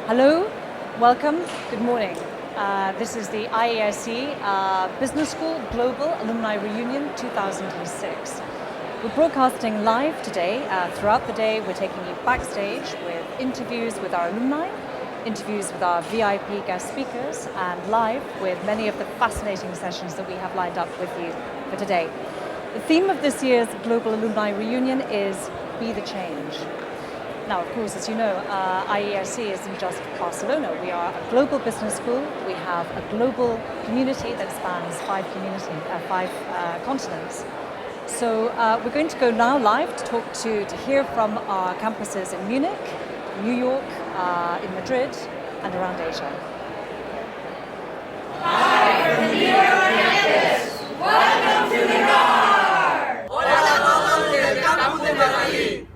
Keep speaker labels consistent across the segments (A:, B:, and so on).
A: Hello, welcome, good morning. This is the IESE Business School Global Alumni Reunion 2006. We're broadcasting live today. Throughout the day, we're taking you backstage with interviews with our alumni, interviews with our VIP guest speakers, and live with many of the fascinating sessions that we have lined up with you for today. The theme of this year's Global Alumni Reunion is Be the Change. Now, of course, as you know, IESE isn't just Barcelona. We are a global business school. We have a global community that spans five continents. So we're going to go now live to hear from our campuses in Munich, New York, in Madrid, and around Asia.
B: Hi from the New York campus. Welcome to the GAR. Hola todos del campus de Madrid.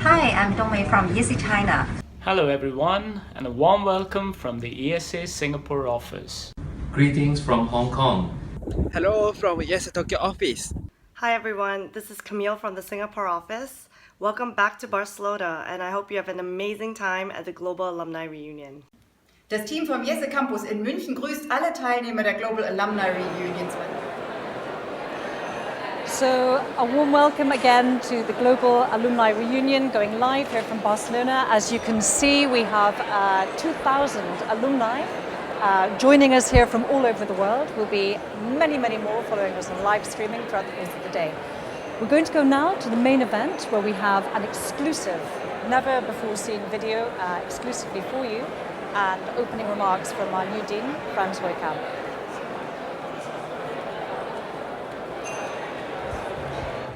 C: Hi, I'm Dongmei from IESE China.
D: Hello everyone, and a warm welcome from the IESE Singapore office.
E: Greetings from Hong Kong.
F: Hello from IESE Tokyo office.
G: Hi everyone, this is Camille from the Singapore office. Welcome back to Barcelona, and I hope you have an amazing time at the Global Alumni Reunion.
H: Das Team vom IESE Campus in München grüßt alle Teilnehmer der Global Alumni Reunion.
A: So a warm welcome again to the Global Alumni Reunion going live here from Barcelona. As you can see, we have 2,000 alumni joining us here from all over the world. Will be many, many more following us on live streaming throughout the course of the day. We're going to go now to the main event where we have an exclusive, never before seen video exclusively for you, and opening remarks from our new Dean, Franz Hoykamp.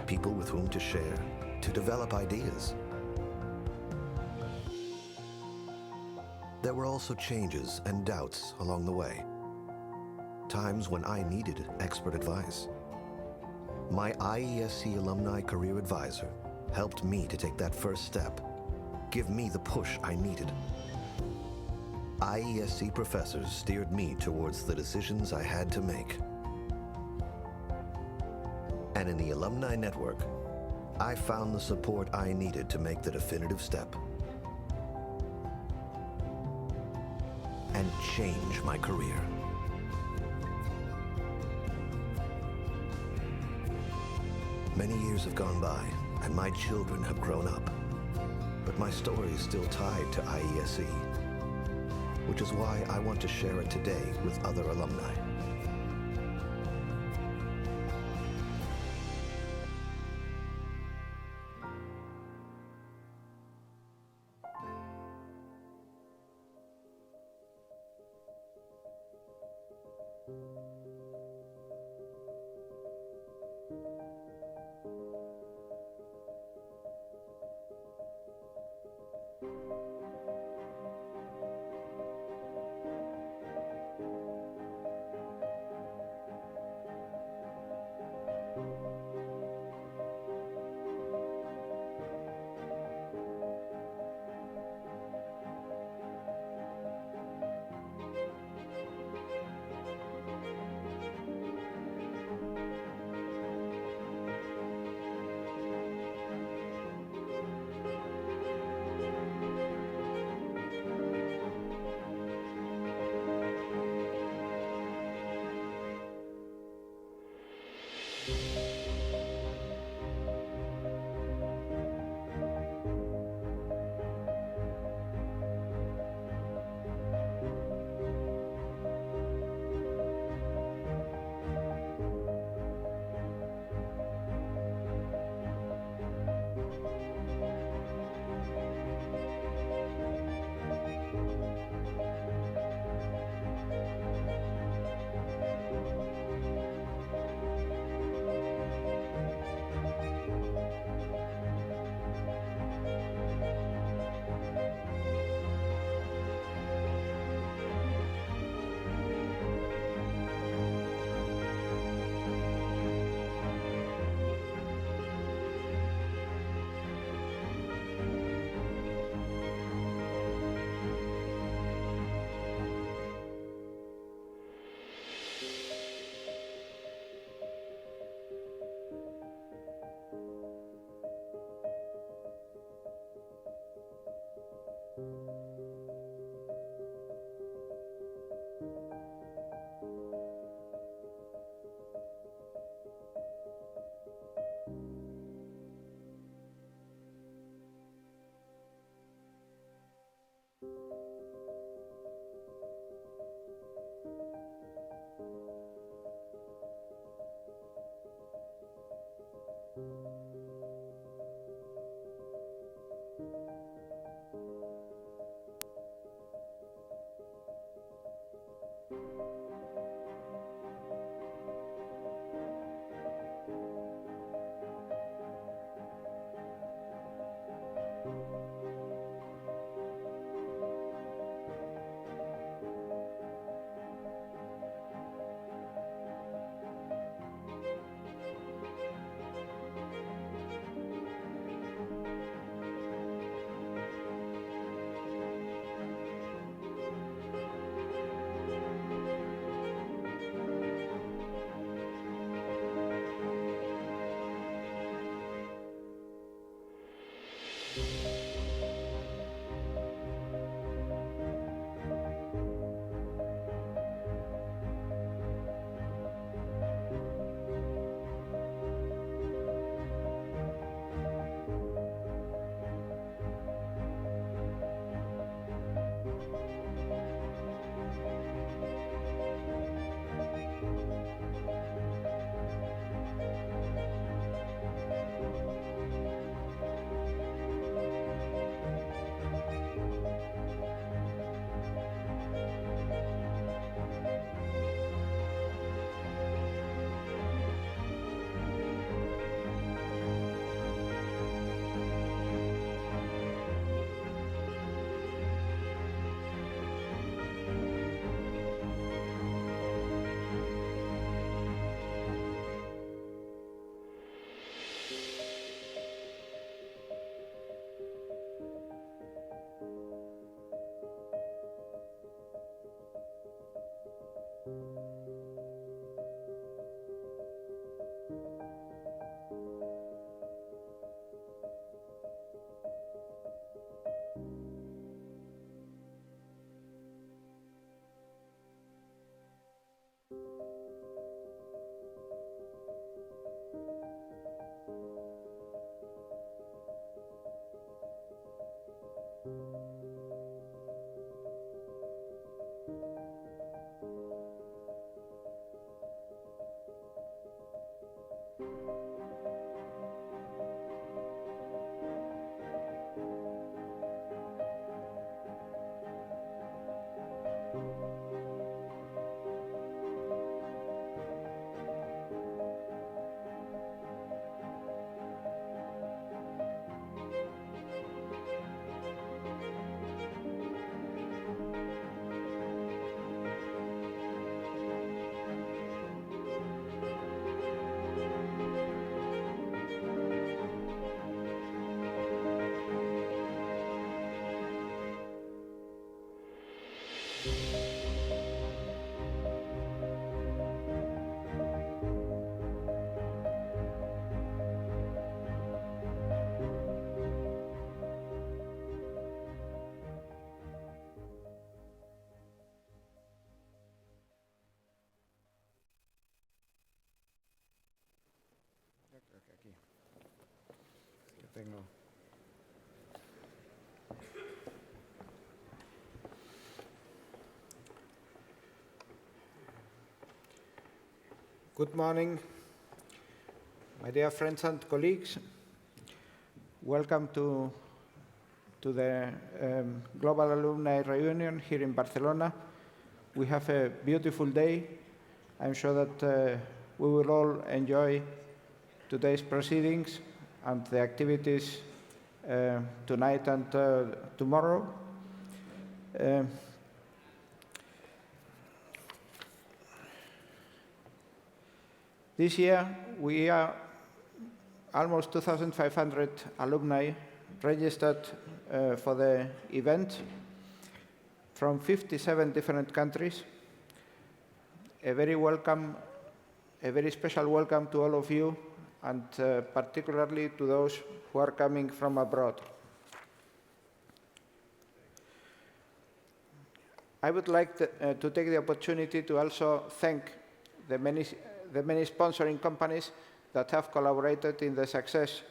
I: People with whom to share, to develop ideas. There were also changes and doubts along the way. Times when I needed expert advice. My IESE Alumni Career Advisor helped me to take that first step, give me the push I needed. IESE professors steered me towards the decisions I had to make. And in the Alumni Network, I found the support I needed to make the definitive step and change my career. Many years have gone by, and my children have grown up, but my story is still tied to IESE, which is why I want to share it today with other alumni.
J: Tengo. Good morning, my dear friends and colleagues. Welcome to the Global Alumni Reunion here in Barcelona. We have a beautiful day. I'm sure that we will all enjoy today's proceedings and the activities tonight and tomorrow. This year, we are almost 2,500 alumni registered for the event from 57 different countries. A very special welcome to all of you, and particularly to those who are coming from abroad. I would like to take the opportunity to also thank the many sponsoring companies that have collaborated in the success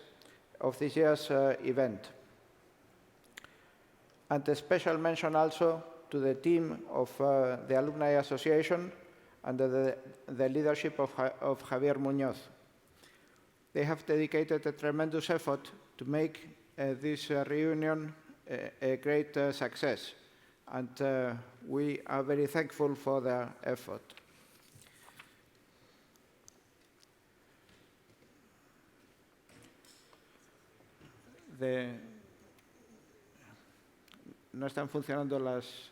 J: of this year's event. And a special mention also to the team of the Alumni Association under the leadership of Javier Muñoz. They have dedicated a tremendous effort to make this reunion a great success, and we are very thankful for their effort. No están funcionando las...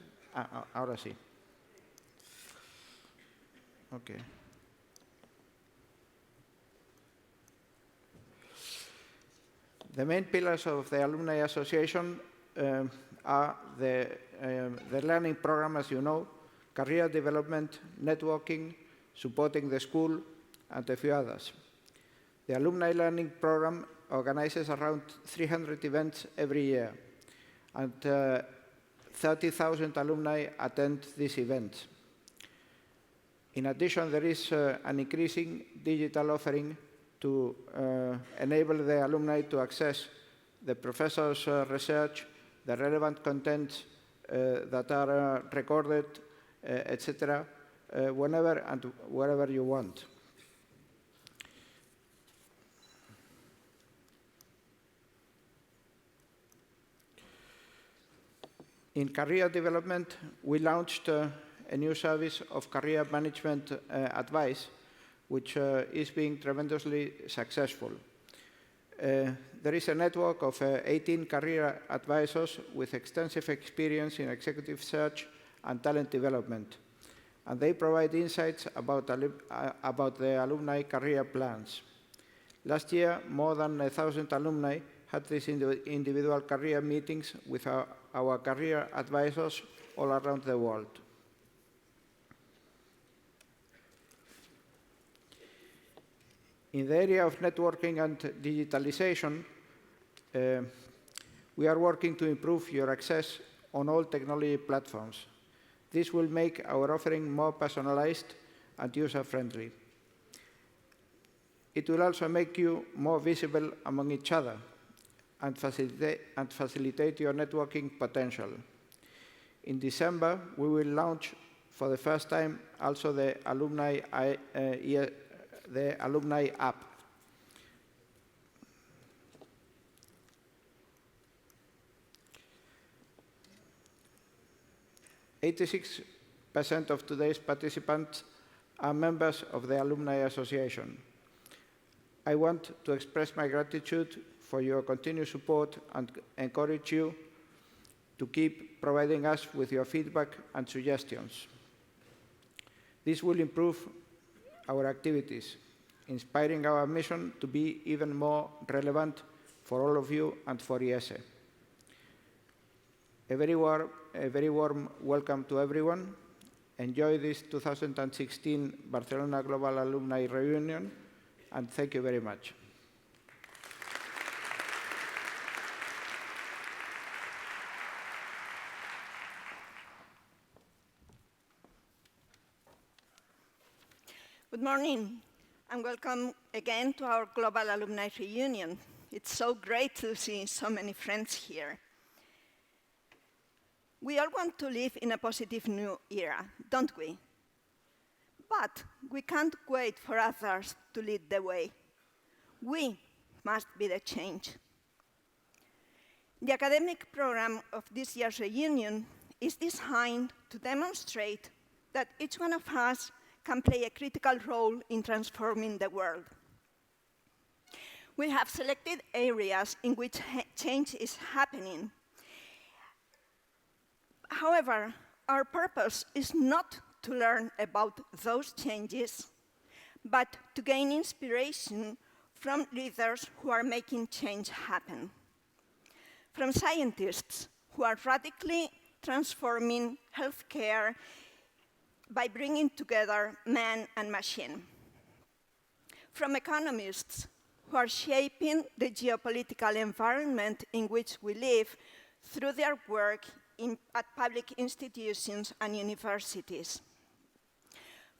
J: ahora sí. Okay. The main pillars of the Alumni Association are the learning program, as you know, career development, networking, supporting the school, and a few others. The Alumni Learning Program organizes around 300 events every year, and 30,000 alumni attend these events. In addition, there is an increasing digital offering to enable the alumni to access the professors' research, the relevant content that are recorded, etc., whenever and wherever you want. In career development, we launched a new service of career management advice, which is being tremendously successful. There is a network of 18 career advisors with extensive experience in executive search and talent development, and they provide insights about the alumni career plans. Last year, more than 1,000 alumni had these individual career meetings with our career advisors all around the world. In the area of networking and digitalization, we are working to improve your access on all technology platforms. This will make our offering more personalized and user-friendly. It will also make you more visible among each other and facilitate your networking potential. In December, we will launch for the first time also the Alumni app. "86% of today's participants are members of the Alumni Association. I want to express my gratitude for your continued support and encourage you to keep providing us with your feedback and suggestions. This will improve our activities, inspiring our mission to be even more relevant for all of you and for IESE. A very warm welcome to everyone. Enjoy this 2016 Barcelona Global Alumni Reunion, and thank you very much.
K: Good morning, and welcome again to our Global Alumni Reunion. It's so great to see so many friends here. We all want to live in a positive new era, don't we? But we can't wait for others to lead the way. We must be the change. The academic program of this year's reunion is designed to demonstrate that each one of us can play a critical role in transforming the world. We have selected areas in which change is happening. However, our purpose is not to learn about those changes, but to gain inspiration from leaders who are making change happen, from scientists who are radically transforming healthcare by bringing together man and machine, from economists who are shaping the geopolitical environment in which we live through their work at public institutions and universities,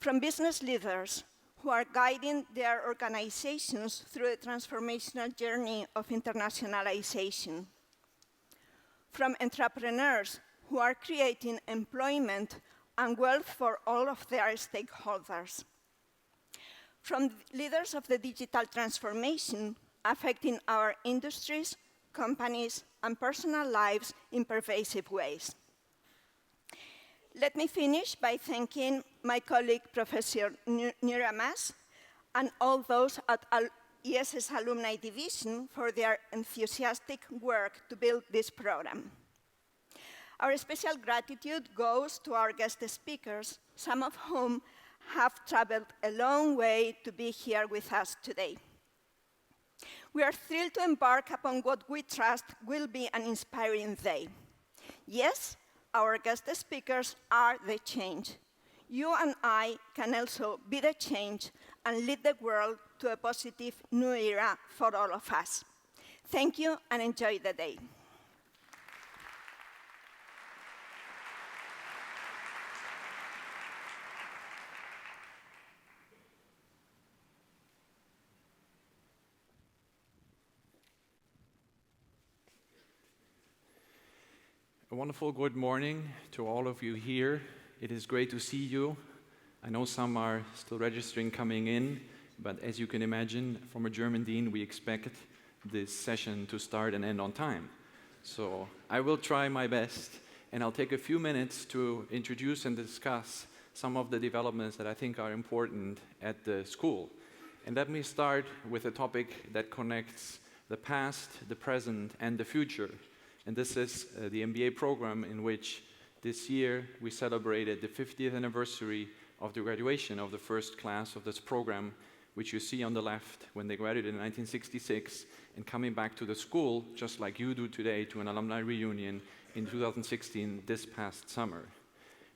K: from business leaders who are guiding their organizations through the transformational journey of internationalization, from entrepreneurs who are creating employment and wealth for all of their stakeholders, from leaders of the digital transformation affecting our industries, companies, and personal lives in pervasive ways. Let me finish by thanking my colleague, Professor Nura Mas, and all those at IESE's Alumni Division for their enthusiastic work to build this program. Our special gratitude goes to our guest speakers, some of whom have traveled a long way to be here with us today. We are thrilled to embark upon what we trust will be an inspiring day. Yes, our guest speakers are the change. You and I can also be the change and lead the world to a positive new era for all of us. Thank you and enjoy the day.
L: A wonderful good morning to all of you here. It is great to see you. I know some are still registering coming in, but as you can imagine, from a German dean, we expect this session to start and end on time. So I will try my best, and I'll take a few minutes to introduce and discuss some of the developments that I think are important at the school. And let me start with a topic that connects the past, the present, and the future. And this is the MBA program in which this year we celebrated the 50th anniversary of the graduation of the first class of this program, which you see on the left when they graduated in 1966 and coming back to the school, just like you do today, to an alumni reunion in 2016 this past summer.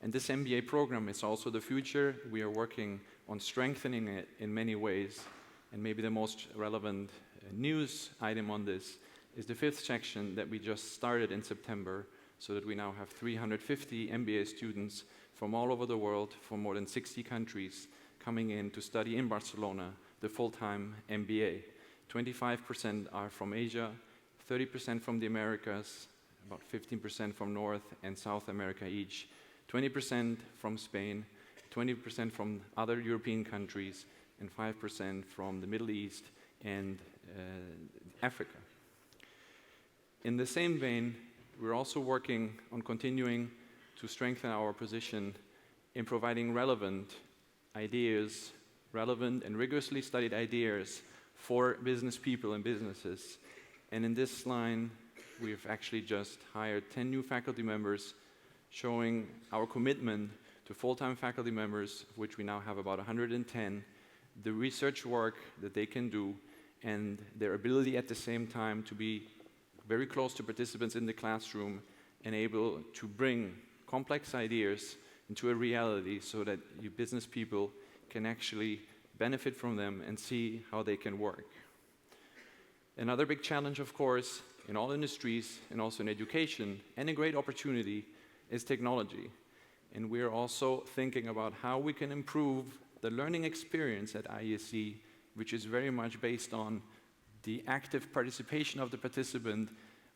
L: And this MBA program is also the future. We are working on strengthening it in many ways. And maybe the most relevant news item on this is the fifth section that we just started in September, so that we now have 350 MBA students from all over the world, from more than 60 countries, coming in to study in Barcelona the full-time MBA. 25% are from Asia, 30% from the Americas, about 15% from North and South America each, 20% from Spain, 20% from other European countries, and 5% from the Middle East and Africa. In the same vein, we're also working on continuing to strengthen our position in providing relevant ideas, relevant and rigorously studied ideas for business people and businesses. And in this line, we've actually just hired 10 new faculty members, showing our commitment to full-time faculty members, of which we now have about 110, the research work that they can do, and their ability at the same time to be very close to participants in the classroom and able to bring complex ideas into a reality so that you business people can actually benefit from them and see how they can work. Another big challenge, of course, in all industries and also in education, and a great opportunity, is technology. And we're also thinking about how we can improve the learning experience at IESE, which is very much based on the active participation of the participant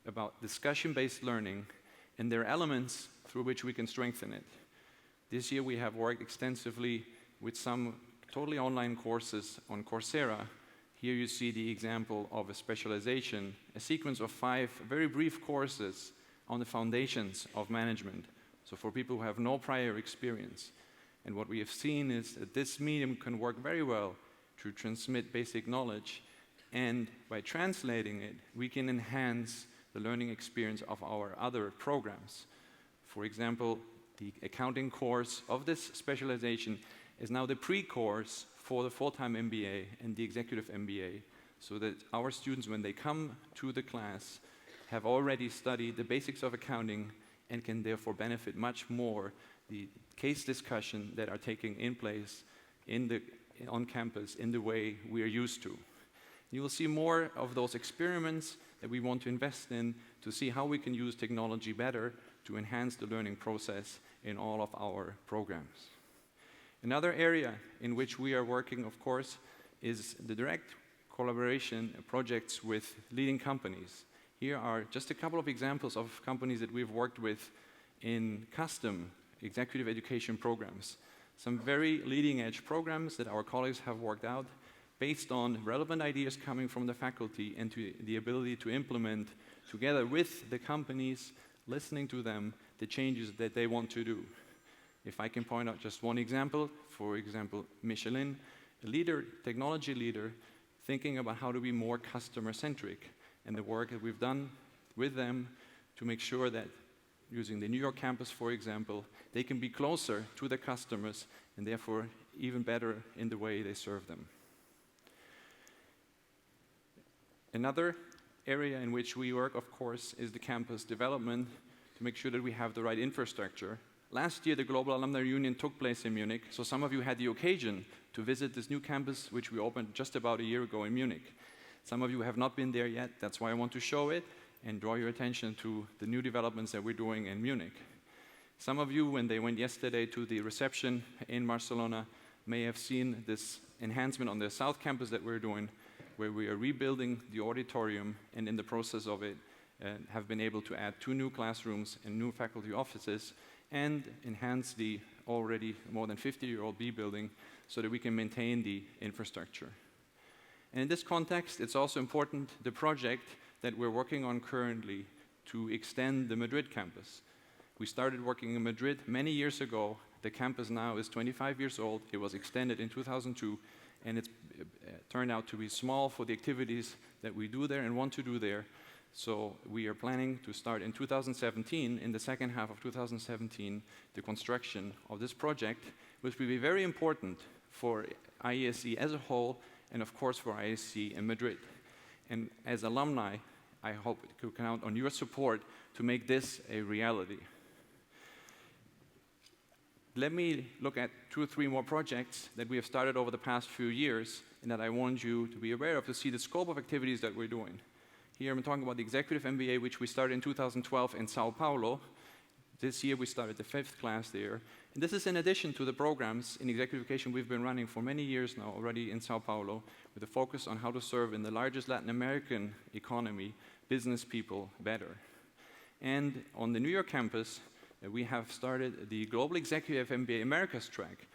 L: about discussion-based learning, and there are elements through which we can strengthen it. This year we have worked extensively with some totally online courses on Coursera. Here you see the example of a specialization, a sequence of 5 very brief courses on the foundations of management, so for people who have no prior experience. And what we have seen is that this medium can work very well to transmit basic knowledge, and by translating it, we can enhance the learning experience of our other programs. For example, the accounting course of this specialization is now the pre-course for the full-time MBA and the executive MBA, so that our students, when they come to the class, have already studied the basics of accounting and can therefore benefit much more the case discussion that are taking in place on campus in the way we are used to. You will see more of those experiments that we want to invest in to see how we can use technology better to enhance the learning process in all of our programs. Another area in which we are working, of course, is the direct collaboration projects with leading companies. Here are just a couple of examples of companies that we've worked with in custom executive education programs. Some very leading edge programs that our colleagues have worked out based on relevant ideas coming from the faculty and to the ability to implement together with the companies, listening to them, the changes that they want to do. If I can point out just one example, for example, Michelin, a leader, technology leader, thinking about how to be more customer-centric, and the work that we've done with them to make sure that using the New York campus, for example, they can be closer to the customers and therefore even better in the way they serve them. Another area in which we work, of course, is the campus development to make sure that we have the right infrastructure. Last year, the Global Alumni Reunion took place in Munich, so some of you had the occasion to visit this new campus, which we opened just about a year ago in Munich. Some of you have not been there yet, that's why I want to show it and draw your attention to the new developments that we're doing in Munich. Some of you, when they went yesterday to the reception in Barcelona, may have seen this enhancement on the South Campus that we're doing, where we are rebuilding the auditorium, and in the process of it have been able to add 2 new classrooms and new faculty offices and enhance the already more than 50-year-old B building so that we can maintain the infrastructure. And in this context, it's also important, the project that we're working on currently to extend the Madrid campus. We started working in Madrid many years ago. The campus now is 25 years old. It was extended in 2002, and it's turned out to be small for the activities that we do there and want to do there. So we are planning to start in 2017, in the second half of 2017, the construction of this project, which will be very important for IESE as a whole, and of course for IESE in Madrid. And as alumni, I hope to count on your support to make this a reality. Let me look at 2 or 3 more projects that we have started over the past few years and that I want you to be aware of to see the scope of activities that we're doing. Here I'm talking about the Executive MBA, which we started in 2012 in Sao Paulo. This year we started the 5th class there. And this is in addition to the programs in executive education we've been running for many years now already in Sao Paulo, with a focus on how to serve in the largest Latin American economy business people better. And on the New York campus, we have started the Global Executive MBA Americas track,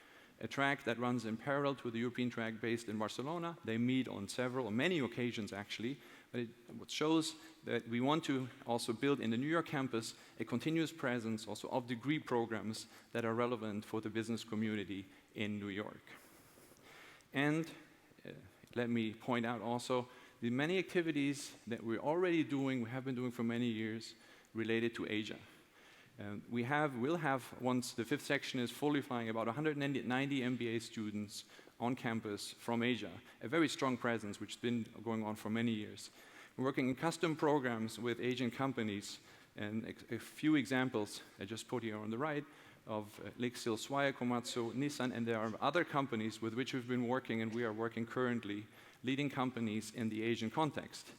L: a track that runs in parallel to the European track based in Barcelona. They meet on many occasions actually, but it shows that we want to also build in the New York campus a continuous presence also of degree programs that are relevant for the business community in New York. And let me point out also the many activities that we're already doing, we have been doing for many years, related to Asia. We'll have, once the 5th section is fully flying, about 190 MBA students on campus from Asia, a very strong presence which has been going on for many years. We're working in custom programs with Asian companies, and a few examples I just put here on the right of Lixil, Swire, Komatsu, Nissan, and there are other companies with which we've been working and we are working currently, leading companies in the Asian context.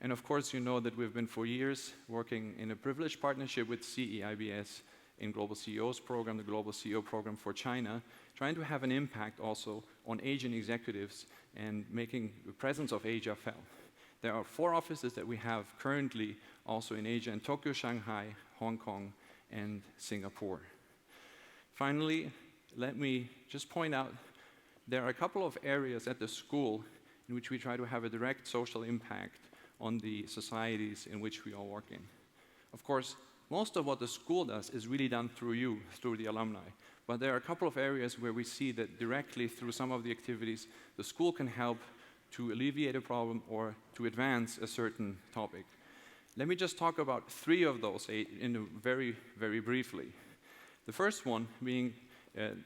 L: And of course, you know that we've been for years working in a privileged partnership with CEIBS in Global CEOs program, the Global CEO program for China, trying to have an impact also on Asian executives and making the presence of Asia felt. There are 4 offices that we have currently also in Asia, in Tokyo, Shanghai, Hong Kong, and Singapore. Finally, let me just point out there are a couple of areas at the school in which we try to have a direct social impact on the societies in which we all work in. Of course, most of what the school does is really done through you, through the alumni. But there are a couple of areas where we see that directly through some of the activities, the school can help to alleviate a problem or to advance a certain topic. Let me just talk about 3 of those very, very briefly. The first one being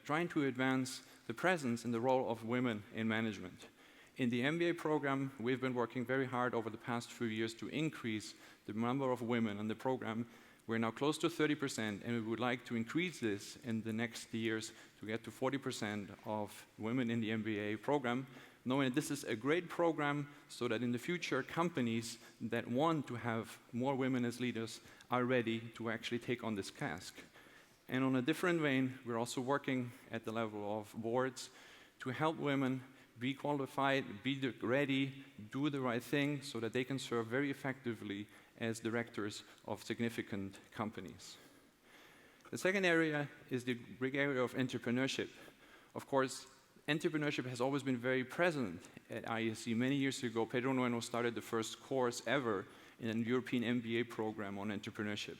L: trying to advance the presence and the role of women in management. In the MBA program, we've been working very hard over the past few years to increase the number of women in the program. We're now close to 30%, and we would like to increase this in the next years to get to 40% of women in the MBA program, knowing that this is a great program so that in the future, companies that want to have more women as leaders are ready to actually take on this task. And on a different vein, we're also working at the level of boards to help women be qualified, be ready, do the right thing so that they can serve very effectively as directors of significant companies. The second area is the big area of entrepreneurship. Of course, entrepreneurship has always been very present at IESE. Many years ago, Pedro Nueno started the first course ever in a European MBA program on entrepreneurship.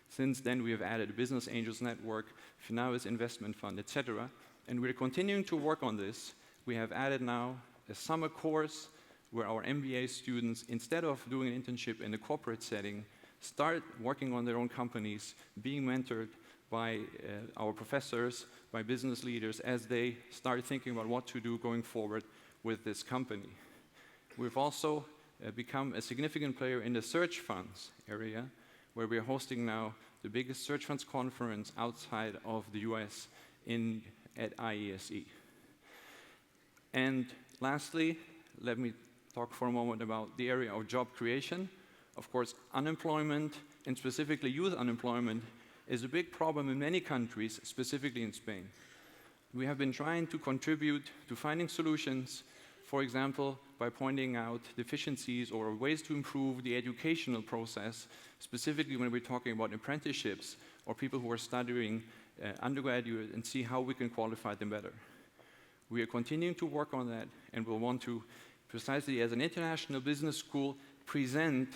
L: Since then, we have added a Business Angels Network, Finavis Investment Fund, etc. And we're continuing to work on this. We have added now a summer course where our MBA students, instead of doing an internship in a corporate setting, start working on their own companies, being mentored by our professors, by business leaders, as they start thinking about what to do going forward with this company. We've also become a significant player in the search funds area, where we're hosting now the biggest search funds conference outside of the US at IESE. And lastly, let me talk for a moment about the area of job creation. Of course, unemployment, and specifically youth unemployment, is a big problem in many countries, specifically in Spain. We have been trying to contribute to finding solutions, for example, by pointing out deficiencies or ways to improve the educational process, specifically when we're talking about apprenticeships or people who are studying undergraduate, and see how we can qualify them better. We are continuing to work on that, and we'll want to, precisely as an international business school, present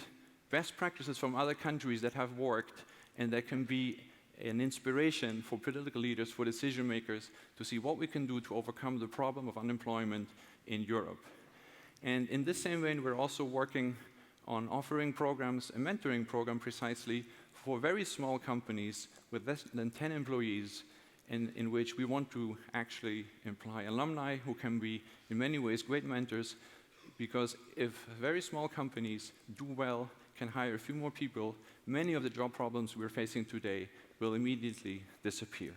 L: best practices from other countries that have worked and that can be an inspiration for political leaders, for decision makers, to see what we can do to overcome the problem of unemployment in Europe. And in this same vein, we're also working on offering programs, a mentoring program precisely, for very small companies with less than 10 employees, in which we want to actually employ alumni who can be, in many ways, great mentors, because if very small companies do well, can hire a few more people, many of the job problems we're facing today will immediately disappear.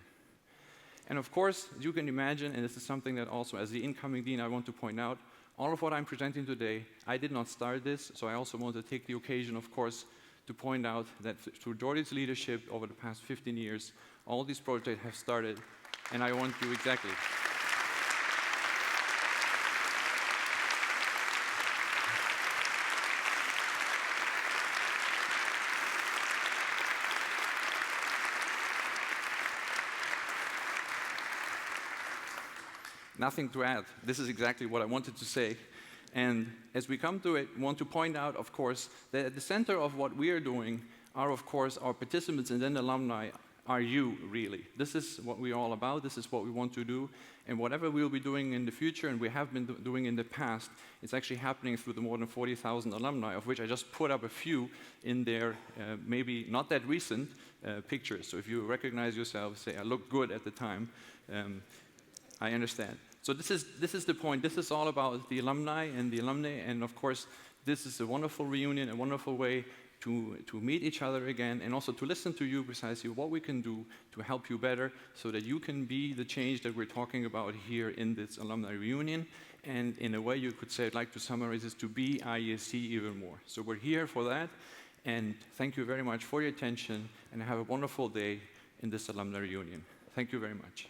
L: And of course, as you can imagine, and this is something that also as the incoming dean I want to point out, all of what I'm presenting today, I did not start this, so I also want to take the occasion, of course, to point out that through Jordi's leadership over the past 15 years, all these projects have started, and I want to exactly. Nothing to add. This is exactly what I wanted to say. And as we come to it, I want to point out, of course, that at the center of what we are doing are, of course, our participants and then the alumni are you, really. This is what we're all about. This is what we want to do. And whatever we'll be doing in the future and we have been doing in the past, it's actually happening through the more than 40,000 alumni, of which I just put up a few in their maybe not that recent pictures. So if you recognize yourself, say, I look good at the time, I understand. So this is the point. This is all about the alumni and the alumni, and of course, this is a wonderful reunion, a wonderful way to meet each other again, and also to listen to you precisely what we can do to help you better so that you can be the change that we're talking about here in this alumni reunion. And in a way you could say, I'd like to summarize this, to be IESE even more. So we're here for that, and thank you very much for your attention, and have a wonderful day in this alumni reunion. Thank you very much.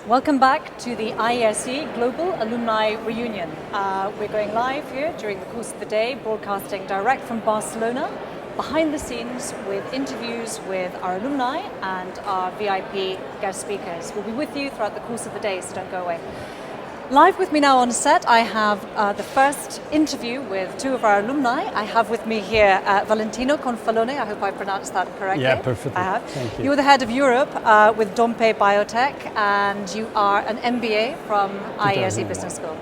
A: Welcome back to the IESE Global Alumni Reunion. We're going live here during the course of the day, broadcasting direct from Barcelona, behind the scenes with interviews with our alumni and our VIP guest speakers. We'll be with you throughout the course of the day, so don't go away. Live with me now on set, I have the first interview with two of our alumni. I have with me here Valentino Confalone. I hope I pronounced that correctly.
M: Yeah, perfectly.
A: I have.
M: Thank you.
A: You're the head of Europe with Dompe Biotech, and you are an MBA from IESE Business School.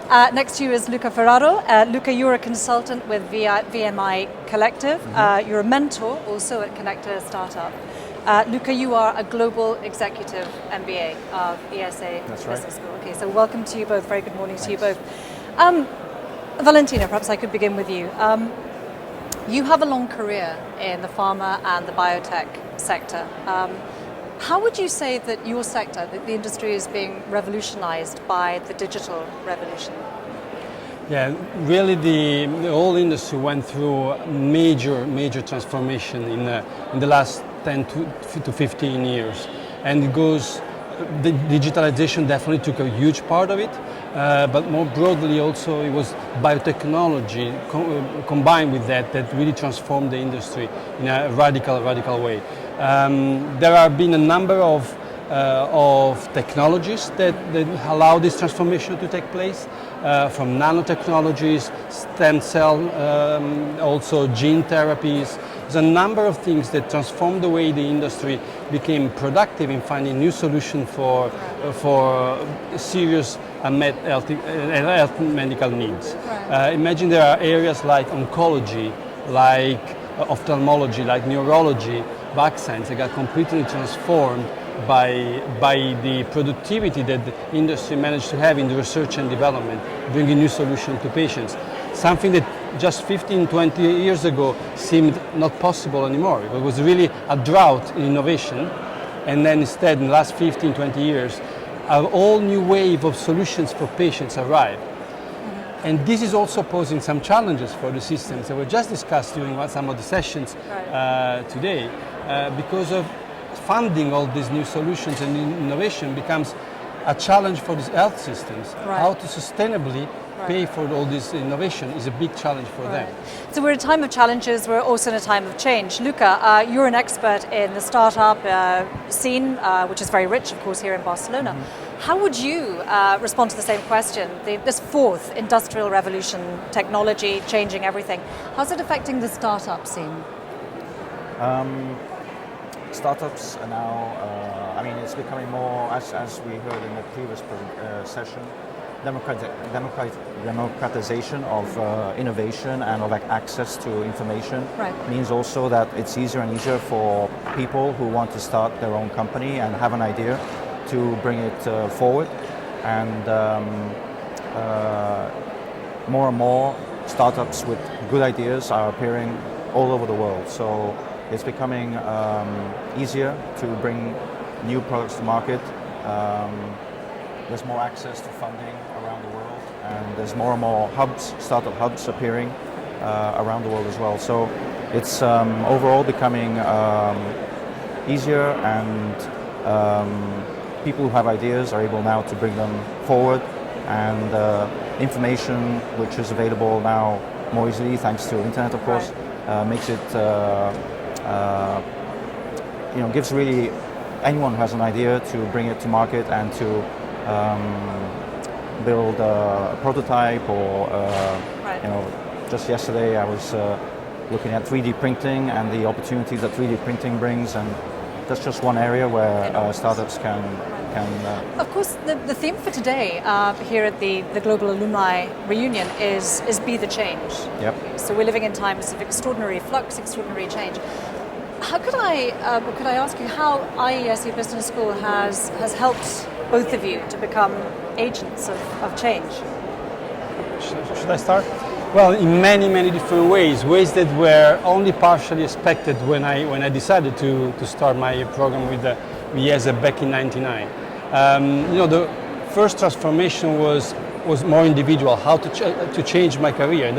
A: Next to you is Luca Ferraro. Luca, you're a consultant with VMI Collective. You're a mentor also at Connector Startup. Luca, you are a global executive MBA of IESE Business School. Okay, so welcome to you both. Very good morning to you both. Valentino, perhaps I could begin with you. You have a long career in the pharma and the biotech sector. How would you say that your sector, that the industry, is being revolutionized by the digital revolution?
M: Yeah, really the whole industry went through major transformation in the last 10 to 15 years. And the digitalization definitely took a huge part of it, but more broadly also it was biotechnology combined with that really transformed the industry in a radical way. There have been a number of technologies that allow this transformation to take place, from nanotechnologies, stem cell, also gene therapies. There's a number of things that transformed the way the industry became productive in finding new solutions for serious unmet health medical needs. Imagine there are areas like oncology, like ophthalmology, like neurology, vaccines that got completely transformed by the productivity that the industry managed to have in the research and development, bringing new solutions to patients. Something that just 15, 20 years ago seemed not possible anymore. It was really a drought in innovation, and then instead in the last 15, 20 years, a whole new wave of solutions for patients arrived. And this is also posing some challenges for the systems that were just discussed during some of the sessions today, because of funding all these new solutions and innovation becomes a challenge for these health systems. How to sustainably pay for all this innovation is a big challenge for them.
A: So we're in a time of challenges, we're also in a time of change. Luca, you're an expert in the startup scene, which is very rich, of course, here in Barcelona. How would you respond to the same question, this fourth industrial revolution, technology changing everything? How's it affecting the startup scene?
N: Startups are now, it's becoming more, as we heard in the previous session, democratization of innovation and of access to information means also that it's easier and easier for people who want to start their own company and have an idea to bring it forward. And more and more startups with good ideas are appearing all over the world. So it's becoming easier to bring new products to market. There's more access to funding around the world, and there's more and more hubs, startup hubs appearing around the world as well. So it's overall becoming easier, and people who have ideas are able now to bring them forward, and information which is available now more easily thanks to internet, of course, makes it gives really anyone who has an idea to bring it to market and to build a prototype, or just yesterday I was looking at 3D printing and the opportunities that 3D printing brings, and that's just one area where startups can.
A: Of course, the theme for today here at the Global Alumni Reunion is Be the Change.
N: Yep.
A: So we're living in times of extraordinary flux, extraordinary change. How could I ask you how IESE Business School has helped both of you to become agents of change?
M: Should I start? Well, in many different ways that were only partially expected when I decided to start my program with IESE back in '99. The first transformation was more individual, how to change my career, and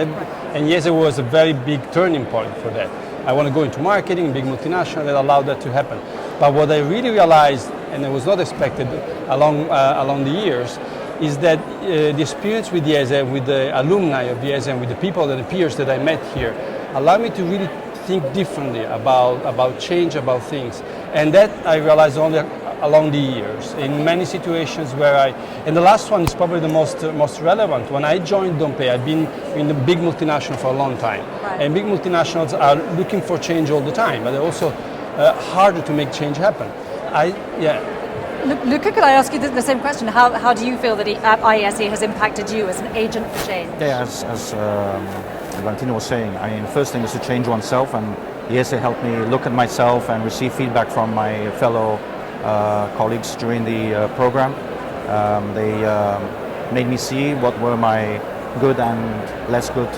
M: IESE was a very big turning point for that. I want to go into marketing, big multinational, that allowed that to happen. But what I really realized and it was not expected along the years, is that the experience with IESE, with the alumni of IESE, and with the people and the peers that I met here, allowed me to really think differently about change, about things. And that I realized only along the years, in many situations where and the last one is probably the most relevant. When I joined Dompe, I've been in the big multinational for a long time.
A: Right.
M: And big multinationals are looking for change all the time, but they're also harder to make change happen.
A: Luca, could I ask you the same question? How do you feel that IESE has impacted you as an agent for change?
N: Yeah, as Valentino was saying, I mean, the first thing is to change oneself, and IESE helped me look at myself and receive feedback from my fellow colleagues during the program. They made me see what were my good and less good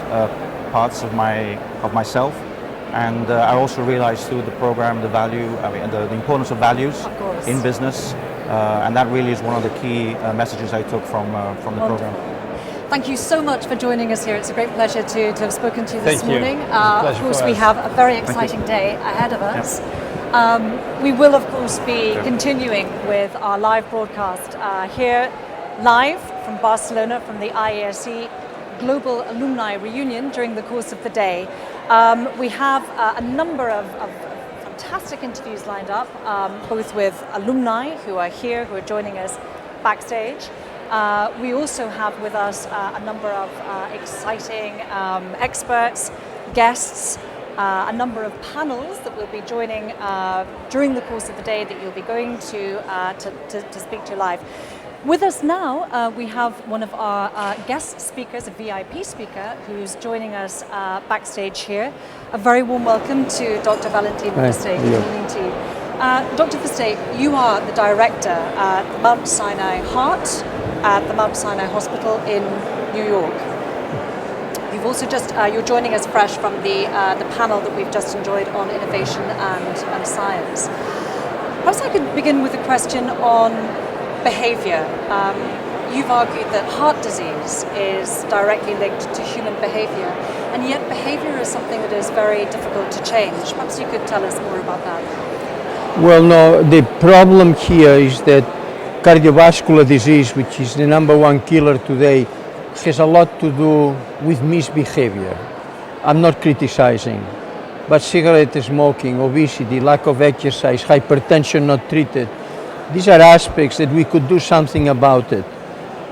N: parts of myself, and I also realized through the program the value, the importance of values in business, and that really is one of the key messages I took from the program.
A: Thank you so much for joining us here. It's a great pleasure to have spoken to you this morning.
M: Of
A: course, we have a very exciting day ahead of us. We will, of course, be continuing with our live broadcast here, live from Barcelona, from the IESE Global Alumni Reunion during the course of the day. We have a number of fantastic interviews lined up, both with alumni who are here, who are joining us backstage. We also have with us a number of exciting experts, guests, a number of panels that we'll be joining during the course of the day that you'll be going to speak to live. With us now, we have one of our guest speakers, a VIP speaker, who's joining us backstage here. A very warm welcome to Dr. Valentino Versteeg. Good morning to you. Dr. Versteeg, you are the director at the Mount Sinai Heart at the Mount Sinai Hospital in New York. You've also you're joining us fresh from the panel that we've just enjoyed on innovation and science. Perhaps I could begin with a question on behavior. You've argued that heart disease is directly linked to human behavior, and yet behavior is something that is very difficult to change. Perhaps you could tell us more about that.
O: Well, no, the problem here is that cardiovascular disease, which is the #1 killer today, has a lot to do with misbehavior. I'm not criticizing, but cigarette smoking, obesity, lack of exercise, hypertension not treated, these are aspects that we could do something about it.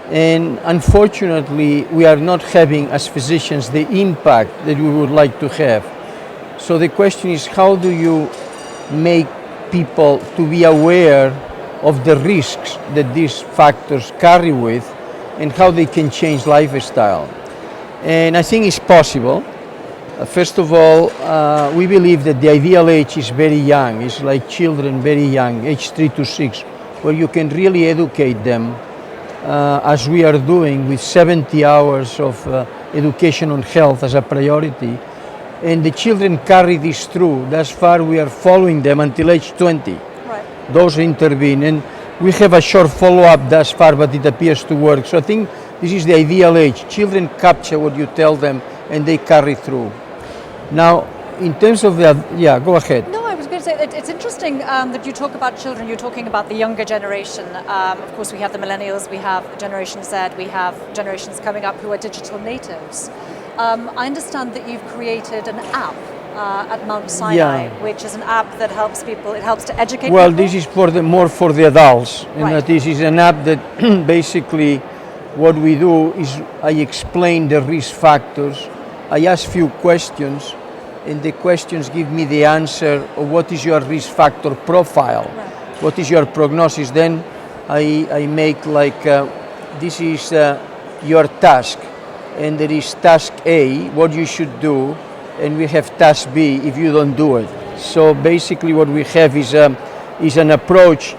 O: And unfortunately, we are not having, as physicians, the impact that we would like to have. So the question is, how do you make people to be aware of the risks that these factors carry with, and how they can change lifestyle? And I think it's possible. First of all, we believe that the ideal age is very young. It's like children very young, age 3 to 6, where you can really educate them, as we are doing with 70 hours of education on health as a priority. And the children carry this through. Thus far, we are following them until age 20.
A: Right.
O: Those intervene. And we have a short follow-up thus far, but it appears to work. So I think this is the ideal age. Children capture what you tell them, and they carry through. Now, in terms of the, go ahead.
A: No, I was going to say, it's interesting that you talk about children, you're talking about the younger generation. Of course, we have the millennials, we have Generation Z, we have generations coming up who are digital natives. I understand that you've created an app at Mount Sinai, which is an app that helps people, it helps to educate people.
O: Well, this is more for the adults.
A: Right.
O: And this is an app that basically what we do is I explain the risk factors. I ask few questions, and the questions give me the answer of what is your risk factor profile, what is your prognosis. Then I make like, this is your task, and there is task A, what you should do, and we have task B if you don't do it. So basically what we have is an approach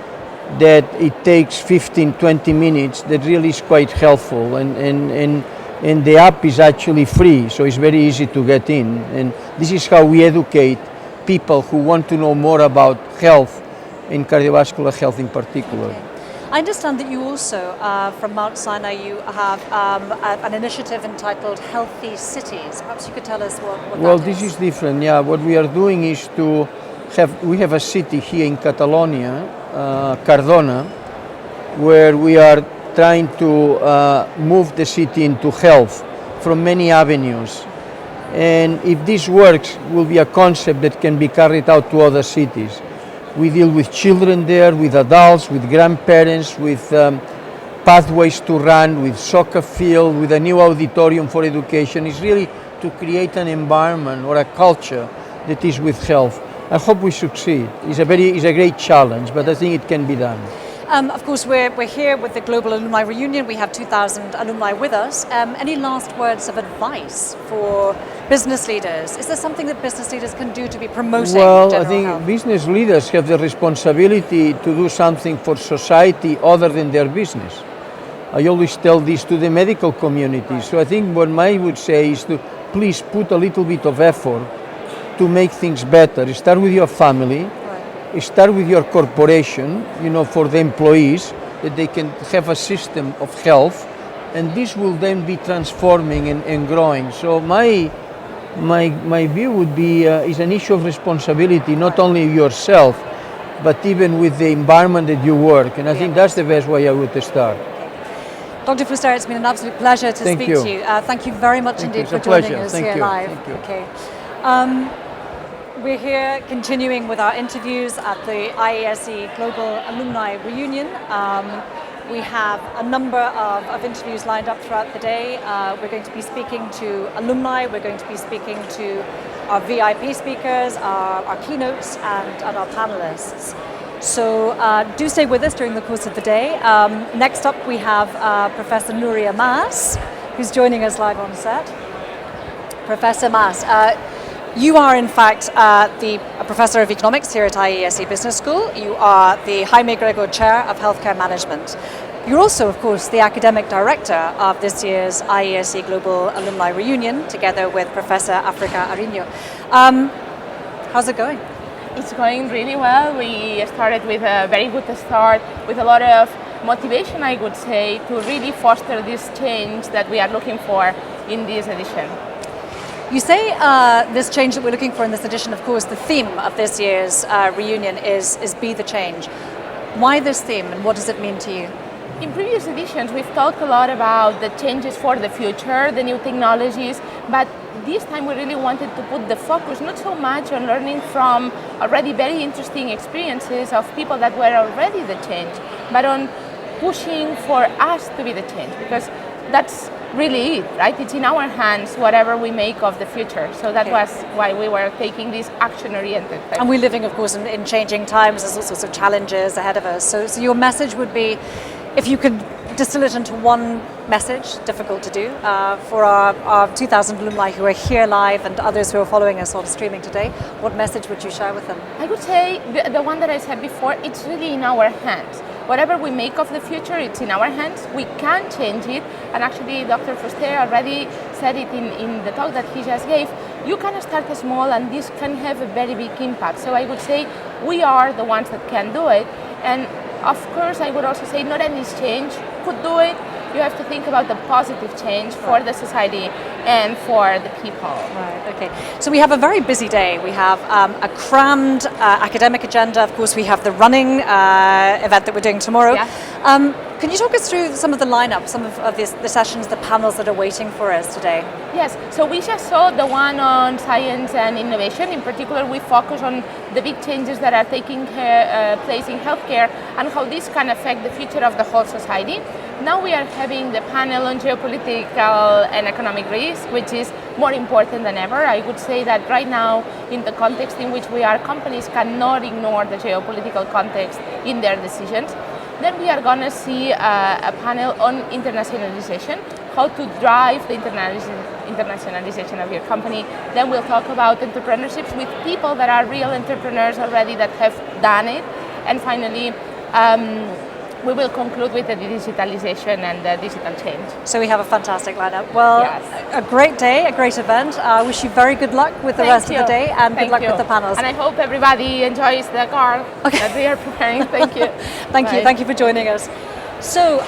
O: that it takes 15-20 minutes that really is quite helpful, and the app is actually free, so it's very easy to get in. And this is how we educate people who want to know more about health and cardiovascular health in particular.
A: Okay. I understand that you also, from Mount Sinai, you have an initiative entitled Healthy Cities. Perhaps you could tell us what
O: Well,
A: that
O: this is different, What we are doing is we have a city here in Catalonia, Cardona, where we are trying to move the city into health from many avenues. And if this works, it will be a concept that can be carried out to other cities. We deal with children there, with adults, with grandparents, with pathways to run, with soccer field, with a new auditorium for education. It's really to create an environment or a culture that is with health. I hope we succeed. It's a great challenge, but I think it can be done.
A: Of course, we're here with the Global Alumni Reunion. We have 2,000 alumni with us. Any last words of advice for business leaders? Is there something that business leaders can do to be promoting
O: Well, I
A: general
O: think
A: health?
O: business leaders have the responsibility to do something for society other than their business. I always tell this to the medical community. So I think what I would say is to please put a little bit of effort to make things better. Start with your family. Start with your corporation, for the employees, that they can have a system of health, and this will then be transforming and growing. So my view would be is an issue of responsibility, not only yourself, but even with the environment that you work. And I think that's the best way I would start.
A: Dr. Fuster, it's been an absolute pleasure to speak to you. Thank you very much indeed for joining us here live.
O: Thank you.
A: Okay. We're here continuing with our interviews at the IESE Global Alumni Reunion. We have a number of interviews lined up throughout the day. We're going to be speaking to alumni, we're going to be speaking to our VIP speakers, our keynotes, and our panelists. So do stay with us during the course of the day. Next up we have Professor Nuria Mas, who's joining us live on set. Professor Mas, you are, in fact, the Professor of Economics here at IESE Business School. You are the Jaime Grego Chair of Healthcare Management. You're also, of course, the Academic Director of this year's IESE Global Alumni Reunion, together with Professor Africa Ariño. How's it going?
P: It's going really well. We started with a very good start, with a lot of motivation, I would say, to really foster this change that we are looking for in this edition.
A: You say this change that we're looking for in this edition, of course, the theme of this year's reunion is Be the Change. Why this theme and what does it mean to you?
P: In previous editions, we've talked a lot about the changes for the future, the new technologies, but this time we really wanted to put the focus not so much on learning from already very interesting experiences of people that were already the change, but on pushing for us to be the change, because that's really it, right? It's in our hands, whatever we make of the future. So that was why we were taking this action-oriented thing.
A: And we're living, of course, in changing times. There's all sorts of challenges ahead of us. So your message would be, if you could distill it into one message, difficult to do, for our 2,000 alumni who are here live and others who are following us on streaming today, what message would you share with them?
P: I would say the one that I said before, it's really in our hands. Whatever we make of the future, it's in our hands. We can change it. And actually, Dr. Fuster already said it in the talk that he just gave. You can start small and this can have a very big impact. So I would say we are the ones that can do it. And of course, I would also say not any change could do it. You have to think about the positive change for the society and for the people.
A: Right, okay. So we have a very busy day. We have a crammed academic agenda. Of course, we have the running event that we're doing tomorrow.
P: Yeah.
A: Can you talk us through some of the lineup, some of the sessions, the panels that are waiting for us today?
P: Yes, so we just saw the one on science and innovation. In particular, we focus on the big changes that are taking place in healthcare and how this can affect the future of the whole society. Now we are having the panel on geopolitical and economic risk, which is more important than ever. I would say that right now, in the context in which we are, companies cannot ignore the geopolitical context in their decisions. Then we are going to see a panel on internationalization, how to drive the internationalization of your company. Then we'll talk about entrepreneurships with people that are real entrepreneurs already that have done it. And finally, we will conclude with the digitalization and the digital change.
A: So we have a fantastic lineup. Well, a great day, a great event. I wish you very good luck with the rest of the day and good luck with the panels.
P: And I hope everybody enjoys the GAR that we are preparing. Thank you.
A: Thank you for joining us. So,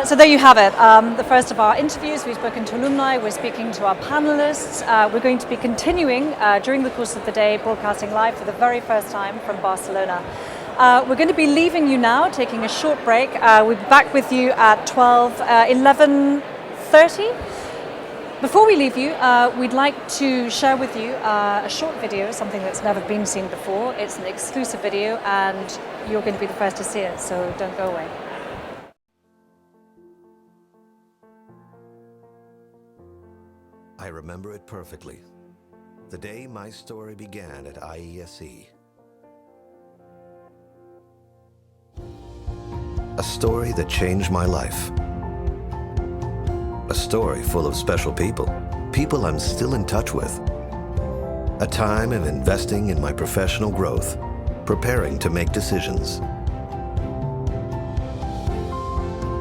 A: so there you have it. The first of our interviews. We've spoken to alumni. We're speaking to our panelists. We're going to be continuing during the course of the day, broadcasting live for the very first time from Barcelona. We're going to be leaving you now, taking a short break. We'll be back with you at 11:30. Before we leave you, we'd like to share with you a short video, something that's never been seen before. It's an exclusive video and you're going to be the first to see it, so don't go away.
I: I remember it perfectly. The day my story began at IESE. A story that changed my life. A story full of special people. People I'm still in touch with. A time of investing in my professional growth, preparing to make decisions.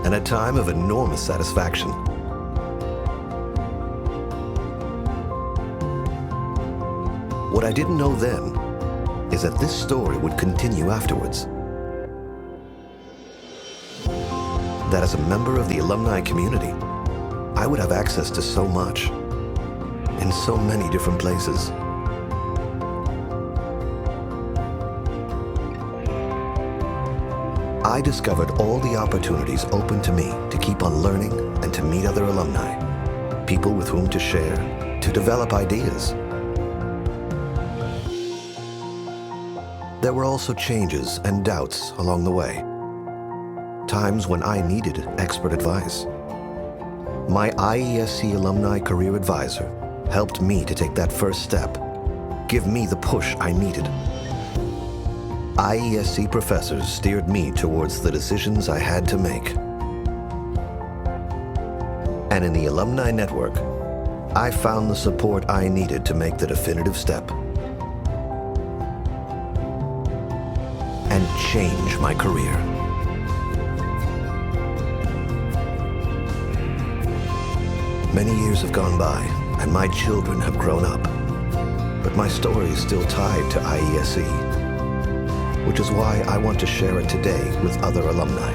I: And a time of enormous satisfaction. What I didn't know then is that this story would continue afterwards. That as a member of the alumni community, I would have access to so much, in so many different places. I discovered all the opportunities open to me to keep on learning and to meet other alumni, people with whom to share, to develop ideas. There were also changes and doubts along the way. Times when I needed expert advice. My IESE Alumni Career Advisor helped me to take that first step, give me the push I needed. IESE professors steered me towards the decisions I had to make. And in the Alumni Network, I found the support I needed to make the definitive step and change my career. Many years have gone by, and my children have grown up. But my story is still tied to IESE, which is why I want to share it today with other alumni.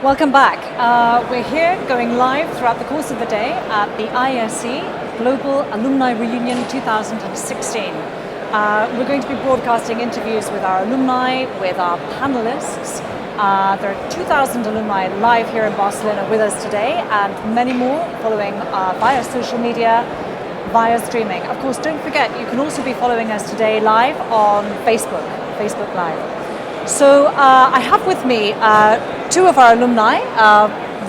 A: Welcome back. We're here going live throughout the course of the day at the IESE Global Alumni Reunion 2016. We're going to be broadcasting interviews with our alumni, with our panelists. There are 2,000 alumni live here in Barcelona with us today, and many more following via social media, via streaming. Of course, don't forget, you can also be following us today live on Facebook Live. So I have with me two of our alumni.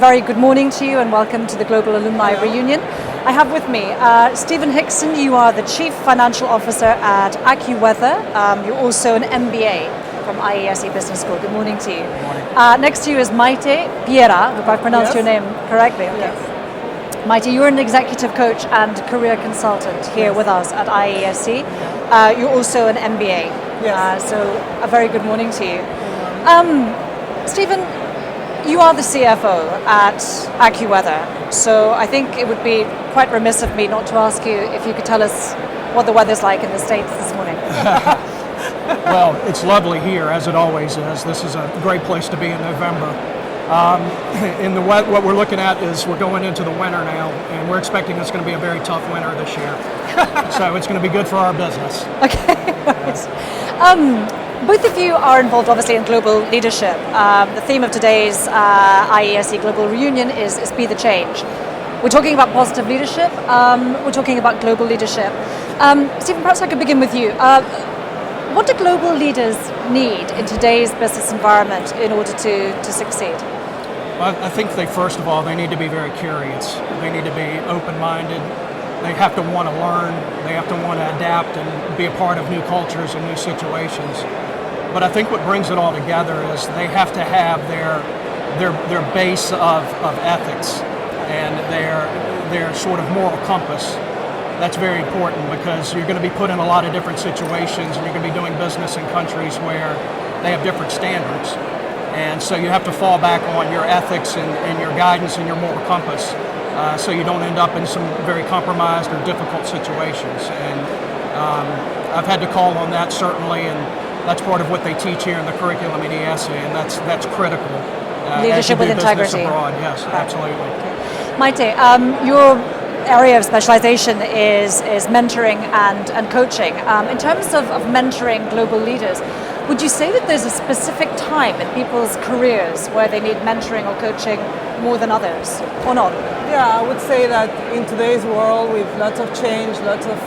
A: Very good morning to you and welcome to the Global Alumni Reunion. I have with me Stephen Hickson. You are the Chief Financial Officer at AccuWeather. You're also an MBA from IESE Business School. Good morning to you. Good morning. Next to you is Maite Piera, if I pronounced your name correctly. Okay. Yes. Maite, you're an executive coach and career consultant here with us at IESE. You're also an MBA. Yes. So a very good morning to you. Stephen, you are the CFO at AccuWeather, so I think it would be quite remiss of me not to ask you if you could tell us what the weather's like in the States this morning.
Q: Well, it's lovely here, as it always is. This is a great place to be in November. What we're looking at is we're going into the winter now, and we're expecting it's going to be a very tough winter this year. So it's going to be good for our business. Okay. Both of you are involved, obviously, in global leadership. The theme of today's IESE Global Reunion is Be the Change. We're talking about positive leadership. We're talking about global leadership. Stephen, perhaps I could begin with you. What do global leaders need in today's business environment in order to succeed?
R: Well, I think first of all, they need to be very curious. They need to be open-minded. They have to want to learn. They have to want to adapt and be a part of new cultures and new situations. But I think what brings it all together is they have to have their base of ethics and their sort of moral compass. That's very important because you're going to be put in a lot of different situations and you're going to be doing business in countries where they have different standards. And so you have to fall back on your ethics and your guidance and your moral compass so you don't end up in some very compromised or difficult situations. And I've had to call on that certainly, and that's part of what they teach here in the curriculum at IESE, and that's critical.
A: Leadership with integrity.
R: Abroad. Yes, absolutely.
A: Okay. Maite, your area of specialization is mentoring and coaching. In terms of mentoring global leaders, would you say that there's a specific time in people's careers where they need mentoring or coaching more than others, or not?
S: Yeah, I would say that in today's world with lots of change, lots of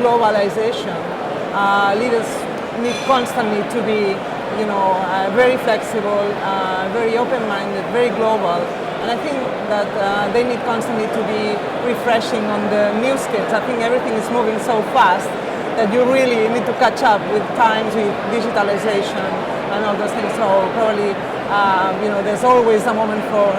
S: globalization, leaders need constantly to be very flexible, very open-minded, very global. And I think that they need constantly to be refreshing on the new skills. I think everything is moving so fast that you really need to catch up with times, with digitalization and all those things. So probably, there's always a moment for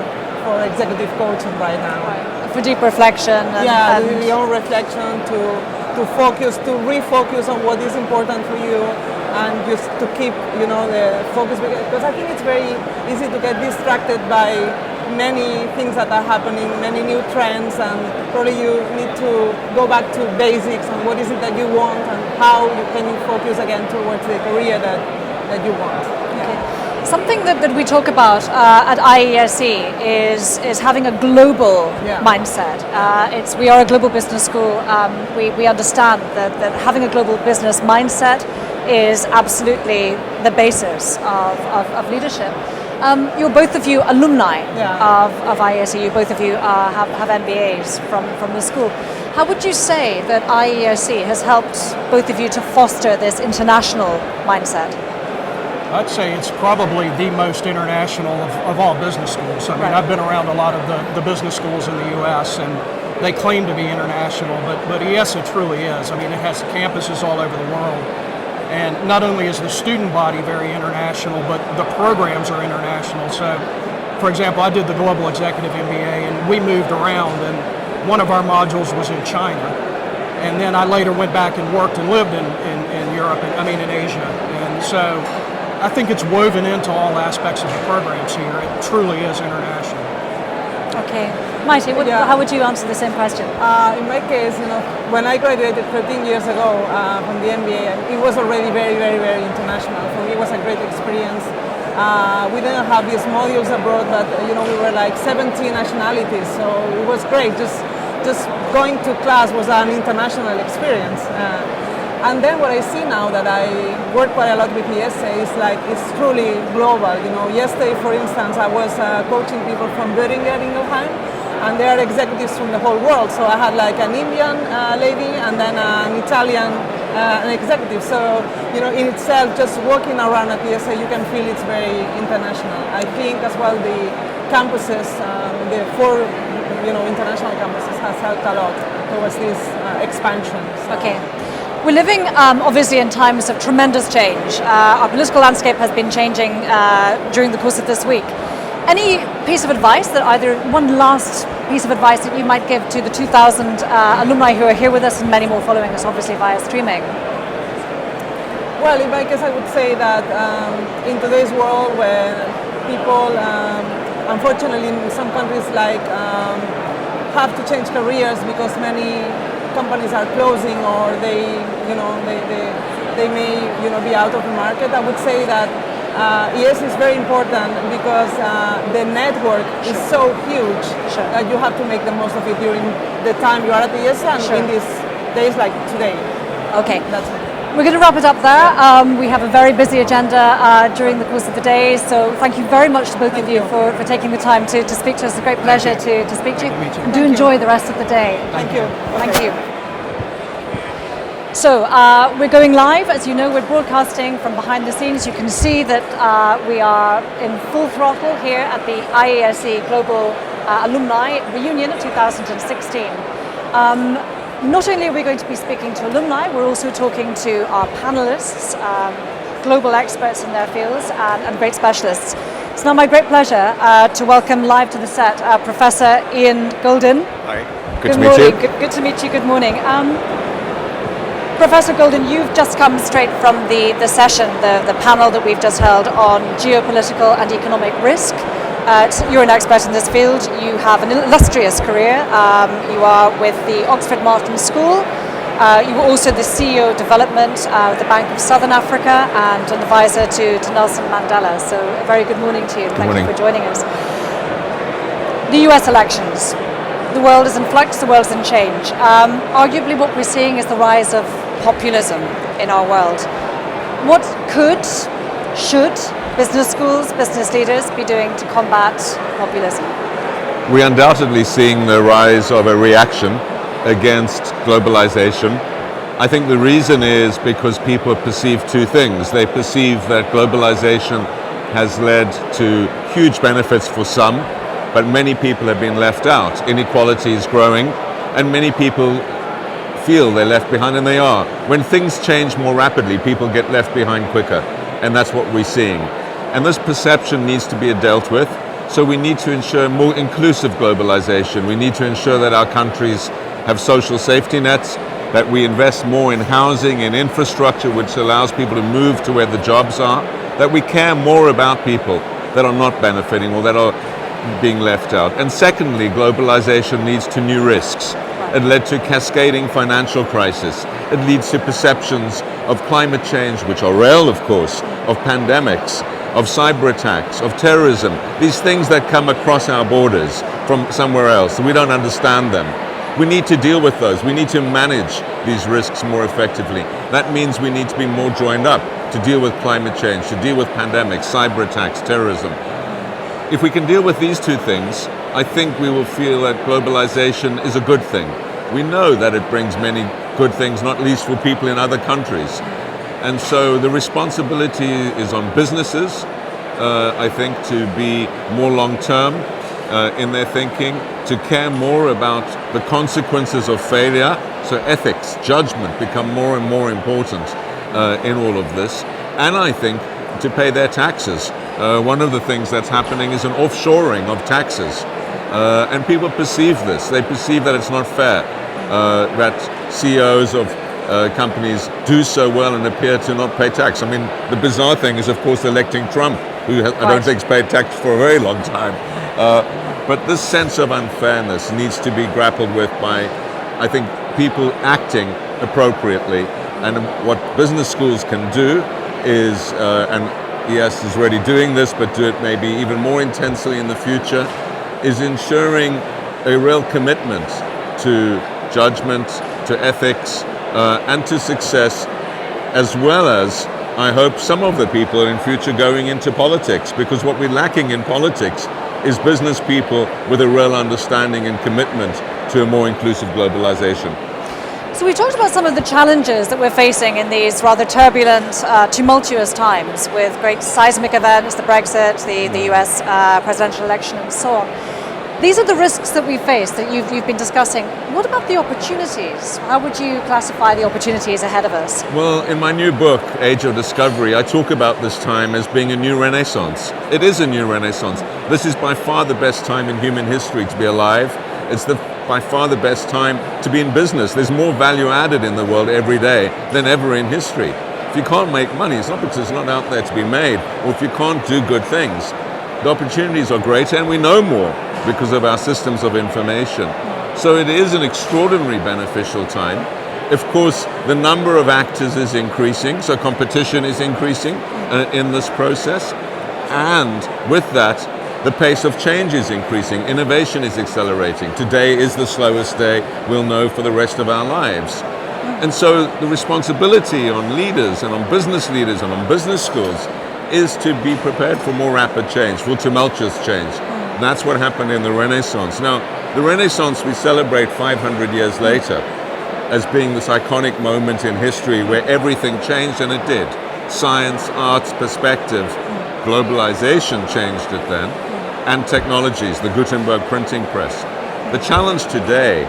S: executive coaching right now.
A: Right. For deep reflection.
S: And your own reflection, to focus, to refocus on what is important for you, and just to keep, the focus. Because I think it's very easy to get distracted by many things that are happening, many new trends, and probably you need to go back to basics and what is it that you want and how you can focus again towards the career that you want.
A: Okay. Something that we talk about at IESE is having a global mindset. We are a global business school. We understand that having a global business mindset is absolutely the basis of leadership. You're both of you alumni of IESE. You both of you have MBAs from the school. How would you say that IESE has helped both of you to foster this international mindset?
R: I'd say it's probably the most international of all business schools. I mean, I've been around a lot of the business schools in the U.S. and they claim to be international, but IESE truly is. I mean, it has campuses all over the world. And not only is the student body very international, but the programs are international. So, for example, I did the Global Executive MBA, and we moved around, and one of our modules was in China. And then I later went back and worked and lived in Europe, in Asia. And so I think it's woven into all aspects of the programs here. It truly is international.
A: Okay. Maite, how would you answer the same question?
S: In my case, when I graduated 13 years ago from the MBA, it was already very, very, very international. For me, it was a great experience We didn't have these modules abroad, but we were like 70 nationalities, so it was great. Just going to class was an international experience. And then what I see now that I work quite a lot with IESE is like it's truly global. Yesterday, for instance, I was coaching people from Böhringer Ingelheim, and they are executives from the whole world. So I had like an Indian lady and then an Italian an executive. So in itself, just walking around at IESE, you can feel it's very international. I think as well the campuses, the 4 international campuses, has helped a lot towards this expansion. So.
Q: Okay. We're living obviously in times of tremendous change. Our political landscape has been changing during the course of this week. Any piece of advice one last piece of advice that you might give to the 2,000 alumni who are here with us and many more following us obviously via streaming?
S: Well, in my case I would say that in today's world where people unfortunately in some countries have to change careers because many companies are closing or they may be out of the market. I would say that IESE is very important because the network is so huge that you have to make the most of it during the time you are at IESE and in these days like today.
Q: Okay.
S: That's it.
Q: We're going to wrap it up there. We have a very busy agenda during the course of the day, so thank you very much to both of you for taking the time to speak to us. It's a great pleasure to speak to you. And do enjoy the rest of the day.
S: Thank you.
Q: Thank you. So we're going live. As you know, we're broadcasting from behind the scenes. You can see that we are in full throttle here at the IESE Global Alumni Reunion 2016. Not only are we going to be speaking to alumni, we're also talking to our panelists, global experts in their fields and great specialists. It's now my great pleasure to welcome live to the set Professor Ian Golden.
T: Hi, good to
Q: meet
T: you.
Q: Good to meet you, good morning. Professor Golden, you've just come straight from the session, the panel that we've just held on geopolitical and economic risk. You're an expert in this field. You have an illustrious career. You are with the Oxford Martin School. You were also the CEO of Development of the Bank of Southern Africa and an advisor to Nelson Mandela. So a very good morning to you. Thank you for joining us. The US elections. The world is in flux, the world is in change. Arguably what we're seeing is the rise of populism in our world. What should business schools, business leaders be doing to combat populism?
T: We're undoubtedly seeing the rise of a reaction against globalization. I think the reason is because people perceive two things. They perceive that globalization has led to huge benefits for some, but many people have been left out. Inequality is growing, and many people feel they're left behind, and they are. When things change more rapidly, people get left behind quicker, and that's what we're seeing. And this perception needs to be dealt with, so we need to ensure more inclusive globalization. We need to ensure that our countries have social safety nets, that we invest more in housing, in infrastructure, which allows people to move to where the jobs are, that we care more about people that are not benefiting or that are being left out. And secondly, globalization leads to new risks. It led to cascading financial crisis. It leads to perceptions of climate change, which are real, of course, of pandemics, of cyber attacks, of terrorism, these things that come across our borders from somewhere else, and we don't understand them. We need to deal with those. We need to manage these risks more effectively. That means we need to be more joined up to deal with climate change, to deal with pandemics, cyber attacks, terrorism. If we can deal with these two things, I think we will feel that globalization is a good thing. We know that it brings many good things, not least for people in other countries. And so the responsibility is on businesses, I think, to be more long-term in their thinking, to care more about the consequences of failure. So ethics, judgment become more and more important in all of this. And I think to pay their taxes. One of the things that's happening is an offshoring of taxes. And people perceive this. They perceive that it's not fair, that CEOs of companies do so well and appear to not pay tax. I mean, the bizarre thing is, of course, electing Trump, who I don't think has paid tax for a very long time. But this sense of unfairness needs to be grappled with by, I think, people acting appropriately. And what business schools can do is, and IESE is already doing this, but do it maybe even more intensely in the future, is ensuring a real commitment to judgment, to ethics, and to success, as well as, I hope, some of the people in future going into politics, because what we're lacking in politics is business people with a real understanding and commitment to a more inclusive globalization.
Q: So we talked about some of the challenges that we're facing in these rather turbulent, tumultuous times with great seismic events, the Brexit, the US presidential election and so on. These are the risks that we face that you've been discussing. What about the opportunities? How would you classify the opportunities ahead of us?
T: Well, in my new book, Age of Discovery, I talk about this time as being a new renaissance. It is a new renaissance. This is by far the best time in human history to be alive. It's by far the best time to be in business. There's more value added in the world every day than ever in history. If you can't make money, it's not because it's not out there to be made, or if you can't do good things. The opportunities are greater, and we know more because of our systems of information. So it is an extraordinarily beneficial time. Of course, the number of actors is increasing, so competition is increasing in this process. And with that, the pace of change is increasing, innovation is accelerating. Today is the slowest day we'll know for the rest of our lives. And so the responsibility on leaders and on business leaders and on business schools is to be prepared for more rapid change, for tumultuous change. That's what happened in the Renaissance. Now, the Renaissance we celebrate 500 years later as being this iconic moment in history where everything changed, and it did. Science, arts, perspective, globalization changed it then, and technologies, the Gutenberg printing press. The challenge today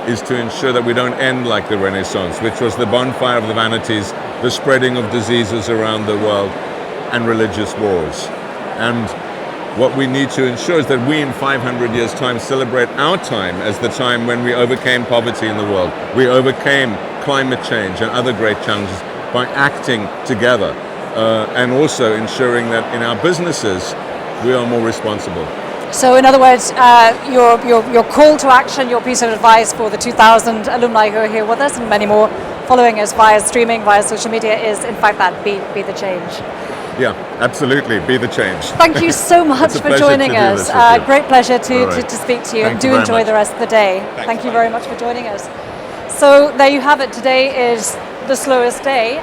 T: is to ensure that we don't end like the Renaissance, which was the bonfire of the vanities, the spreading of diseases around the world, and religious wars. And what we need to ensure is that we in 500 years' time celebrate our time as the time when we overcame poverty in the world. We overcame climate change and other great challenges by acting together and also ensuring that in our businesses we are more responsible.
Q: So in other words, your call to action, your piece of advice for the 2,000 alumni who are here with us and many more following us via streaming, via social media is in fact that be the change.
T: Yeah, absolutely. Be the change.
Q: Thank you so much for joining us. Great pleasure to speak to you, and do enjoy the rest of the day. Thank you very much for joining us. So there you have it. Today is the slowest day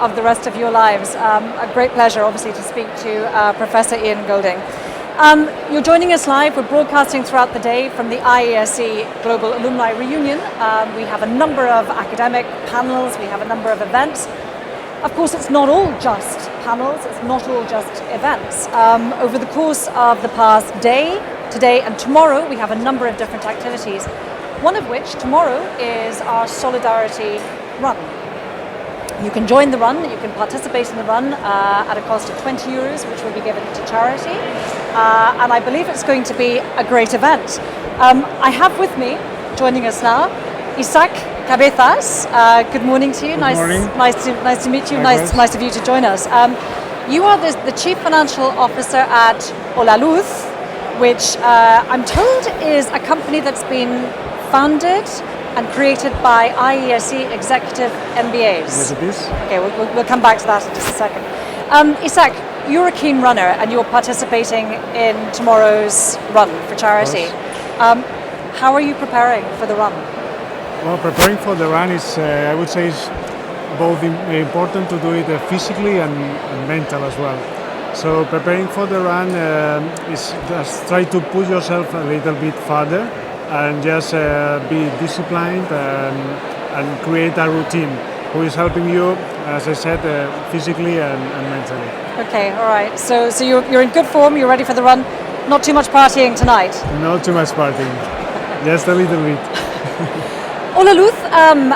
Q: of the rest of your lives. A great pleasure, obviously, to speak to Professor Ian Golding. You're joining us live. We're broadcasting throughout the day from the IESE Global Alumni Reunion. We have a number of academic panels. We have a number of events. Of course, it's not all just panels, it's not all just events. Over the course of the past day, today and tomorrow, we have a number of different activities. One of which, tomorrow, is our Solidarity Run. You can join the run, you can participate in the run at a cost of €20, which will be given to charity. And I believe it's going to be a great event. I have with me, joining us now, IESE Cabezas. Good morning to you. Nice to meet you. Nice of you to join us. You are the Chief Financial Officer at Hola Luz, which I'm told is a company that's been founded and created by IESE executive MBAs.
U: Yes, it is.
Q: Okay, we'll come back to that in just a second. IESE, you're a keen runner and you're participating in tomorrow's run for charity. How are you preparing for the run?
U: Well, preparing for the run is, I would say, is both important to do it physically and mental as well. So preparing for the run is just try to push yourself a little bit further and just be disciplined and create a routine who is helping you, as I said, physically and mentally.
Q: Okay, all right. So you're in good form, you're ready for the run. Not too much partying tonight?
U: Not too much partying, just a little bit.
Q: Hola Luz,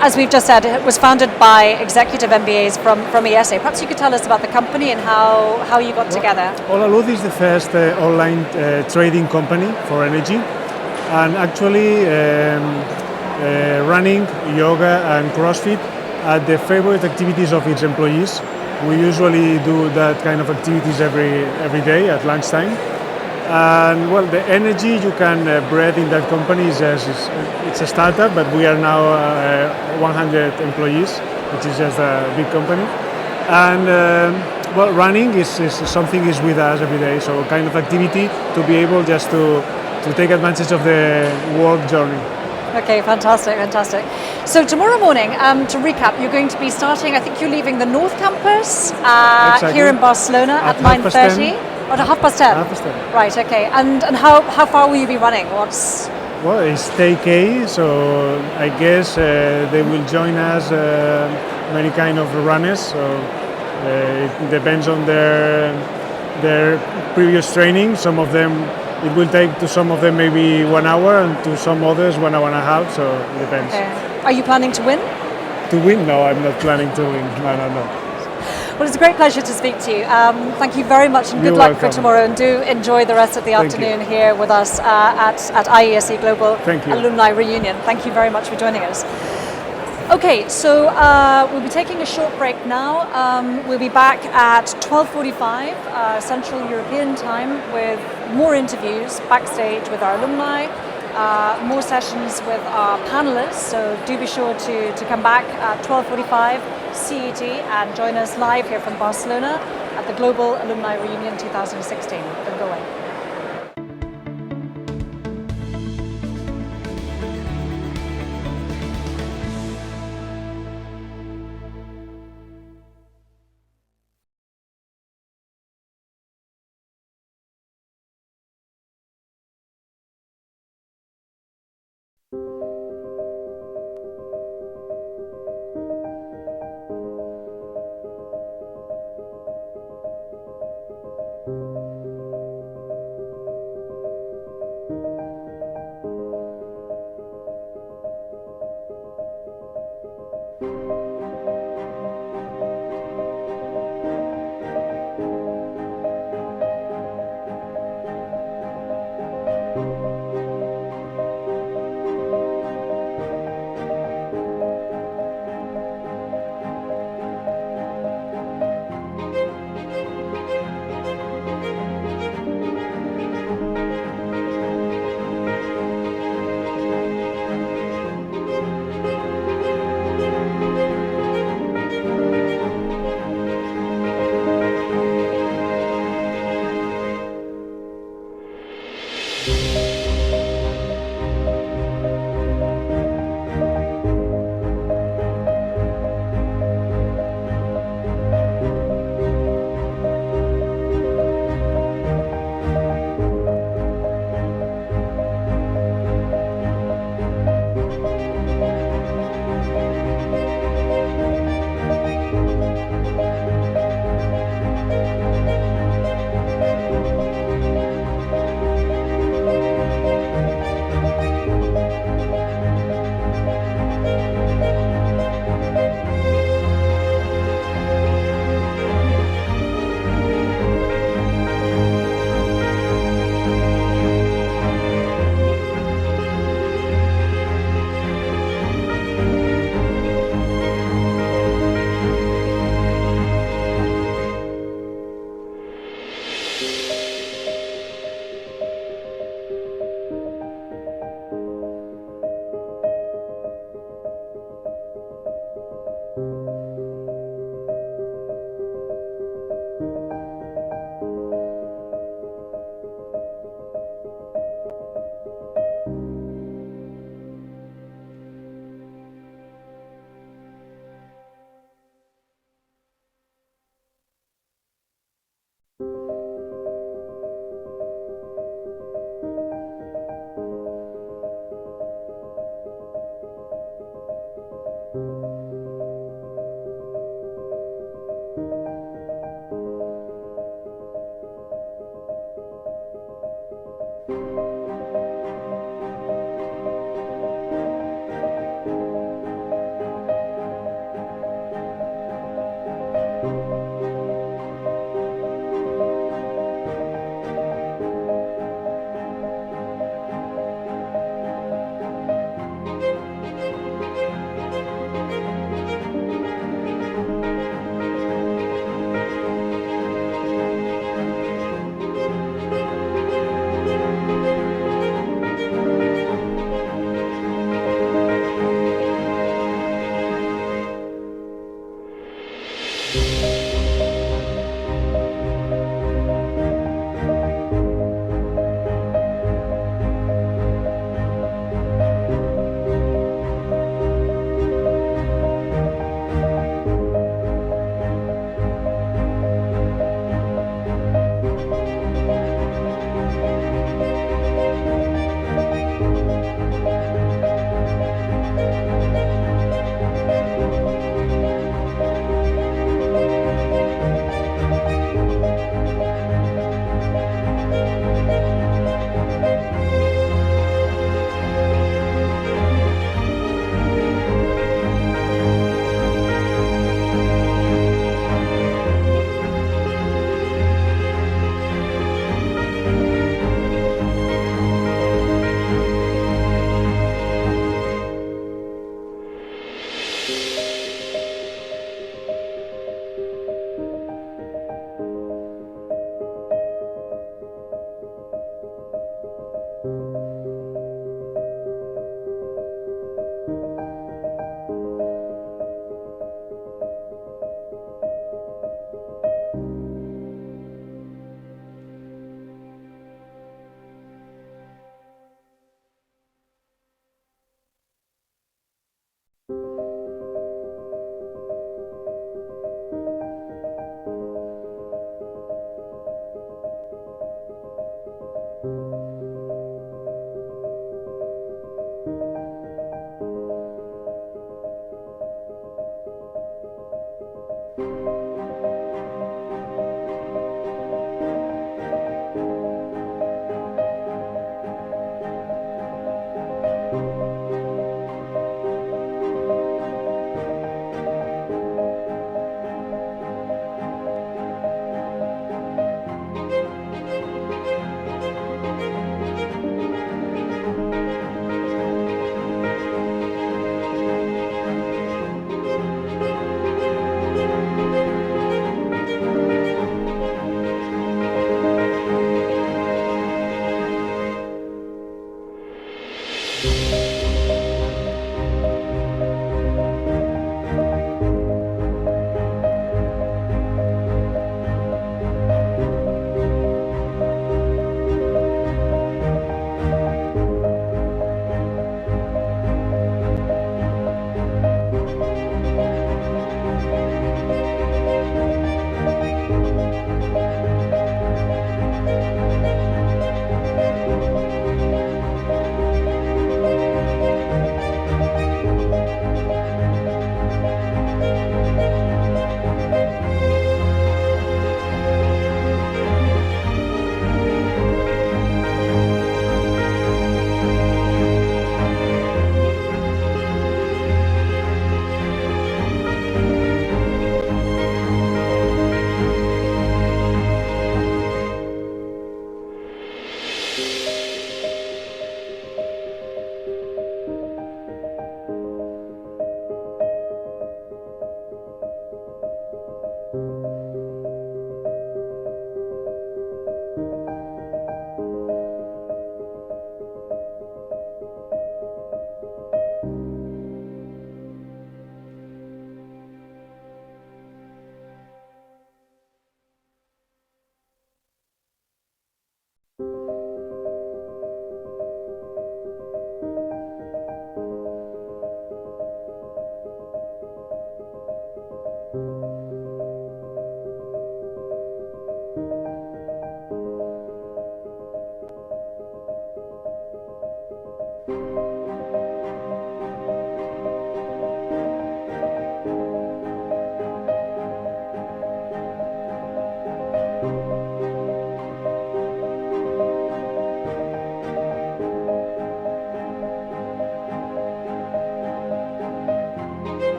Q: as we've just said, it was founded by executive MBAs from IESE. Perhaps you could tell us about the company and how you got together.
U: Hola Luz is the first online trading company for energy, and actually running, yoga and CrossFit are the favorite activities of its employees. We usually do that kind of activities every day at lunchtime. And well, the energy you can breathe in that company is it's a startup, but we are now 100 employees, which is just a big company. And well, running is something is with us every day. So kind of activity to be able just to take advantage of the work journey.
Q: Okay, fantastic, fantastic. So tomorrow morning, to recap, you're going to be starting, I think you're leaving the North Campus here in Barcelona at 9:30. Or at 10:30?
U: 10:30.
Q: Right, okay. And how far will you be running?
U: Well, it's 10K, so I guess they will join us many kind of runners. So it depends on their previous training. Some of them, it will take to some of them maybe 1 hour, and to some others 1 hour and a half. So it depends.
Q: Okay. Are you planning to win?
U: To win? No, I'm not planning to win. No.
Q: Well, it's a great pleasure to speak to you. Thank you very much, and good
U: You're
Q: luck
U: welcome.
Q: for tomorrow. And do enjoy the rest of the
U: Thank
Q: afternoon
U: you.
Q: here with us at IESE Global
U: Thank you.
Q: Alumni Reunion. Thank you very much for joining us. Okay, so we'll be taking a short break now. We'll be back at 12:45 Central European Time with more interviews backstage with our alumni, more sessions with our panelists. So do be sure to come back at 12:45 CET and join us live here from Barcelona at the Global Alumni Reunion 2016. Don't go away.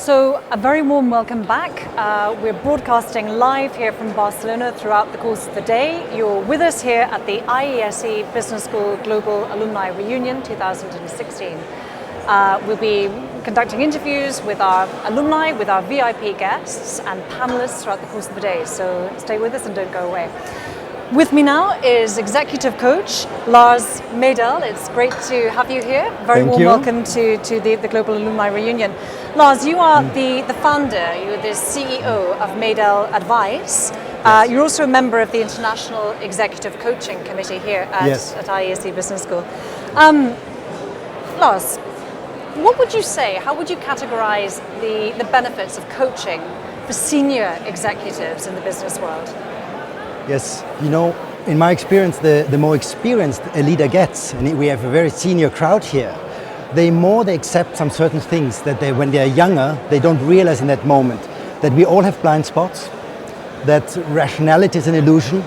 A: So a very warm welcome back. We're broadcasting live here from Barcelona throughout the course of the day. You're with us here at the IESE Business School Global Alumni Reunion 2016. We'll be conducting interviews with our alumni, with our VIP guests and panelists throughout the course of the day. So stay with us and don't go away. With me now is Executive Coach Lars Medel. It's great to have you here. Very warm welcome to the Global Alumni Reunion. Lars, you are the founder, you're the CEO of Medel Advice. You're also a member of the International Executive Coaching Committee here at IESE Business School. Lars, what would you say, how would you categorize the benefits of coaching for senior executives in the business world?
B: Yes, you know, in my experience, the more experienced a leader gets, and we have a very senior crowd here, the more they accept some certain things that when they are younger, they don't realize in that moment that we all have blind spots, that rationality is an illusion,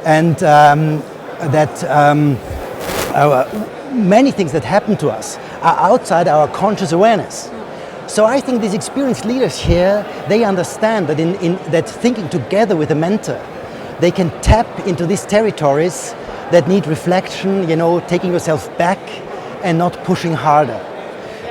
B: and that many things that happen to us are outside our conscious awareness. So I think these experienced leaders here, they understand that in that thinking together with a mentor, they can tap into these territories that need reflection, you know, taking yourself back and not pushing harder.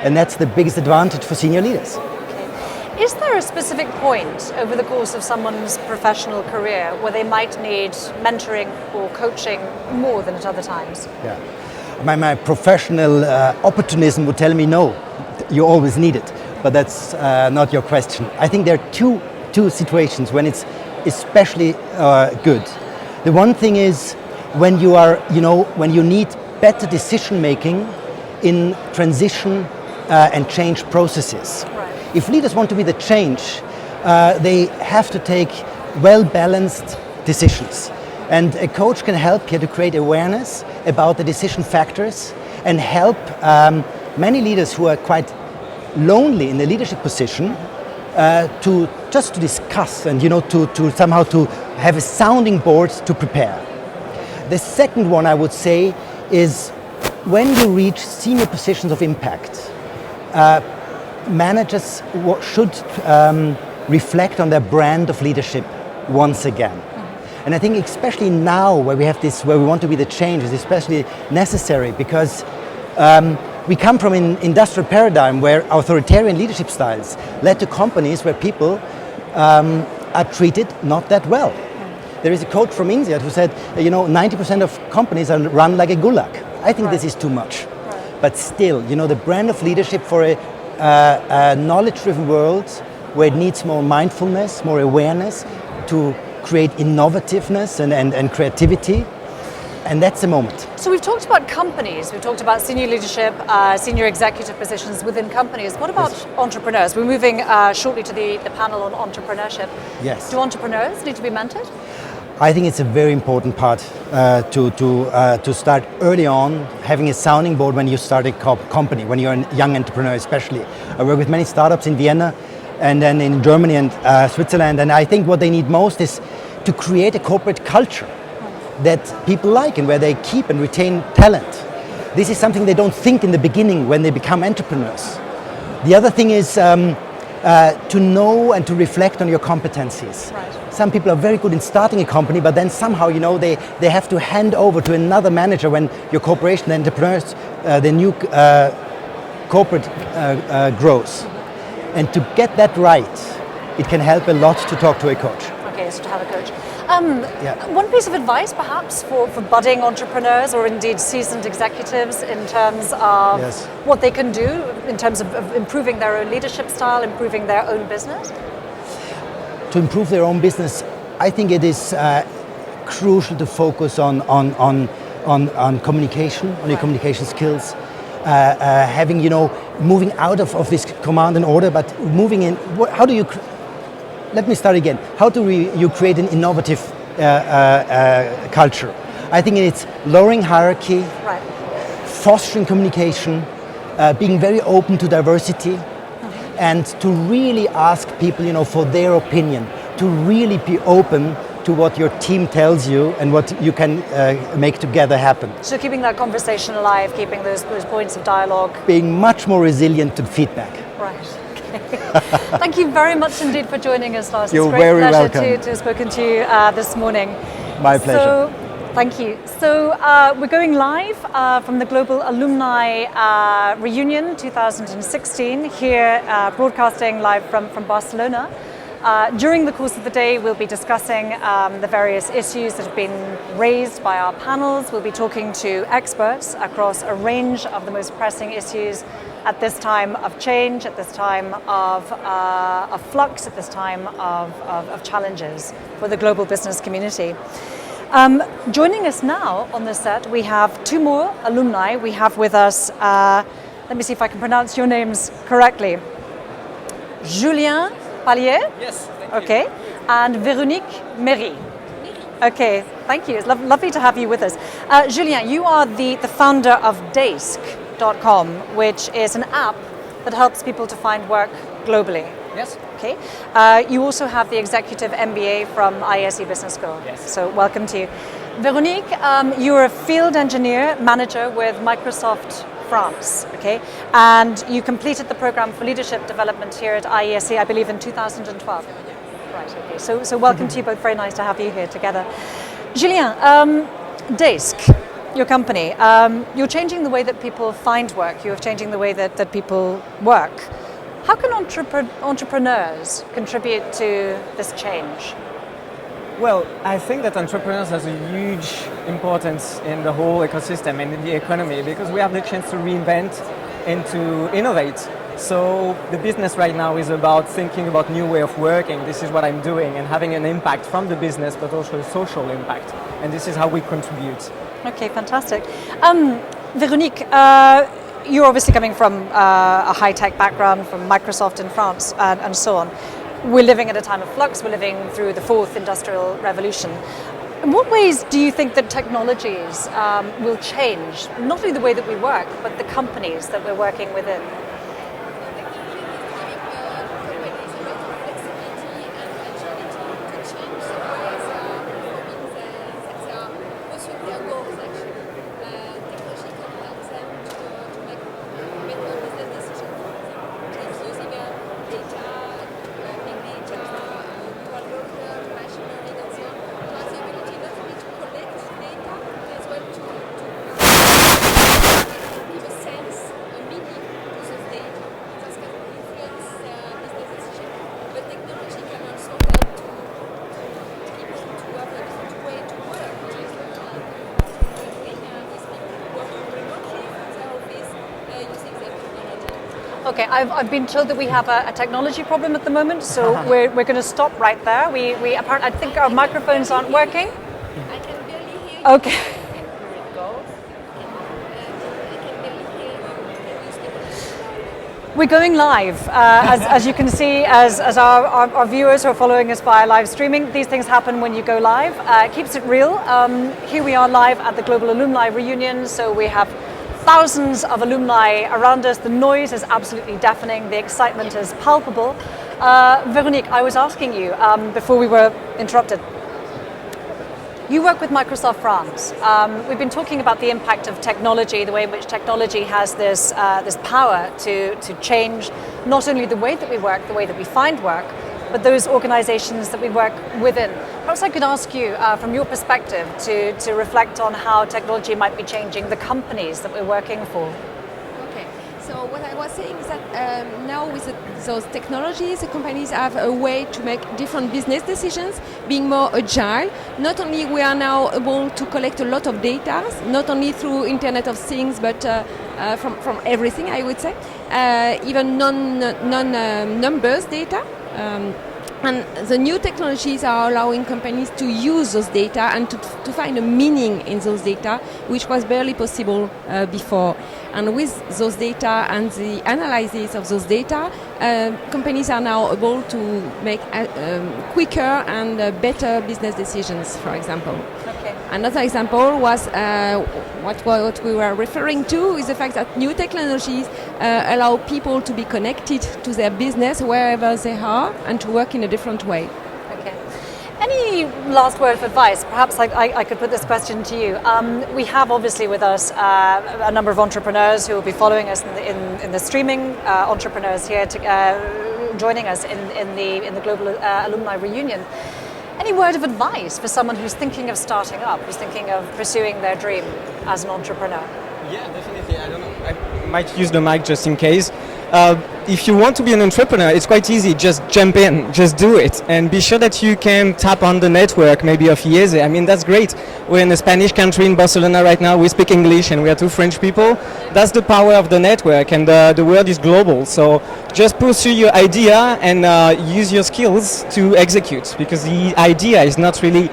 B: And that's the biggest advantage for senior leaders.
A: Okay. Is there a specific point over the course of someone's professional career where they might need mentoring or coaching more than at other times?
B: Yeah. My professional opportunism would tell me no, you always need it, but that's not your question. I think there are two situations when it's especially good. The one thing is when you are, you know, when you need better decision making in transition and change processes. Right. If leaders want to be the change, they have to take well-balanced decisions. And a coach can help here to create awareness about the decision factors and help many leaders who are quite lonely in the leadership position to discuss and, you know, to somehow to have a sounding board to prepare. The second one I would say is when you reach senior positions of impact, managers should reflect on their brand of leadership once again. And I think especially now where we have this, where we want to be the change, is especially necessary because we come from an industrial paradigm where authoritarian leadership styles led to companies where people are treated not that well. There is a quote from India who said, you know, 90% of companies are run like a gulag. I think this is too much. But still, you know, the brand of leadership for a knowledge-driven world where it needs more mindfulness, more awareness to create innovativeness and creativity. And that's the moment.
A: So we've talked about companies, we've talked about senior leadership, senior executive positions within companies. What about entrepreneurs? We're moving shortly to the panel on entrepreneurship.
B: Yes.
A: Do entrepreneurs need to be mentored?
B: I think it's a very important part to start early on, having a sounding board when you start a company, when you're a young entrepreneur especially. I work with many startups in Vienna and then in Germany and Switzerland, and I think what they need most is to create a corporate culture that people like and where they keep and retain talent. This is something they don't think in the beginning when they become entrepreneurs. The other thing is to know and to reflect on your competencies. Right. Some people are very good in starting a company, but then somehow, you know, they have to hand over to another manager when your corporation, the entrepreneurs, the new corporate grows. And to get that right, it can help a lot to talk to a coach.
A: Okay, so to have a coach. One piece of advice perhaps for budding entrepreneurs or indeed seasoned executives in terms of what they can do in terms of improving their own leadership style, improving their own business?
B: To improve their own business, I think it is crucial to focus on communication, on your communication skills, having, you know, moving out of this command and order, but moving in. How do you? Let me start again. How do you create an innovative culture? I think it's lowering hierarchy, fostering communication, being very open to diversity, and to really ask people, you know, for their opinion, to really be open to what your team tells you and what you can make together happen.
A: So keeping that conversation alive, keeping those points of dialogue.
B: Being much more resilient to feedback.
A: Right.
Q: Thank you very much indeed for joining us, Lars.
B: You're
Q: it's a great
B: very
Q: pleasure
B: welcome.
Q: to have spoken to you this morning.
B: My pleasure.
Q: So, thank you. So we're going live from the Global Alumni Reunion 2016 here, broadcasting live from Barcelona. During the course of the day, we'll be discussing the various issues that have been raised by our panels. We'll be talking to experts across a range of the most pressing issues at this time of change, at this time of flux, at this time of challenges for the global business community. Joining us now on the set, we have two more alumni. We have with us, let me see if I can pronounce your names correctly, Julien Pallier?
C: Yes, thank you.
Q: Okay, and Véronique Méry. Okay, thank you. It's lovely to have you with us. Julien, you are the founder of Desk.com, which is an app that helps people to find work globally.
C: Yes.
Q: Okay. You also have the executive MBA from IESE Business School.
C: Yes.
Q: So welcome to you. Véronique, you're a field engineer manager with Microsoft France, okay? And you completed the program for leadership development here at IESE, I believe, in 2012. Right, okay. So welcome to you both. Very nice to have you here together. Julien, Desk, your company, you're changing the way that people find work. You're changing the way that people work. How can entrepreneurs contribute to this change?
C: Well, I think that entrepreneurs has a huge importance in the whole ecosystem and in the economy because we have the chance to reinvent and to innovate. So the business right now is about thinking about new way of working. This is what I'm doing and having an impact from the business, but also a social impact. And this is how we contribute.
Q: Okay, fantastic. Véronique, you're obviously coming from a high-tech background from Microsoft in France and so on. We're living at a time of flux. We're living through the fourth industrial revolution. In what ways do you think that technologies will change, not only the way that we work, but the companies that we're working within? Okay, I've been told that we have a technology problem at the moment, so we're going to stop right there. We apparently, I think our microphones aren't working.
V: I can barely hear you.
Q: Okay.
V: Here it goes. I can barely hear you.
Q: We're going live, as you can see, as our viewers who are following us via live streaming. These things happen when you go live. It keeps it real. Here we are live at the Global Alumni Reunion, so we have thousands of alumni around us. The noise is absolutely deafening. The excitement is palpable. Véronique, I was asking you before we were interrupted. You work with Microsoft France. We've been talking about the impact of technology, the way in which technology has this power to change not only the way that we work, the way that we find work, but those organizations that we work within. Perhaps I could ask you, from your perspective, to reflect on how technology might be changing the companies that we're working for.
V: Okay, so what I was saying is that now with those technologies, the companies have a way to make different business decisions, being more agile. Not only we are now able to collect a lot of data, not only through Internet of Things, but from everything, I would say, even non-numbers data. And the new technologies are allowing companies to use those data and to find a meaning in those data, which was barely possible before. And with those data and the analysis of those data, companies are now able to make quicker and better business decisions, for example.
Q: Okay.
V: Another example was what we were referring to is the fact that new technologies allow people to be connected to their business wherever they are and to work in a different way.
Q: Okay.
A: Any last word of advice? Perhaps I could put this question to you. We have obviously with us a number of entrepreneurs who will be following us in the streaming, entrepreneurs here joining us in the Global Alumni Reunion. Any word of advice for someone who's thinking of starting up, who's thinking of pursuing their dream as an entrepreneur?
C: Yeah, definitely. I don't know. I might use the mic just in case. If you want to be an entrepreneur, it's quite easy. Just jump in, just do it, and be sure that you can tap on the network, maybe of IESE. I mean, that's great. We're in a Spanish country in Barcelona right now. We speak English, and we are two French people. That's the power of the network, and the world is global. So just pursue your idea and use your skills to execute, because the idea is not really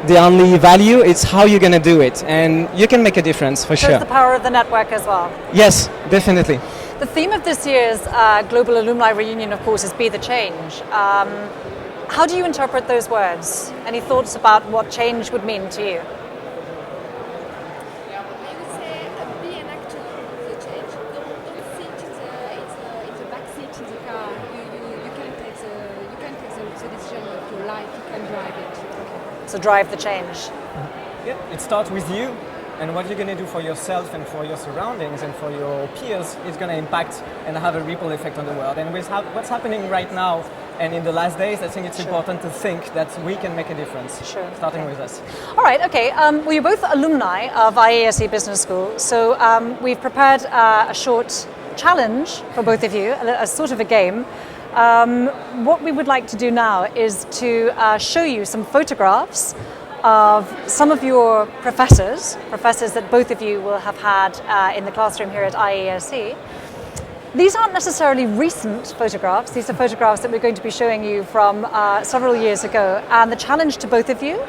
C: the only value. It's how you're going to do it, and you can make a difference for sure.
A: There's the power of the network as well.
C: Yes, definitely.
A: The theme of this year's Global Alumni Reunion, of course, is Be the Change. How do you interpret those words? Any thoughts about what change would mean to you?
V: I would say be an actor of the change. Don't sit in the back seat in the car. You can take the decision of your life. You can drive it.
A: So drive the change.
C: Yeah, it starts with you, and what you're going to do for yourself and for your surroundings and for your peers is going to impact and have a ripple effect on the world. And with what's happening right now and in the last days, I think it's important to think that we can make a difference, starting with us.
A: All right, okay. Well, you're both alumni of IESE Business School, so we've prepared a short challenge for both of you, a sort of a game. What we would like to do now is to show you some photographs of some of your professors that both of you will have had in the classroom here at IESE. These aren't necessarily recent photographs. These are photographs that we're going to be showing you from several years ago. And the challenge to both of you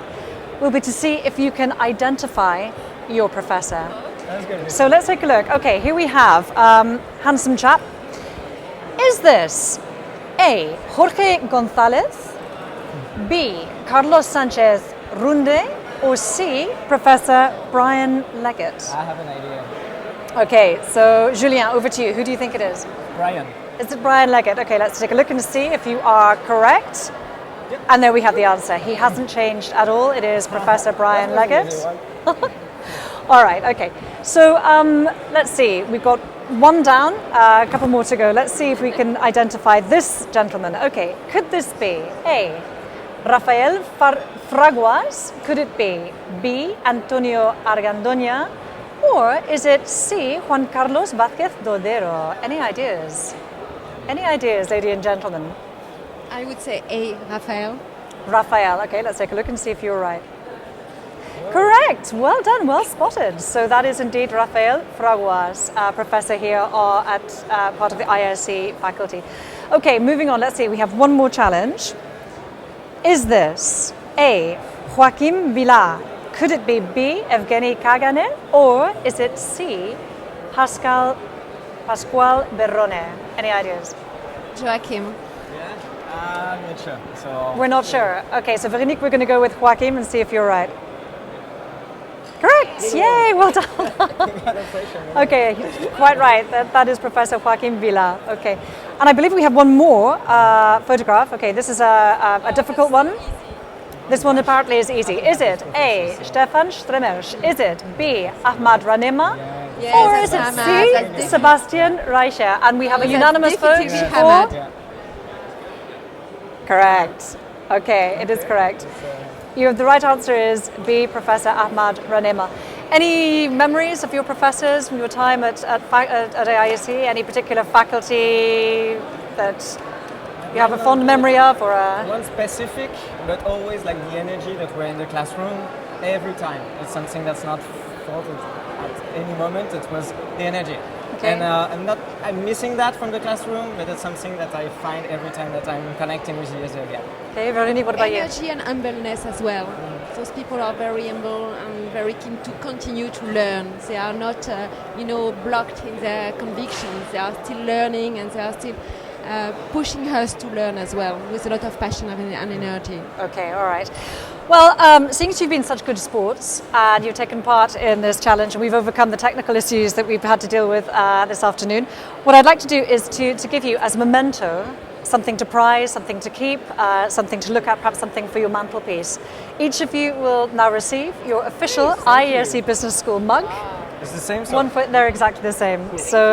A: will be to see if you can identify your professor. So let's take a look. Okay, here we have handsome chap. Is this A, Jorge González, B, Carlos Sanchez Runde, or C, Professor Brian Leggett?
C: I have an idea.
A: Okay, so Julien, over to you. Who do you think it is?
C: Brian.
A: Is it Brian Leggett? Okay, let's take a look and see if you are correct. Yep. And there we have the answer. He hasn't changed at all. It is Professor Brian Leggett. All right, okay. So let's see. We've got one down, a couple more to go. Let's see if we can identify this gentleman. Okay, could this be A, Rafael Fraguas? Could it be B, Antonio Argandoña? Or is it C, Juan Carlos Vázquez Dodero? Any ideas? Any ideas, ladies and gentlemen?
V: I would say A, Rafael.
A: Rafael, okay, let's take a look and see if you're right. Correct, well done, well spotted. So that is indeed Rafael Fraguas, professor here at part of the IESE faculty. Okay, moving on, let's see, we have one more challenge. Is this A, Joaquim Vilá? Could it be B, Evgeny Kaganin? Or is it C, Pascual Berrone? Any ideas?
V: Joachim.
C: I'm not sure. So
A: we're not sure. Okay, so Veronique, we're going to go with Joaquim and see if you're right. Correct! Yay, well done. Okay, quite right. That is Professor Joaquim Vilá. Okay, and I believe we have one more photograph. Okay, this is a difficult one. This one apparently is easy. Is it A, Stefan Stremers? Is it B, Ahmad Ranema?
V: Yes,
A: or is it C, Sebastian Reicher? And we have a unanimous vote for? Correct. Okay, it is correct. The right answer is B, Professor Ahmad Ranema. Any memories of your professors from your time at IESE? Any particular faculty that you have a fond memory of, or
C: one specific, but always like the energy that we're in the classroom every time. It's something that's not thought at any moment. It was the energy. Okay. And I'm missing that from the classroom, but it's something that I find every time that I'm connecting with IESE again.
A: Okay, Veronique, what about you?
V: Energy and humbleness as well. Those people are very humble and very keen to continue to learn. They are not, blocked in their convictions. They are still learning, and they are still pushing us to learn as well, with a lot of passion and energy.
A: Okay, all right. Well, seeing as you've been such good sports and you've taken part in this challenge and we've overcome the technical issues that we've had to deal with this afternoon, what I'd like to do is to give you as a memento
Q: something to prize, something to keep, something to look at, perhaps something for your mantelpiece. Each of you will now receive your official IESE Business School mug.
C: It's the same.
Q: One foot, they're exactly the same. So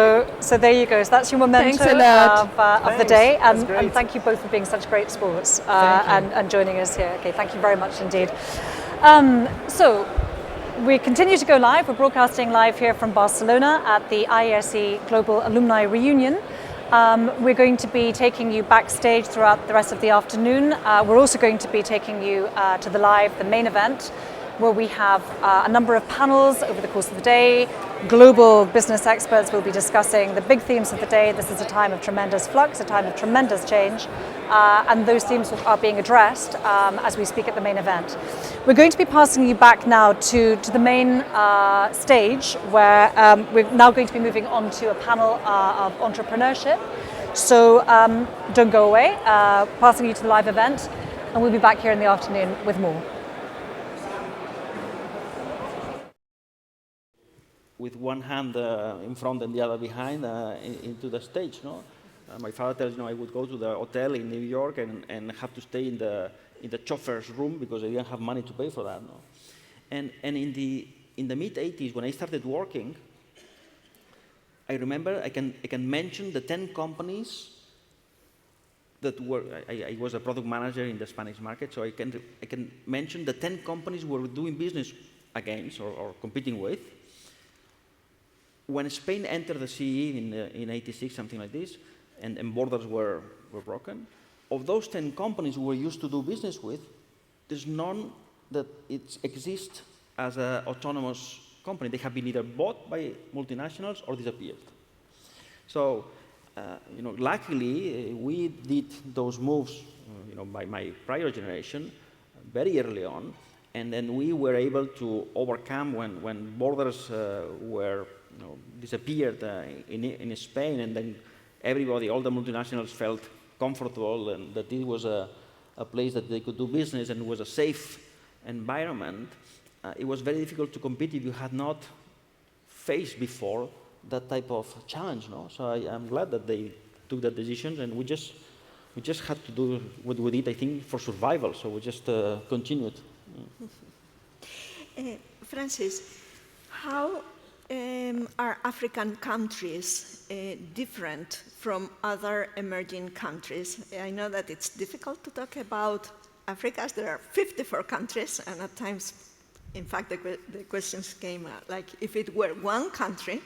Q: there you go. So that's your memento
V: Thanks a lot.
Q: of the day, and
C: great.
Q: thank you both for being such great sports
C: Thank you.
Q: and joining us here. Okay, thank you very much indeed. So we continue to go live. We're broadcasting live here from Barcelona at the IESE Global Alumni Reunion. We're going to be taking you backstage throughout the rest of the afternoon. We're also going to be taking you to the main event, where we have a number of panels over the course of the day. Global business experts will be discussing the big themes of the day. This is a time of tremendous flux, a time of tremendous change, and those themes are being addressed as we speak at the main event. We're going to be passing you back now to the main stage, where we're now going to be moving on to a panel of entrepreneurship. So don't go away, passing you to the live event, and we'll be back here in the afternoon with more.
D: With one hand in front and the other behind into the stage. No? My father tells I would go to the hotel in New York and have to stay in the chauffeur's room because I didn't have money to pay for that. No? And in the mid-80s, when I started working, I remember I can mention the 10 companies that were. I was a product manager in the Spanish market, so I can mention the 10 companies we were doing business against or competing with. When Spain entered the CE in '86, something like this, and borders were broken, of those 10 companies we were used to do business with, there's none that exists as an autonomous company. They have been either bought by multinationals or disappeared. So, luckily, we did those moves, by my prior generation, very early on, and then we were able to overcome when borders were disappeared in Spain, and then everybody, all the multinationals felt comfortable and that it was a place that they could do business and was a safe environment. It was very difficult to compete if you had not faced before that type of challenge. No? So I'm glad that they took that decision, and we just had to do what we did, I think, for survival. So we just continued.
K: Francis, how are African countries different from other emerging countries? I know that it's difficult to talk about Africa, as there are 54 countries, and at times, in fact, the questions came like if it were one country.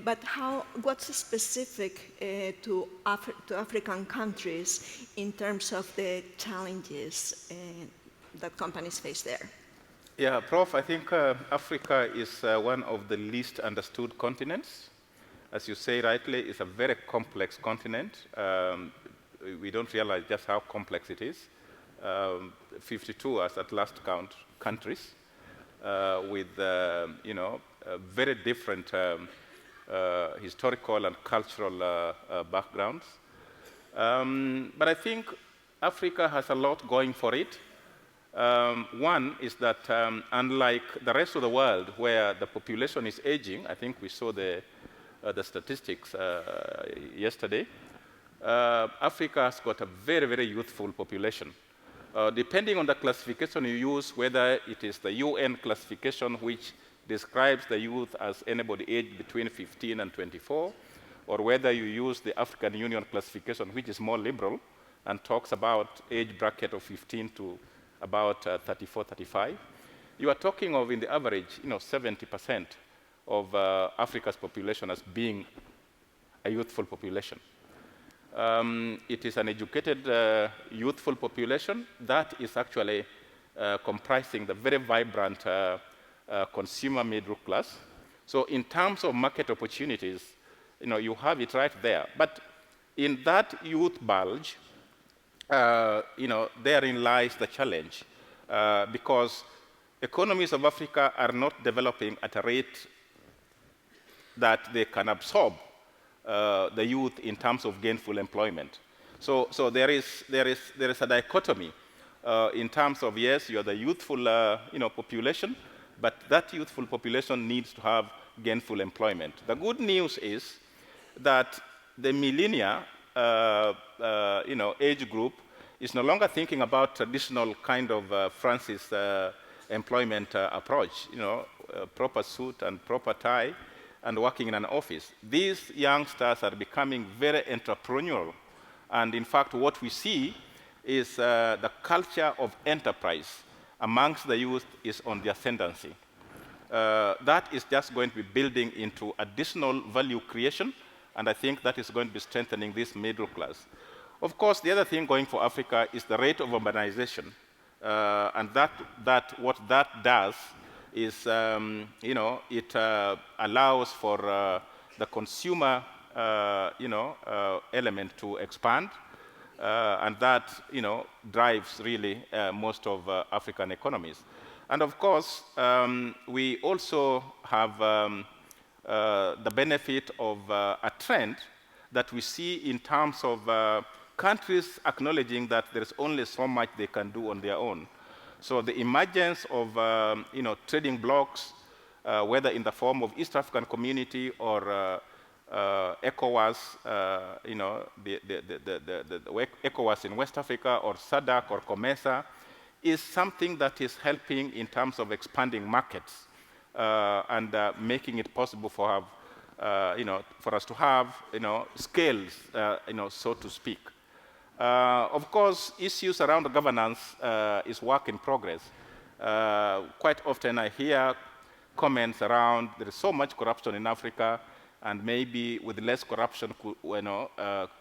K: But what's specific to African countries in terms of the challenges that companies face there?
E: Yeah, Prof, I think Africa is one of the least understood continents. As you say rightly, it's a very complex continent. We don't realize just how complex it is. 52 as at last count countries with very different historical and cultural backgrounds. But I think Africa has a lot going for it. One is that unlike the rest of the world, where the population is aging, I think we saw the statistics yesterday, Africa has got a very, very youthful population. Depending on the classification you use, whether it is the UN classification, which describes the youth as anybody aged between 15 and 24, or whether you use the African Union classification, which is more liberal and talks about age bracket of 15 to about 34, 35, you are talking of, in the average, 70% of Africa's population as being a youthful population. It is an educated, youthful population that is actually comprising the very vibrant consumer middle class. So in terms of market opportunities, you have it right there. But in that youth bulge, therein lies the challenge, because economies of Africa are not developing at a rate that they can absorb the youth in terms of gainful employment. So there is a dichotomy in terms of, yes, you are the youthful population, but that youthful population needs to have gainful employment. The good news is that the millennia age group is no longer thinking about traditional kind of Francis employment approach, proper suit and proper tie and working in an office. These youngsters are becoming very entrepreneurial. And in fact, what we see is the culture of enterprise amongst the youth is on the ascendancy. That is just going to be building into additional value creation, and I think that is going to be strengthening this middle class. Of course, the other thing going for Africa is the rate of urbanization, and what that does is, it allows for the consumer, element to expand, and that, drives really most of African economies. And of course, we also have the benefit of a trend that we see in terms of countries acknowledging that there is only so much they can do on their own. So the emergence of trading blocks, whether in the form of East African Community or ECOWAS, the ECOWAS in West Africa, or SADC or COMESA, is something that is helping in terms of expanding markets and making it possible for us to have scales, so to speak. Of course, issues around governance is work in progress. Quite often I hear comments around there is so much corruption in Africa, and maybe with less corruption,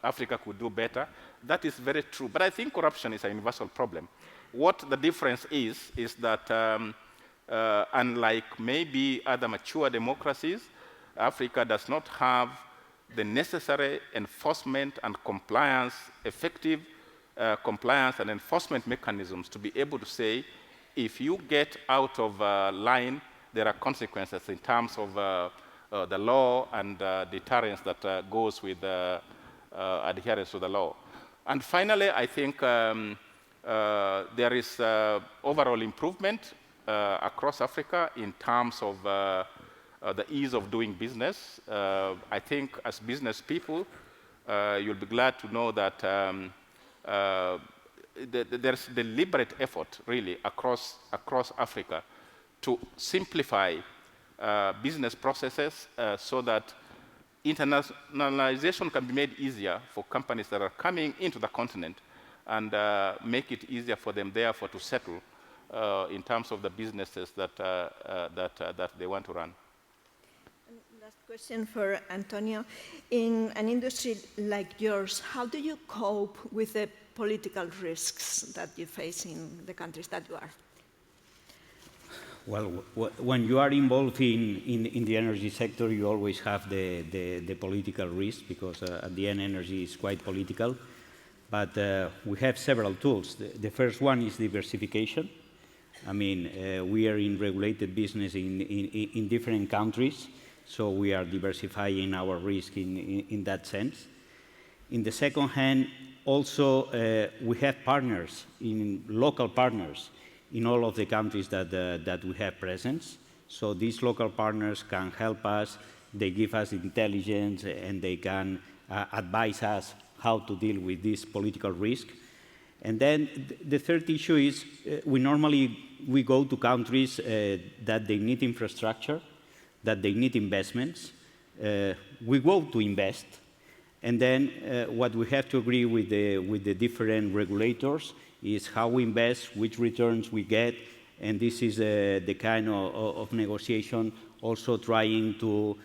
E: Africa could do better. That is very true. But I think corruption is a universal problem. What the difference is that unlike maybe other mature democracies, Africa does not have the necessary enforcement and compliance, effective compliance and enforcement mechanisms to be able to say, if you get out of line, there are consequences in terms of the law and deterrence that goes with adherence to the law. And finally, I think there is overall improvement across Africa in terms of the ease of doing business. I think as business people, you'll be glad to know that there's deliberate effort really across Africa to simplify business processes so that internationalization can be made easier for companies that are coming into the continent, and make it easier for them therefore to settle in terms of the businesses that they want to run.
K: Last question for Antonio. In an industry like yours, how do you cope with the political risks that you face in the countries that you are?
F: Well, when you are involved in the energy sector, you always have the political risk, because at the end, energy is quite political. But we have several tools. The first one is diversification. I mean, we are in regulated business in different countries, so we are diversifying our risk in that sense. In the second hand, also, we have partners, local partners, in all of the countries that we have presence. So these local partners can help us, they give us intelligence, and they can advise us how to deal with this political risk. And then the third issue is we go to countries that they need infrastructure, that they need investments. We go to invest, and then what we have to agree with the different regulators is how we invest, which returns we get, and this is the kind of negotiation, also trying to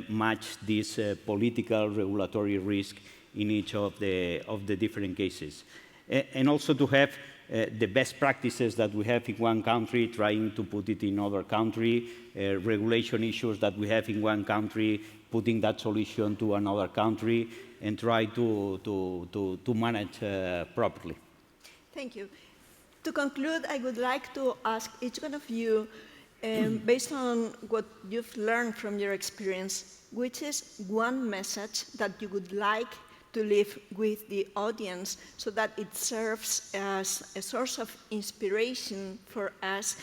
F: match this political regulatory risk in each of the different cases. And also to have the best practices that we have in one country, trying to put it in other country, regulation issues that we have in one country, putting that solution to another country, and try to manage properly.
K: Thank you. To conclude, I would like to ask each one of you, based on what you've learned from your experience, which is one message that you would like to leave with the audience so that it serves as a source of inspiration for us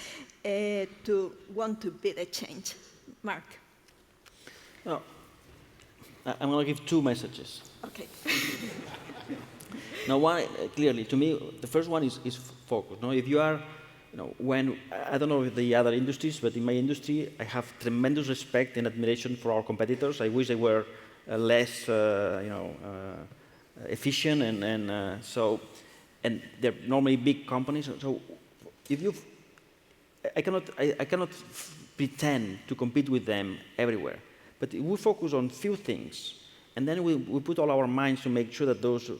K: to want to be the change? Mark.
D: No, I'm going to give two messages.
K: Okay.
D: Now, one, clearly, to me, the first one is focus. Now, if you are, when, I don't know the other industries, but in my industry, I have tremendous respect and admiration for our competitors. I wish they were less, efficient, and they're normally big companies. So, if you, I cannot pretend to compete with them everywhere. But if we focus on few things, and then we put all our minds to make sure that those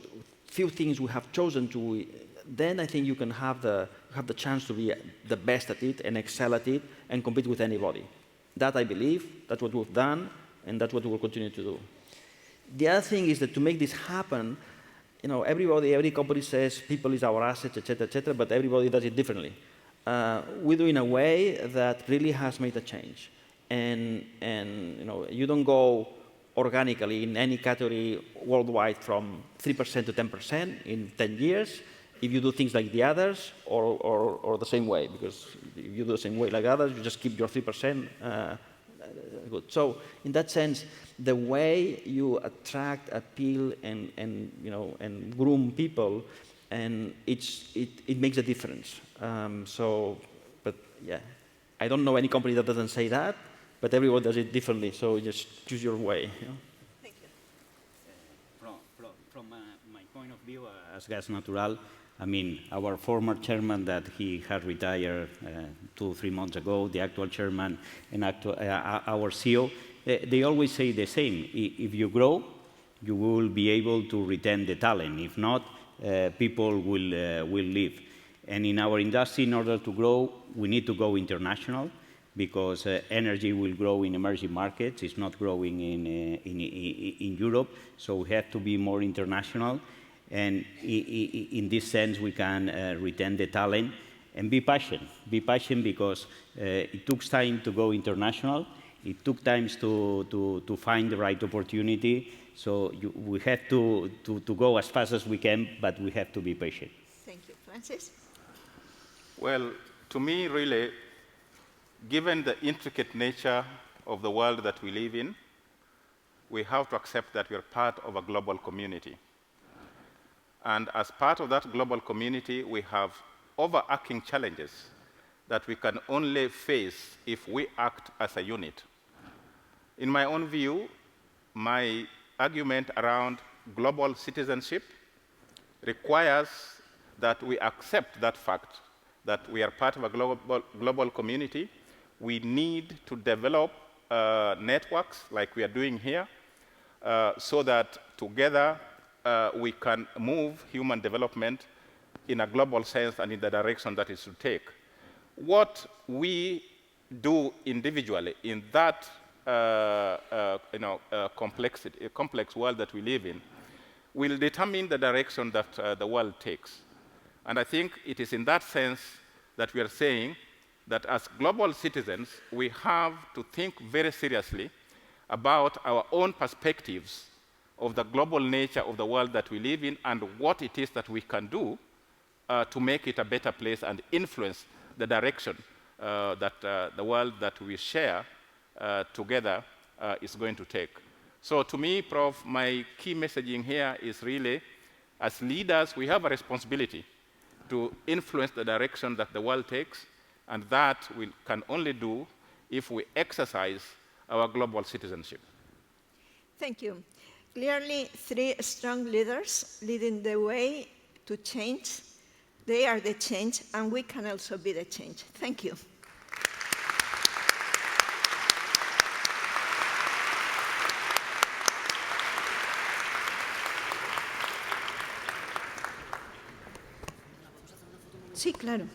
D: few things we have chosen to, then I think you can have the chance to be the best at it and excel at it and compete with anybody. That I believe, that's what we've done, and that's what we will continue to do. The other thing is that to make this happen, every company says people is our asset, etc., but everybody does it differently. We do in a way that really has made a change. And you don't go organically in any category worldwide from 3% to 10% in 10 years if you do things like the others or the same way, because if you do the same way like others, you just keep your 3% good. So in that sense, the way you attract, appeal, and groom people, and it makes a difference. But yeah, I don't know any company that doesn't say that, but everyone does it differently, so just choose your way.
P: Thank you.
F: From my point of view as Gas Natural, I mean, our former chairman that he had retired 2 or 3 months ago, the actual chairman and our CEO, they always say the same. If you grow, you will be able to retain the talent. If not, people will leave. And in our industry, in order to grow, we need to go international, because energy will grow in emerging markets. It's not growing in Europe, so we have to be more international. And in this sense, we can retain the talent and be patient. Be patient because it took time to go international. It took time to find the right opportunity. So we have to go as fast as we can, but we have to be patient.
K: Thank you. Francis?
E: Well, to me, really, given the intricate nature of the world that we live in, we have to accept that we are part of a global community. And as part of that global community, we have overarching challenges that we can only face if we act as a unit. In my own view, my argument around global citizenship requires that we accept that fact that we are part of a global community. We need to develop networks like we are doing here so that together we can move human development in a global sense and in the direction that it should take. What we do individually in that complex world that we live in will determine the direction that the world takes. And I think it is in that sense that we are saying that as global citizens, we have to think very seriously about our own perspectives of the global nature of the world that we live in and what it is that we can do to make it a better place and influence the direction that the world that we share together is going to take. So to me, Prof, my key messaging here is really, as leaders, we have a responsibility to influence the direction that the world takes, and that we can only do if we exercise our global citizenship.
K: Thank you. Clearly, 3 strong leaders leading the way to change. They are the change, and we can also be the change. Thank you. Sí, claro.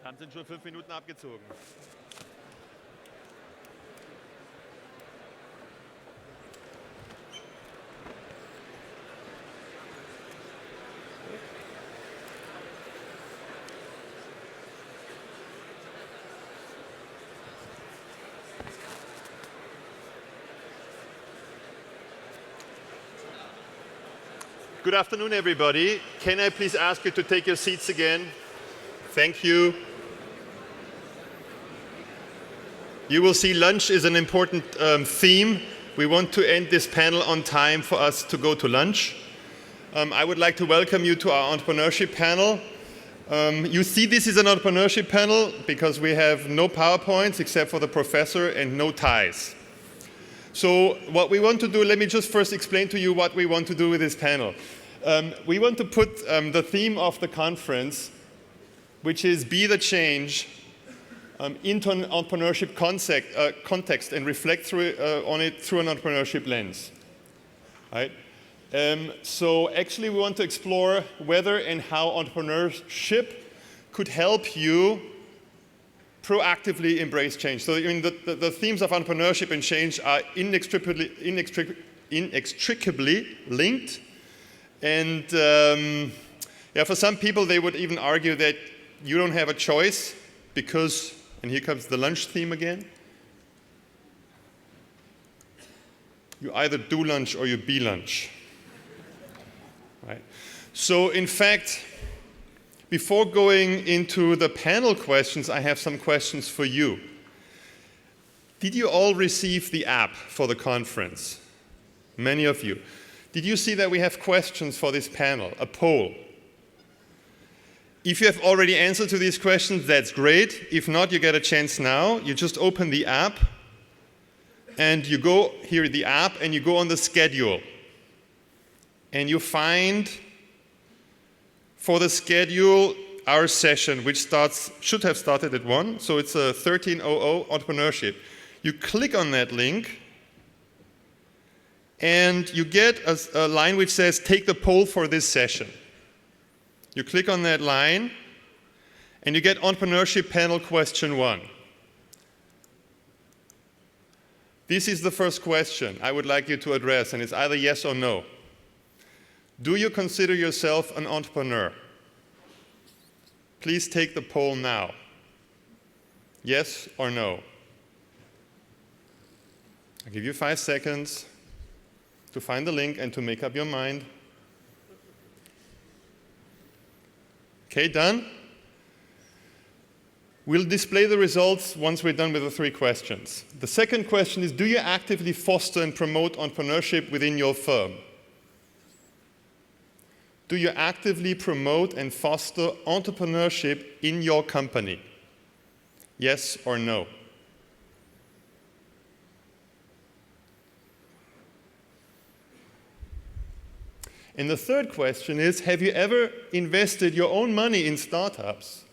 G: Dann sind schon 5 Minuten abgezogen. Good afternoon, everybody. Can I please ask you to take your seats again? Thank you. You will see lunch is an important theme. We want to end this panel on time for us to go to lunch. I would like to welcome you to our entrepreneurship panel. You see this is an entrepreneurship panel because we have no PowerPoints except for the professor and no ties. So what we want to do, let me just first explain to you what we want to do with this panel. We want to put the theme of the conference, which is Be the Change, into an entrepreneurship context and reflect on it through an entrepreneurship lens. Right? So actually we want to explore whether and how entrepreneurship could help you proactively embrace change. So I mean, the themes of entrepreneurship and change are inextricably linked. And yeah, for some people, they would even argue that you don't have a choice because, and here comes the lunch theme again, you either do lunch or you be lunch. Right? So in fact, before going into the panel questions, I have some questions for you. Did you all receive the app for the conference? Many of you. Did you see that we have questions for this panel, a poll? If you have already answered to these questions, that's great. If not, you get a chance now. You just open the app, and you go here in the app, and you go on the schedule. And you find for the schedule our session, which should have started at 1, so it's a 13:00 entrepreneurship. You click on that link, and you get a line which says, take the poll for this session. You click on that line, and you get entrepreneurship panel question 1. This is the first question I would like you to address, and it's either yes or no. Do you consider yourself an entrepreneur? Please take the poll now. Yes or no? I'll give you 5 seconds to find the link and to make up your mind. Okay, done? We'll display the results once we're done with the 3 questions. The second question is, do you actively foster and promote entrepreneurship within your firm? Do you actively promote and foster entrepreneurship in your company? Yes or no? And the third question is, have you ever invested your own money in startups?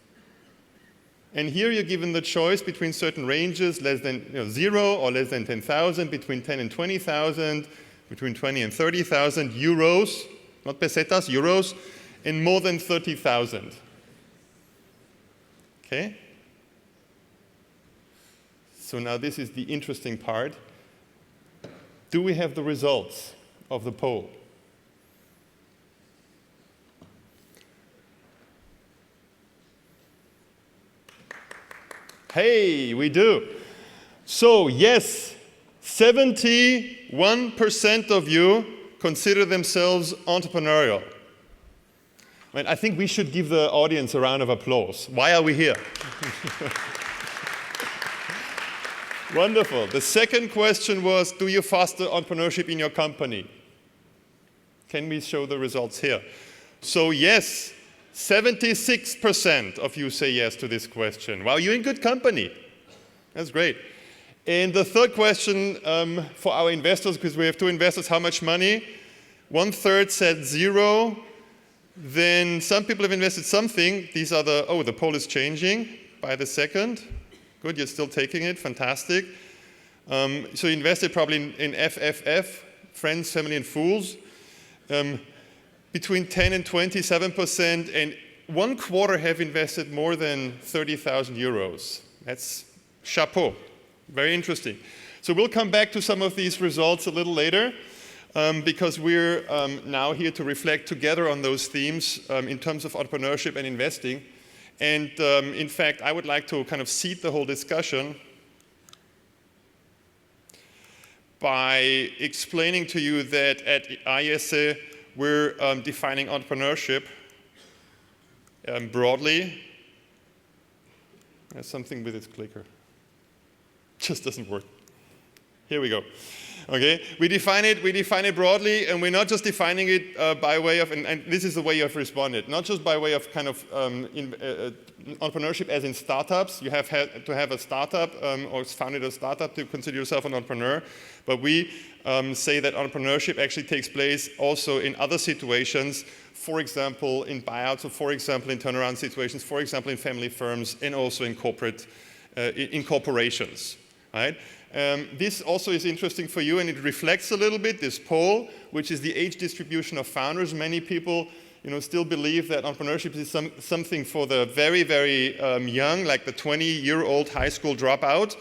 G: And here you're given the choice between certain ranges, less than 0 or less than 10,000, between 10 and 20,000, between 20 and 30,000 euros. Not pesetas, euros, and more than 30,000. Okay? So now this is the interesting part. Do we have the results of the poll? Hey, we do. So yes, 71% of you consider themselves entrepreneurial. I think we should give the audience a round of applause. Why are we here? Wonderful. The second question was, do you foster entrepreneurship in your company? Can we show the results here? So yes, 76% of you say yes to this question. Wow, you're in good company. That's great. And the third question for our investors, because we have 2 investors, how much money? 1/3 said 0. Then some people have invested something. These are the poll is changing by the second. Good, you're still taking it, fantastic. So you invested probably in FFF, Friends, Family and Fools. Between 10 and 27%, and 1/4 have invested more than 30,000 euros. That's chapeau. Very interesting. So we'll come back to some of these results a little later because we're now here to reflect together on those themes in terms of entrepreneurship and investing. And in fact, I would like to kind of seed the whole discussion by explaining to you that at IESE, we're defining entrepreneurship broadly. There's something with its clicker. Just doesn't work. Here we go. Okay, we define it broadly, and we're not just defining it by way of, and this is the way you have responded, not just by way of kind of entrepreneurship as in startups. You have had to have a startup or founded a startup to consider yourself an entrepreneur, but we say that entrepreneurship actually takes place also in other situations, for example, in buyouts, or for example, in turnaround situations, for example, in family firms, and also in corporations, right? This also is interesting for you, and it reflects a little bit this poll, which is the age distribution of founders. Many people, still believe that entrepreneurship is something for the very, very young, like the 20-year-old high school dropout.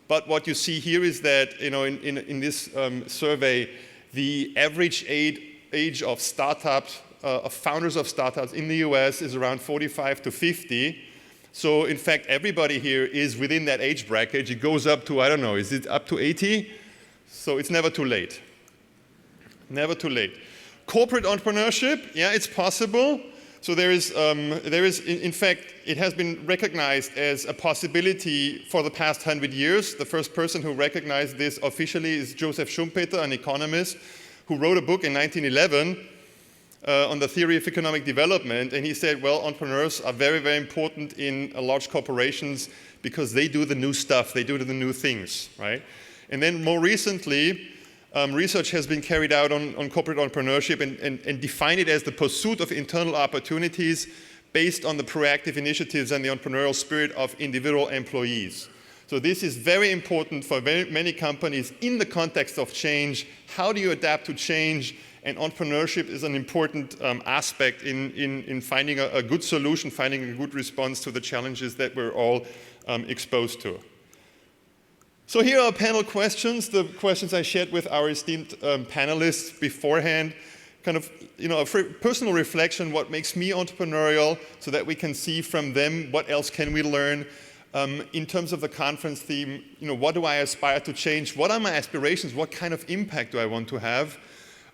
G: But what you see here is that, in this survey, the average age of startups, of founders of startups in the US is around 45 to 50. So in fact, everybody here is within that age bracket. It goes up to, I don't know, is it up to 80? So it's never too late. Never too late. Corporate entrepreneurship, yeah, it's possible. So there is, in fact, it has been recognized as a possibility for the past 100 years. The first person who recognized this officially is Joseph Schumpeter, an economist, who wrote a book in 1911 on the theory of economic development, and he said, well, entrepreneurs are very, very important in large corporations because they do the new stuff, they do the new things, right? And then more recently, research has been carried out on corporate entrepreneurship and defined it as the pursuit of internal opportunities based on the proactive initiatives and the entrepreneurial spirit of individual employees. So this is very important for very many companies in the context of change. How do you adapt to change? And entrepreneurship is an important aspect in finding a good solution, finding a good response to the challenges that we're all exposed to. So here are panel questions, the questions I shared with our esteemed panelists beforehand. Kind of, a personal reflection, what makes me entrepreneurial, so that we can see from them what else can we learn. In terms of the conference theme, what do I aspire to change? What are my aspirations? What kind of impact do I want to have?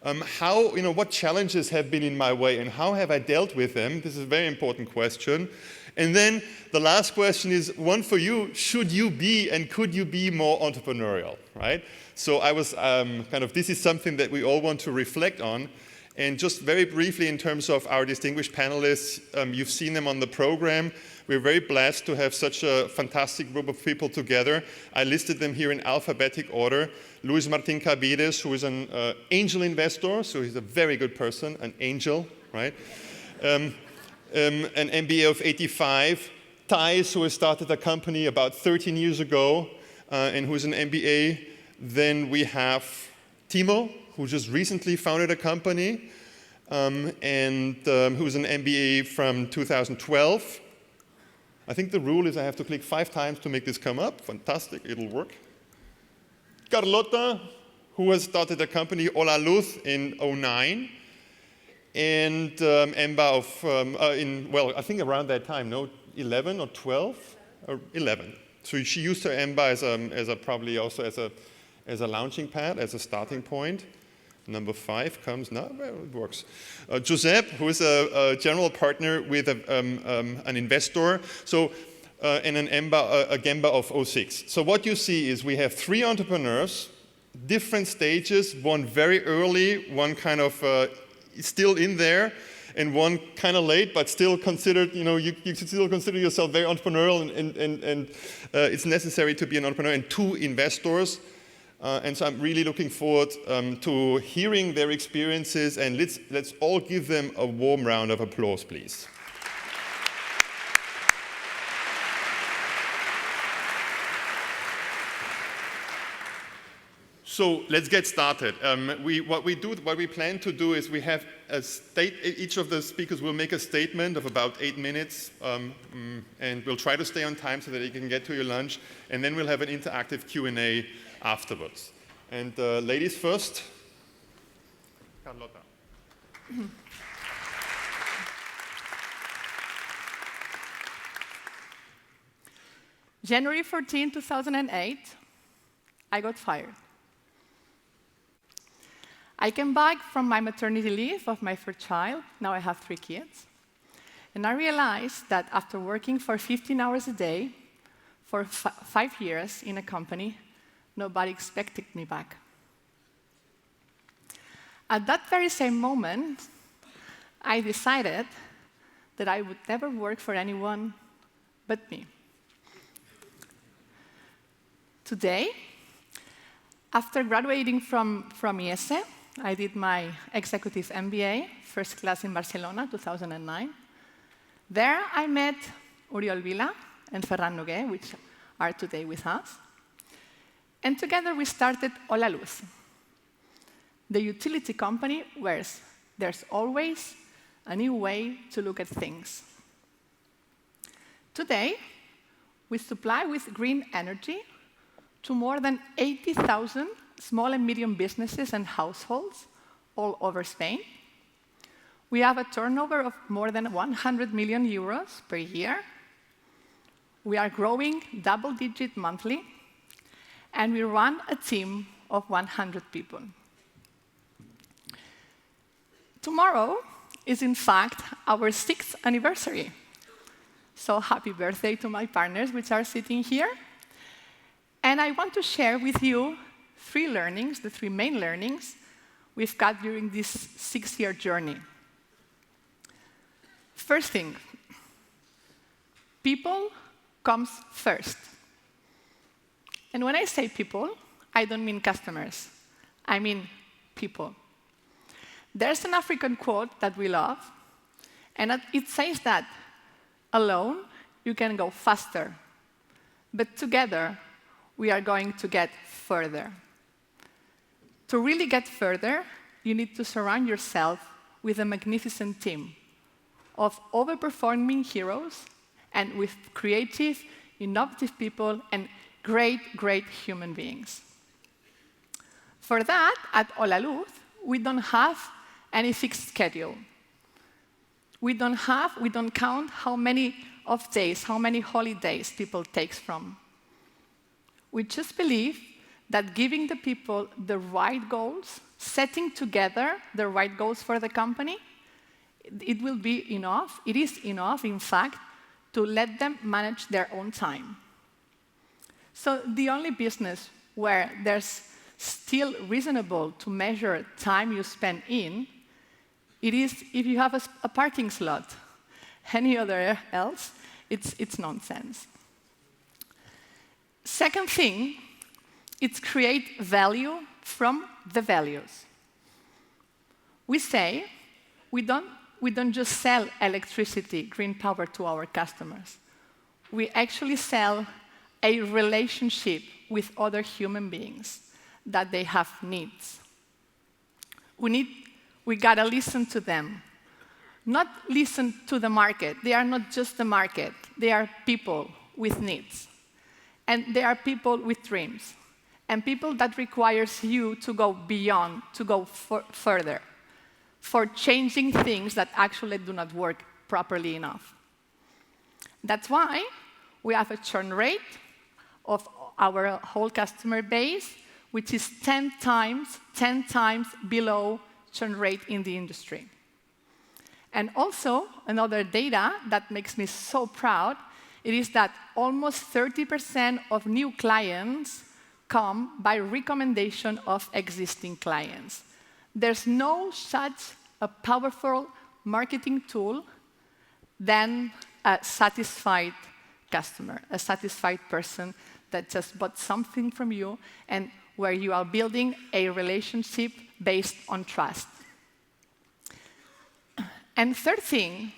G: What challenges have been in my way and how have I dealt with them? This is a very important question. And then the last question is one for you. Should you be and could you be more entrepreneurial, right? So I was this is something that we all want to reflect on. And just very briefly in terms of our distinguished panelists, you've seen them on the program. We're very blessed to have such a fantastic group of people together. I listed them here in alphabetic order. Luis Martin Cabides, who is an angel investor, so he's a very good person, an angel, right? An MBA of 85. Thijs, who has started a company about 13 years ago, and who's an MBA. Then we have Timo, who just recently founded a company, and who's an MBA from 2012. I think the rule is I have to click 5 times to make this come up. Fantastic, it'll work. Carlota, who has started a company, Hola Luz, in 2009. And Emba I think around that time, 11 or 12? Or 11. So she used her Emba probably also as a launching pad, as a starting point. Number 5 comes now. Well, it works. Giuseppe, who is a general partner with an investor, and a Gemba of 06. So what you see is we have 3 entrepreneurs, different stages. One very early, one kind of still in there, and one kind of late, but still considered. You still consider yourself very entrepreneurial, and it's necessary to be an entrepreneur. And 2 investors. And so I'm really looking forward to hearing their experiences, and let's all give them a warm round of applause, please. So let's get started. What we plan to do is we have each of the speakers will make a statement of about 8 minutes, and we'll try to stay on time so that you can get to your lunch, and then we'll have an interactive Q&A afterwards. And ladies first. Carlotta.
H: January 14, 2008, I got fired. I came back from my maternity leave of my first child. Now I have 3 kids. And I realized that after working for 15 hours a day for 5 years in a company, nobody expected me back. At that very same moment, I decided that I would never work for anyone but me. Today, after graduating from IESE, I did my executive MBA, first class in Barcelona, 2009. There I met Oriol Vila and Ferran Noguer, which are today with us. And together we started Hola Luz, the utility company where there's always a new way to look at things. Today, we supply with green energy to more than 80,000 small and medium businesses and households all over Spain. We have a turnover of more than 100 million euros per year. We are growing double-digit monthly, and we run a team of 100 people. Tomorrow is, in fact, our 6th anniversary. So happy birthday to my partners, which are sitting here. And I want to share with you 3 learnings, the 3 main learnings we've got during this 6-year journey. First thing, people comes first. And when I say people, I don't mean customers. I mean people. There's an African quote that we love, and it says that alone you can go faster, but together we are going to get further. To really get further, you need to surround yourself with a magnificent team of overperforming heroes and with creative, innovative people and great, great human beings. For that, at Hola Luz, we don't have any fixed schedule. We don't count how many off days, how many holidays people take from. We just believe that giving the people the right goals, setting together the right goals for the company, it will be enough, it is enough, in fact, to let them manage their own time. So the only business where there's still reasonable to measure time you spend in, it is if you have a parking slot. Any other else, it's nonsense. Second thing, it's create value from the values. We say we don't just sell electricity, green power to our customers. We actually sell a relationship with other human beings, that they have needs. We gotta listen to them. Not listen to the market. They are not just the market. They are people with needs. And they are people with dreams. And people that requires you to go beyond, to go further, for changing things that actually do not work properly enough. That's why we have a churn rate of our whole customer base, which is 10 times below churn rate in the industry. And also, another data that makes me so proud, it is that almost 30% of new clients come by recommendation of existing clients. There's no such a powerful marketing tool than a satisfied customer, a satisfied person that just bought something from you and where you are building a relationship based on trust. And third thing,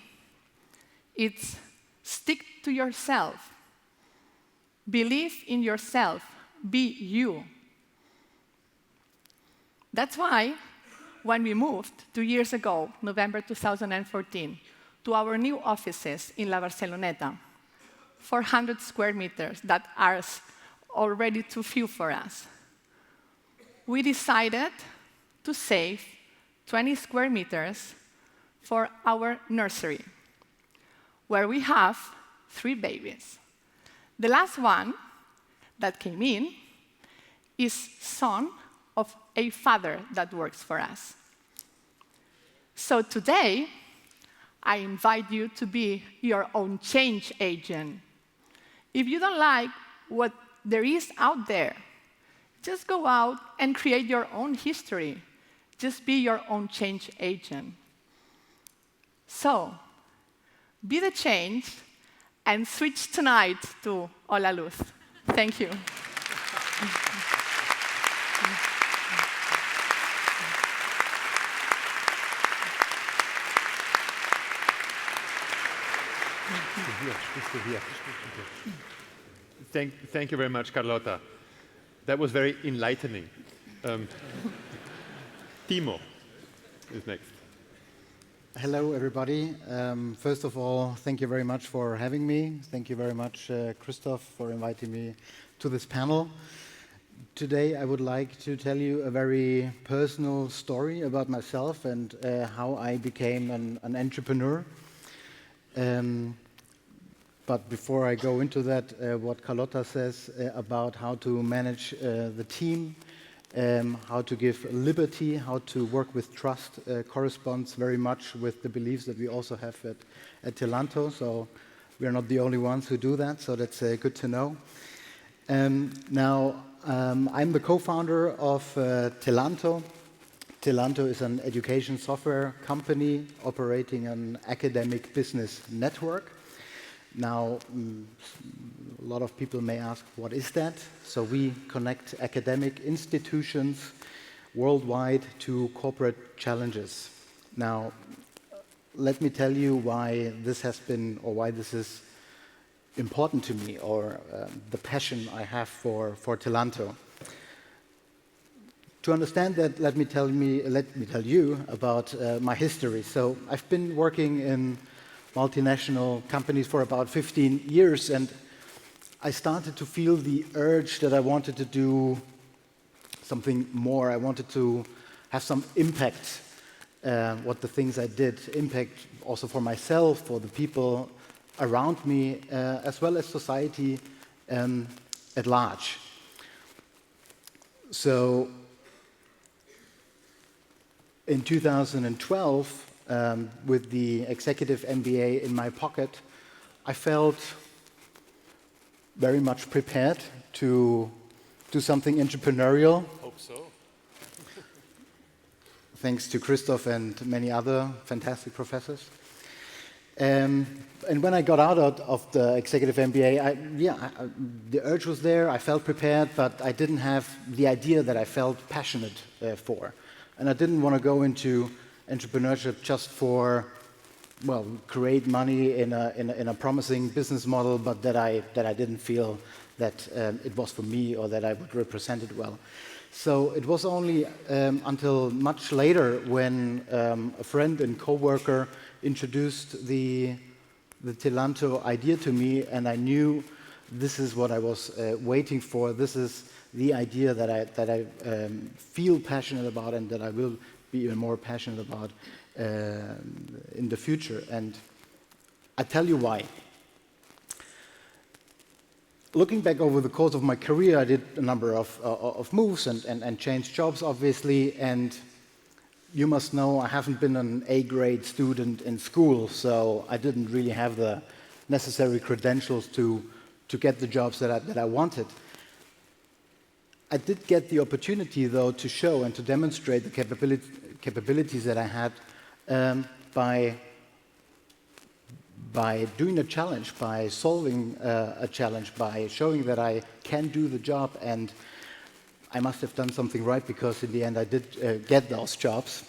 H: it's stick to yourself. Believe in yourself. Be you. That's why when we moved 2 years ago, November 2014, to our new offices in La Barceloneta, 400 square meters that are already too few for us, we decided to save 20 square meters for our nursery, where we have 3 babies. The last one that came in is son of a father that works for us. So today, I invite you to be your own change agent. If you don't like what there is out there, just go out and create your own history. Just be your own change agent. So, be the change and switch tonight to Hola Luz. Thank you.
J: Thank you very much, Carlota. That was very enlightening. Timo is next.
L: Hello, everybody. First of all, thank you very much for having me. Thank you very much, Christoph, for inviting me to this panel. Today, I would like to tell you a very personal story about myself and how I became an entrepreneur. But before I go into that, what Carlota says about how to manage the team, how to give liberty, how to work with trust corresponds very much with the beliefs that we also have at Telanto. So we're not the only ones who do that, so that's good to know. Now, I'm the co-founder of Telanto. Telanto is an education software company operating an academic business network. Now, a lot of people may ask, what is that? So we connect academic institutions worldwide to corporate challenges. Now, let me tell you why this has been, or why this is important to me, or the passion I have for Telanto. To understand that, let me tell you about my history. So I've been working in multinational companies for about 15 years, and I started to feel the urge that I wanted to do something more. I wanted to have some impact, what the things I did, impact also for myself, for the people around me, as well as society at large. So in 2012, with the executive MBA in my pocket, I felt very much prepared to do something entrepreneurial.
J: Hope so.
L: Thanks to Christoph and many other fantastic professors. And when I got out of the executive MBA, the urge was there, I felt prepared, but I didn't have the idea that I felt passionate for. And I didn't want to go into entrepreneurship just for, well, create money in a promising business model, but that I didn't feel that it was for me or that I would represent it well. So it was only until much later when a friend and coworker introduced the Telanto idea to me, and I knew this is what I was waiting for. This is the idea that I feel passionate about and that I will be even more passionate about in the future. And I tell you why. Looking back over the course of my career, I did a number of moves and changed jobs, obviously, and you must know I haven't been an A-grade student in school, so I didn't really have the necessary credentials to get the jobs that I wanted. I did get the opportunity, though, to show and to demonstrate the capabilities that I had by doing a challenge, by solving a challenge, by showing that I can do the job, and I must have done something right because in the end I did get those jobs.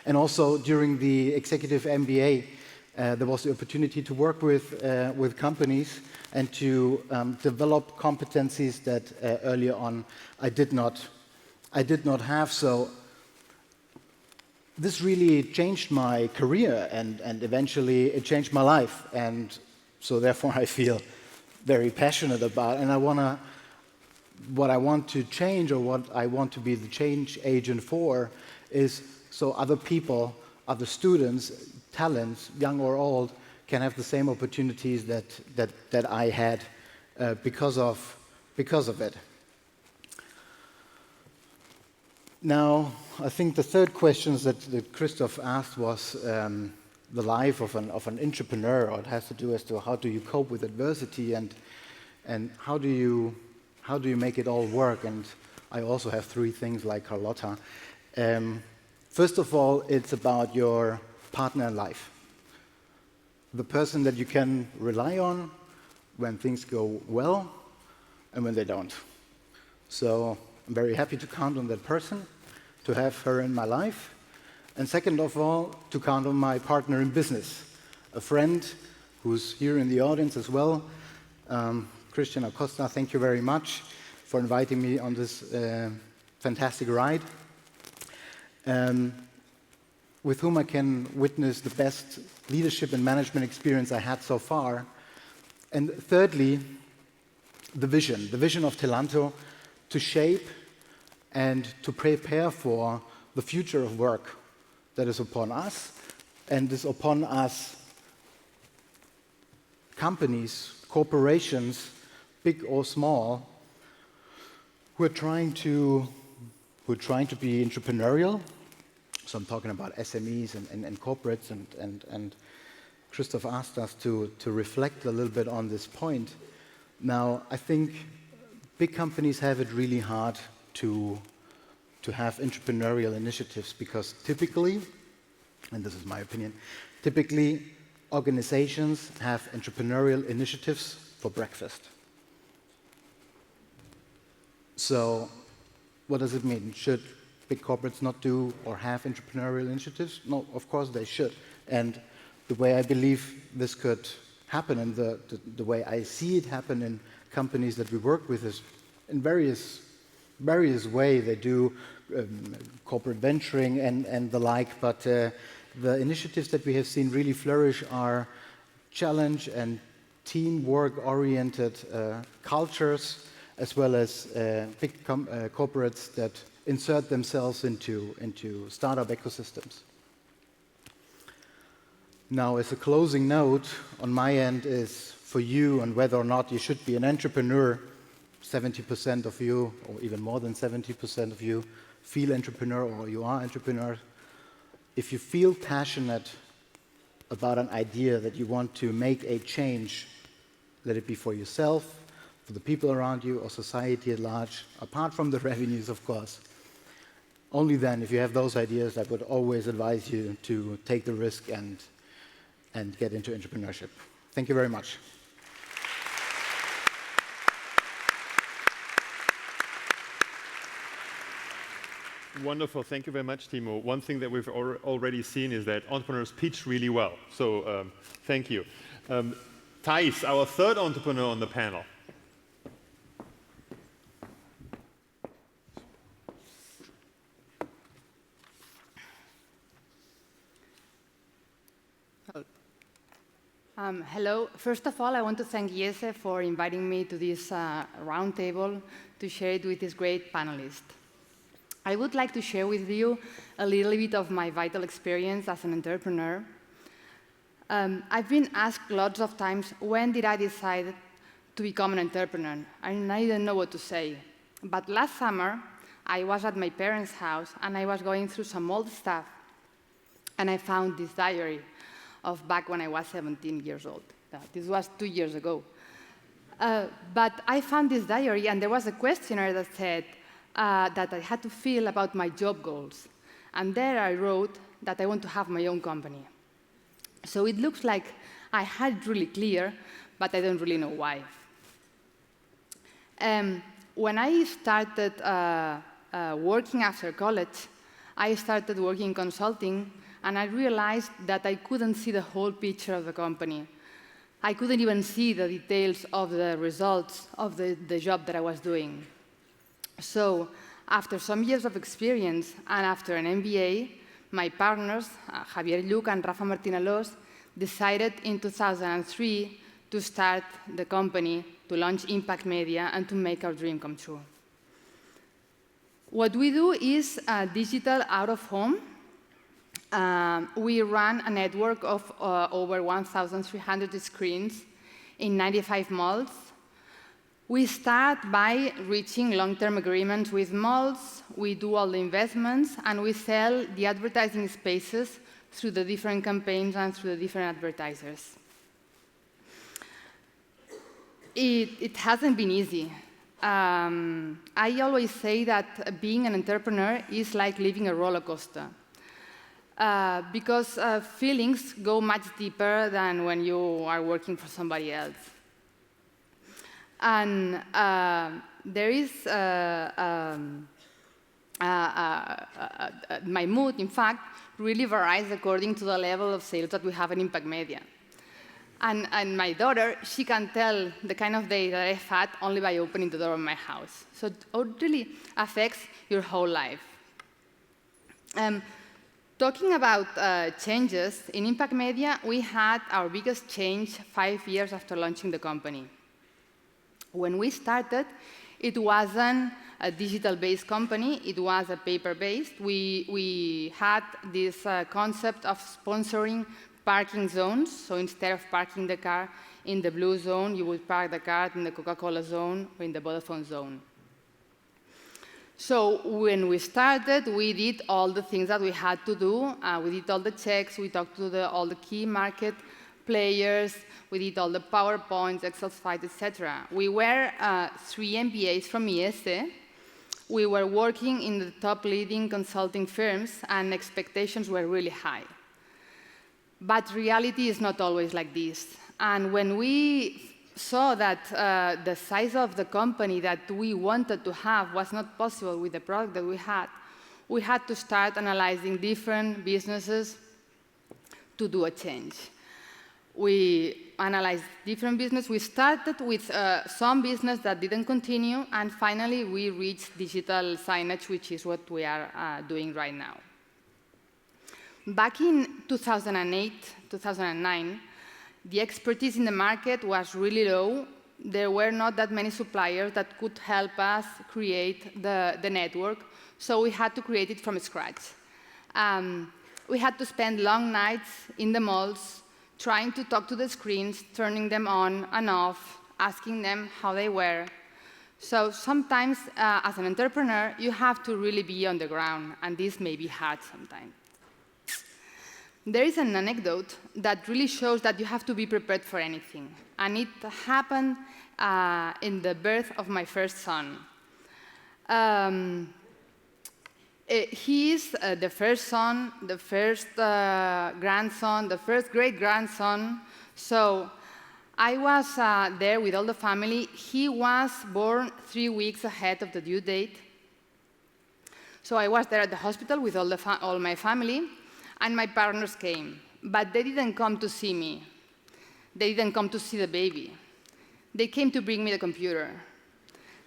L: And also during the executive MBA, there was the opportunity to work with companies and to develop competencies that earlier on I did not I did not have. So this really changed my career, and eventually it changed my life. And so therefore I feel very passionate about, and what I want to change, or what I want to be the change agent for, is so other people, other students, talents, young or old, can have the same opportunities that I had because of it. Now, I think the third question that Christoph asked was the life of an entrepreneur, or it has to do as to how do you cope with adversity, and how do you make it all work. And I also have three things like Carlotta. First of all, it's about your partner in life, the person that you can rely on when things go well and when they don't. So I'm very happy to count on that person, to have her in my life. And second of all, to count on my partner in business, a friend who's here in the audience as well. Christian Acosta, thank you very much for inviting me on this fantastic ride, with whom I can witness the best leadership and management experience I had so far. And thirdly, the vision of Telanto to shape and to prepare for the future of work that is upon us, and is upon us companies, corporations, big or small, who are trying to be entrepreneurial. So I'm talking about SMEs and corporates, and Christoph asked us to reflect a little bit on this point. Now, I think big companies have it really hard to have entrepreneurial initiatives, because typically, and this is my opinion, typically organizations have entrepreneurial initiatives for breakfast. So what does it mean? Should big corporates not do or have entrepreneurial initiatives? No, of course they should. And the way I believe this could happen, and the way I see it happen in companies that we work with, is in various ways. They do corporate venturing and the like, but the initiatives that we have seen really flourish are challenge and teamwork-oriented cultures, as well as big corporates that insert themselves into startup ecosystems. Now, as a closing note on my end is for you, on whether or not you should be an entrepreneur. 70% of you, or even more than 70% of you, feel entrepreneur, or you are entrepreneurs. If you feel passionate about an idea that you want to make a change, let it be for yourself, for the people around you, or society at large, apart from the revenues, of course. Only then, if you have those ideas, I would always advise you to take the risk and get into entrepreneurship. Thank you very much.
J: Wonderful. Thank you very much, Timo. One thing that we've already seen is that entrepreneurs pitch really well. So thank you. Thijs, our third entrepreneur on the panel.
M: Hello. First of all, I want to thank IESE for inviting me to this roundtable to share it with this great panelist. I would like to share with you a little bit of my vital experience as an entrepreneur. I've been asked lots of times, when did I decide to become an entrepreneur? And I didn't know what to say. But last summer, I was at my parents' house, and I was going through some old stuff, and I found this diary of back when I was 17 years old. This was 2 years ago. But I found this diary, and there was a questionnaire that said that I had to fill about my job goals. And there I wrote that I want to have my own company. So it looks like I had it really clear, but I don't really know why. When I started working after college, I started working in consulting, and I realized that I couldn't see the whole picture of the company. I couldn't even see the details of the results of the job that I was doing. So After some years of experience and after an MBA, my partners, Javier Lluc and Rafa Martín-Alós, decided in 2003 to start the company, to launch Impact Media, and to make our dream come true. What we do is digital out-of-home. We run a network of over 1,300 screens in 95 malls. We start by reaching long-term agreements with malls. We do all the investments, and we sell the advertising spaces through the different campaigns and through the different advertisers. It hasn't been easy. I always say that being an entrepreneur is like living a roller coaster. Because feelings go much deeper than when you are working for somebody else. And there is my mood, in fact, really varies according to the level of sales that we have in Impact Media. And my daughter, she can tell the kind of day that I've had only by opening the door of my house. So it really affects your whole life. Talking about changes, in Impact Media, we had our biggest change 5 years after launching the company. When we started, it wasn't a digital-based company. It was a paper-based. We had this concept of sponsoring parking zones. So instead of parking the car in the blue zone, you would park the car in the Coca-Cola zone or in the Vodafone zone. So when we started, we did all the things that we had to do. We did all the checks. We talked to all the key market players. We did all the PowerPoints, Excel files, etc. We were 3 MBAs from IESE. We were working in the top leading consulting firms, and expectations were really high. But reality is not always like this. And when we saw that the size of the company that we wanted to have was not possible with the product that we had to start analyzing different businesses to do a change. We analyzed different businesses. We started with some business that didn't continue, and finally we reached digital signage, which is what we are doing right now. Back in 2008, 2009, the expertise in the market was really low. There were not that many suppliers that could help us create the network, so we had to create it from scratch. We had to spend long nights in the malls, trying to talk to the screens, turning them on and off, asking them how they were. So sometimes, as an entrepreneur, you have to really be on the ground, and this may be hard sometimes. There is an anecdote that really shows that you have to be prepared for anything. And it happened in the birth of my first son. He is the first son, the first grandson, the first great-grandson. So I was there with all the family. He was born 3 weeks ahead of the due date. So I was there at the hospital with all my family. And my partners came, but they didn't come to see me. They didn't come to see the baby. They came to bring me the computer.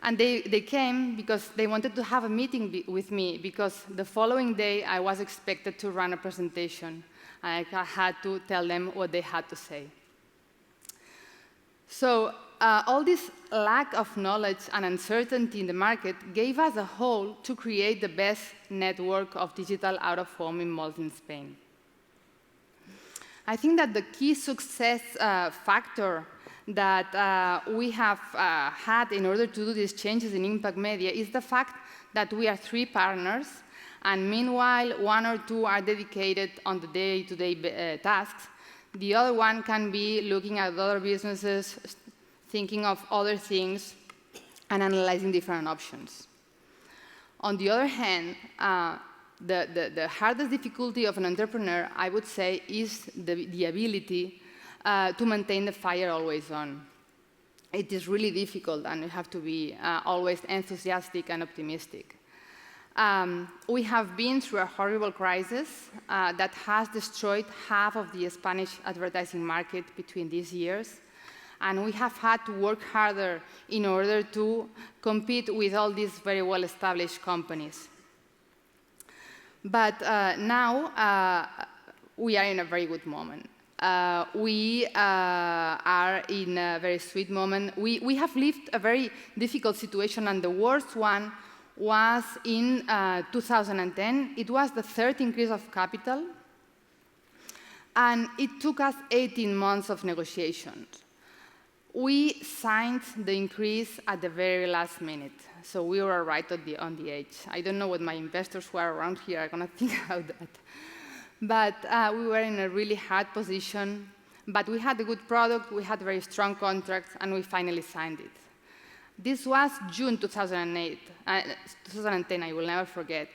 M: And they came because they wanted to have a meeting with me, because the following day I was expected to run a presentation. And I had to tell them what they had to say. So all this lack of knowledge and uncertainty in the market gave us a hole to create the best network of digital out-of-home in malls in Spain. I think that the key success factor that we have had in order to do these changes in Impact Media is the fact that we are 3 partners, and meanwhile 1 or 2 are dedicated on the day-to-day tasks. The other one can be looking at other businesses, thinking of other things, and analyzing different options. On the other hand, the hardest difficulty of an entrepreneur, I would say, is the ability to maintain the fire always on. It is really difficult, and you have to be always enthusiastic and optimistic. We have been through a horrible crisis that has destroyed half of the Spanish advertising market between these years. And we have had to work harder in order to compete with all these very well-established companies. But now we are in a very good moment. We are in a very sweet moment. We have lived a very difficult situation, and the worst one was in 2010. It was the third increase of capital, and it took us 18 months of negotiations. We signed the increase at the very last minute, so we were right on the edge. I don't know what my investors who are around here are going to think about that. But we were in a really hard position, but we had a good product, we had very strong contracts, and we finally signed it. This was June 2010, I will never forget.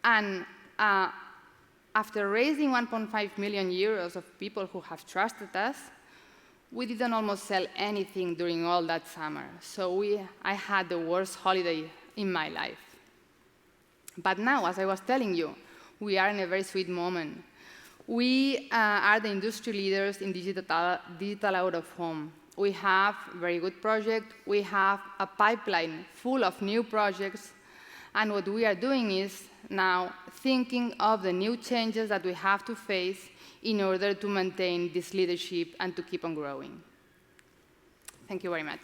M: And after raising 1.5 million euros of people who have trusted us, we didn't almost sell anything during all that summer. So I had the worst holiday in my life. But now, as I was telling you, we are in a very sweet moment. We are the industry leaders in digital out of home. We have a very good project. We have a pipeline full of new projects. And what we are doing is now thinking of the new changes that we have to face in order to maintain this leadership and to keep on growing. Thank you very much.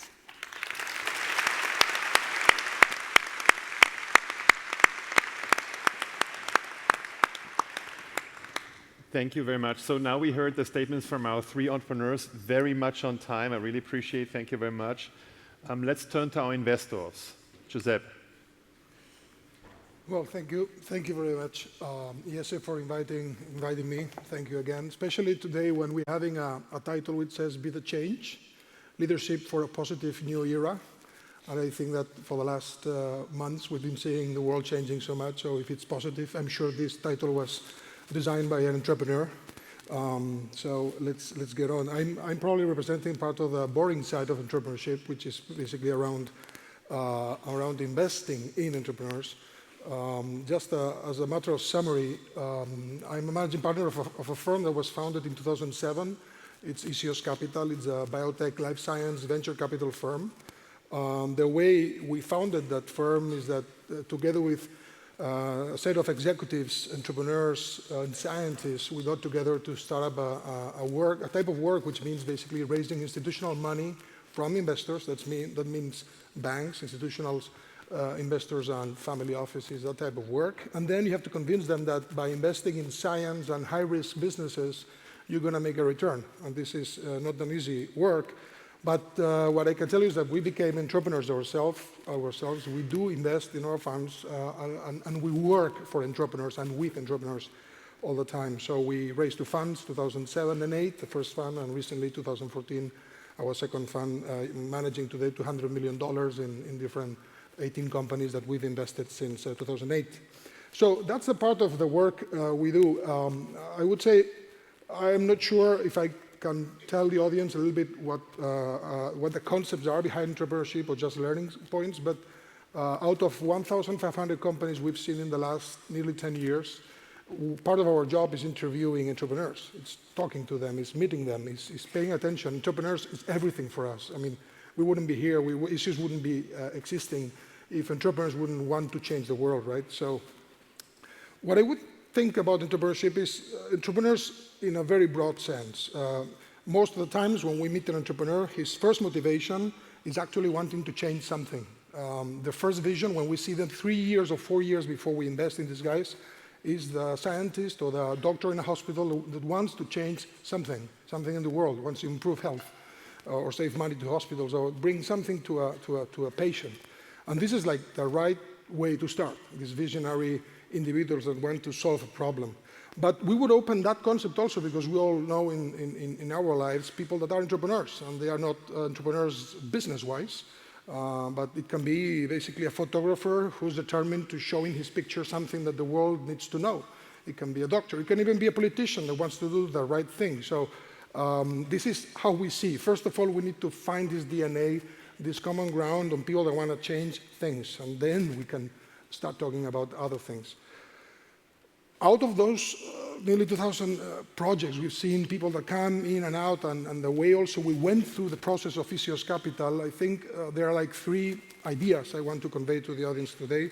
J: Thank you very much. So now we heard the statements from our three entrepreneurs, very much on time. I really appreciate it. Thank you very much. Let's turn to our investors. Giuseppe.
N: Well, thank you. Thank you very much, IESE, for inviting me. Thank you again, especially today when we're having a title which says Be the Change, Leadership for a Positive New Era. And I think that for the last months we've been seeing the world changing so much, so if it's positive, I'm sure this title was designed by an entrepreneur. So let's get on. I'm probably representing part of the boring side of entrepreneurship, which is basically around investing in entrepreneurs. Just as a matter of summary, I'm a managing partner of a firm that was founded in 2007. It's IESE Capital. It's a biotech life science venture capital firm. The way we founded that firm is that together with a set of executives, entrepreneurs, and scientists, we got together to start up a type of work which means basically raising institutional money from investors. That means banks, institutionals, investors and family offices, that type of work. And then you have to convince them that by investing in science and high-risk businesses, you're going to make a return. And this is not an easy work. But what I can tell you is that we became entrepreneurs ourselves. We do invest in our funds, and we work for entrepreneurs and with entrepreneurs all the time. So we raised two funds, 2007 and 2008, the first fund, and recently 2014, our second fund, managing today $200 million in different 18 companies that we've invested since 2008. So that's a part of the work we do. I would say I'm not sure if I can tell the audience a little bit what the concepts are behind entrepreneurship or just learning points, but out of 1,500 companies we've seen in the last nearly 10 years, part of our job is interviewing entrepreneurs. It's talking to them, it's meeting them, it's paying attention. Entrepreneurs is everything for us. I mean, we wouldn't be here, issues wouldn't be existing if entrepreneurs wouldn't want to change the world, right? So what I would think about entrepreneurship is entrepreneurs in a very broad sense. Most of the times when we meet an entrepreneur, his first motivation is actually wanting to change something. The first vision, when we see them 3 years or 4 years before we invest in these guys, is the scientist or the doctor in a hospital that wants to change something in the world, wants to improve health or save money to hospitals or bring something to a patient. And this is like the right way to start, these visionary individuals that want to solve a problem. But we would open that concept also because we all know in our lives people that are entrepreneurs, and they are not entrepreneurs business-wise, but it can be basically a photographer who's determined to show in his picture something that the world needs to know. It can be a doctor. It can even be a politician that wants to do the right thing. So this is how we see. First of all, we need to find this DNA, this common ground on people that want to change things, and then we can start talking about other things. Out of those nearly 2,000 projects. We've seen people that come in and out, and the way also we went through the process of ISEOS Capital. I think there are like 3 ideas I want to convey to the audience today.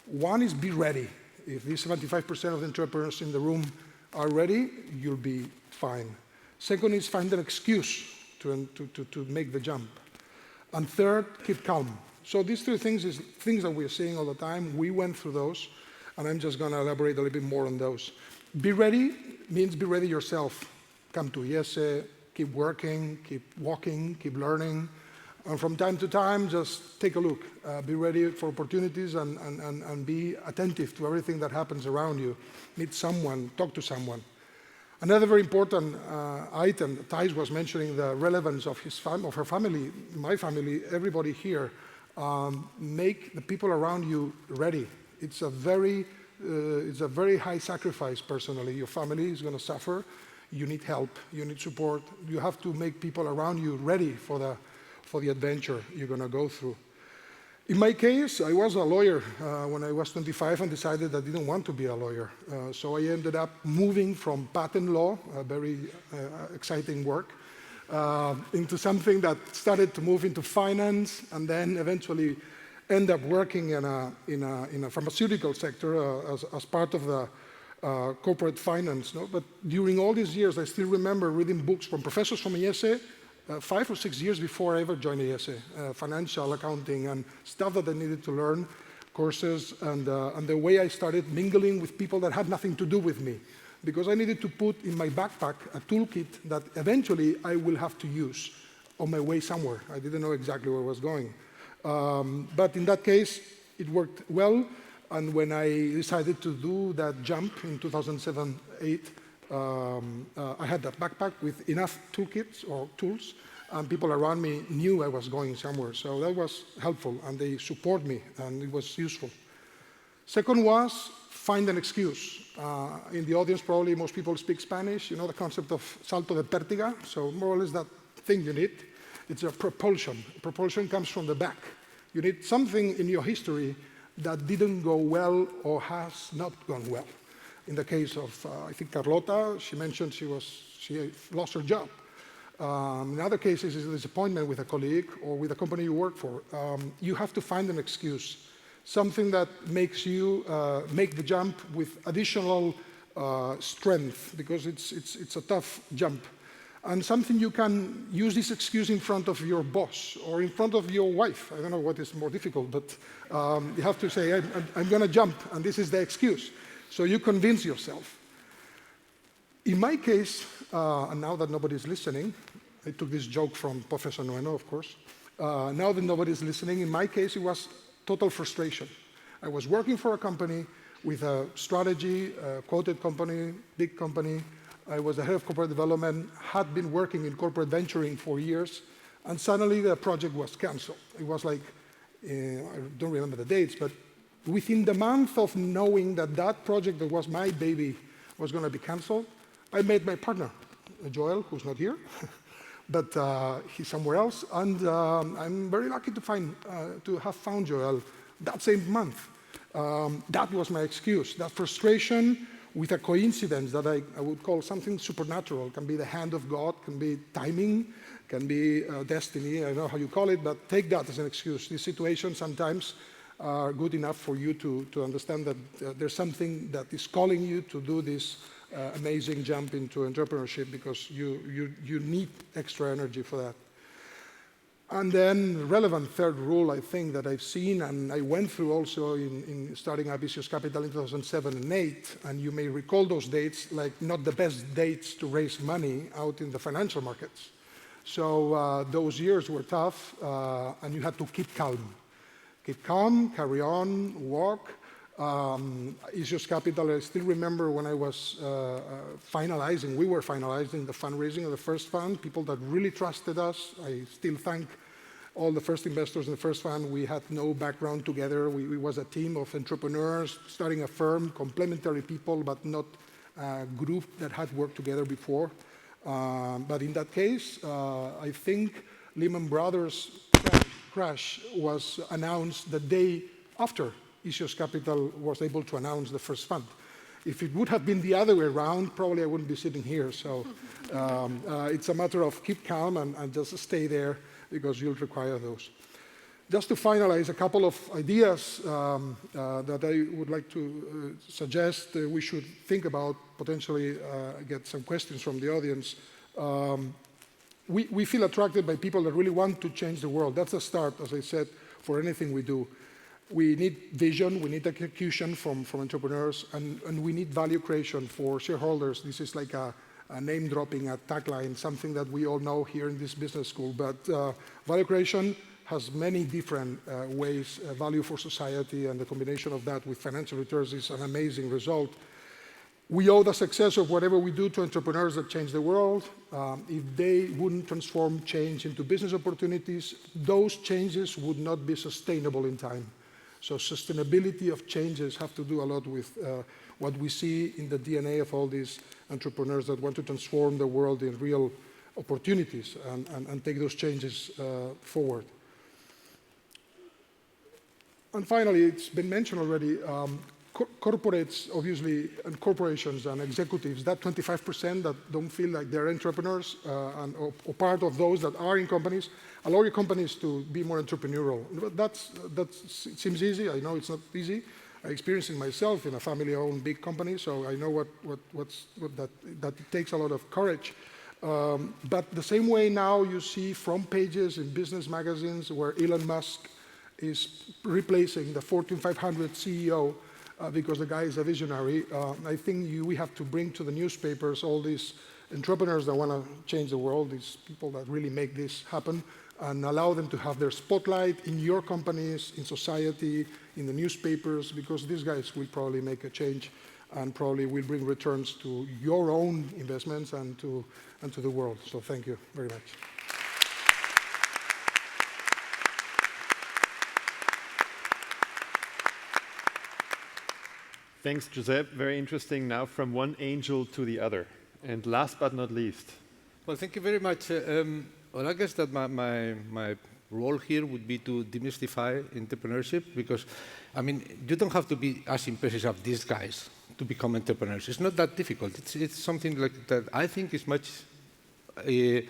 N: One is be ready. If these 75% of the entrepreneurs in the room are ready, you'll be fine. Second is find an excuse to make the jump. And third, keep calm. So these 3 things is things that we're seeing all the time. We went through those, and I'm just going to elaborate a little bit more on those. Be ready means be ready yourself. Come to IESE, keep working, keep walking, keep learning. And from time to time, just take a look. Be ready for opportunities and be attentive to everything that happens around you. Meet someone, talk to someone. Another very important item, Thijs was mentioning the relevance of her family, my family, everybody here. Make the people around you ready. It's a very high sacrifice, personally. Your family is going to suffer. You need help. You need support. You have to make people around you ready for the adventure you're going to go through. In my case, I was a lawyer when I was 25 and decided I didn't want to be a lawyer. So I ended up moving from patent law, a very exciting work, into something that started to move into finance, and then eventually end up working in a pharmaceutical sector as part of the corporate finance. No? But during all these years, I still remember reading books from professors from IESE 5 or 6 years before I ever joined IESE, financial accounting and stuff that I needed to learn, courses, and the way I started mingling with people that had nothing to do with me. Because I needed to put in my backpack a toolkit that eventually I will have to use on my way somewhere. I didn't know exactly where I was going. But in that case, it worked well. And when I decided to do that jump in 2007-8, I had that backpack with enough toolkits or tools, and people around me knew I was going somewhere. So that was helpful, and they support me, and it was useful. Second was find an excuse. In the audience, probably most people speak Spanish. You know the concept of salto de pértiga, so more or less that thing you need. It's a propulsion. Propulsion comes from the back. You need something in your history that didn't go well or has not gone well. In the case of, I think, Carlota, she mentioned she lost her job. In other cases, it's a disappointment with a colleague or with a company you work for. You have to find an excuse, something that makes you make the jump with additional strength, because it's a tough jump. And something you can use this excuse in front of your boss or in front of your wife. I don't know what is more difficult, but you have to say, I'm going to jump, and this is the excuse. So you convince yourself. In my case, and now that nobody's listening, I took this joke from Professor Noeno, of course. Now that nobody's listening, in my case, it was total frustration. I was working for a company with a strategy, a quoted company, big company. I was the head of corporate development, had been working in corporate venturing for years, and suddenly the project was canceled. It was like, I don't remember the dates, but within the month of knowing that that project that was my baby was going to be canceled, I met my partner, Joel, who's not here, but he's somewhere else, and I'm very lucky to have found Joel that same month. That was my excuse. That frustration with a coincidence that I would call something supernatural. It can be the hand of God, can be timing, can be destiny, I don't know how you call it, but take that as an excuse. These situations sometimes are good enough for you to understand that there's something that is calling you to do this amazing jump into entrepreneurship, because you need extra energy for that. And then relevant third rule, I think, that I've seen, and I went through also in starting up ISEOS Capital in 2007 and 2008, and you may recall those dates, like not the best dates to raise money out in the financial markets. So those years were tough, and you had to keep calm. Keep calm, carry on, walk. ISEOS Capital, I still remember when I was we were finalizing the fundraising of the first fund, people that really trusted us. I still thank all the first investors in the first fund. We had no background together. We was a team of entrepreneurs starting a firm, complementary people, but not a group that had worked together before. But in that case, I think Lehman Brothers crash was announced the day after ISEOS Capital was able to announce the first fund. If it would have been the other way around, probably I wouldn't be sitting here. So it's a matter of keep calm and just stay there, because you'll require those. Just to finalize, a couple of ideas that I would like to suggest we should think about, potentially get some questions from the audience. We feel attracted by people that really want to change the world. That's a start, as I said, for anything we do. We need vision, we need execution from entrepreneurs, and we need value creation for shareholders. This is like a name-dropping, a tagline, something that we all know here in this business school. But value creation has many different ways. Value for society, and the combination of that with financial returns is an amazing result. We owe the success of whatever we do to entrepreneurs that change the world. If they wouldn't transform change into business opportunities, those changes would not be sustainable in time. So sustainability of changes have to do a lot with what we see in the DNA of all these entrepreneurs that want to transform the world in real opportunities and take those changes forward. And finally, it's been mentioned already, corporates, obviously, and corporations and executives, that 25% that don't feel like they're entrepreneurs or part of those that are in companies, allow your companies to be more entrepreneurial. That seems easy. I know it's not easy. I experienced it myself in a family-owned big company, so I know that it takes a lot of courage. But the same way now you see front pages in business magazines where Elon Musk is replacing the Fortune 500 CEO because the guy is a visionary. I think we have to bring to the newspapers all these entrepreneurs that want to change the world, these people that really make this happen, and allow them to have their spotlight in your companies, in society, in the newspapers, because these guys will probably make a change and probably will bring returns to your own investments and to the world. So thank you very much.
J: Thanks, Josep. Very interesting. Now from one angel to the other. And last but not least.
I: Well, thank you very much. Well, I guess that my role here would be to demystify entrepreneurship, because, I mean, you don't have to be as impressive as these guys to become entrepreneurs. It's not that difficult. It's something like that I think is much in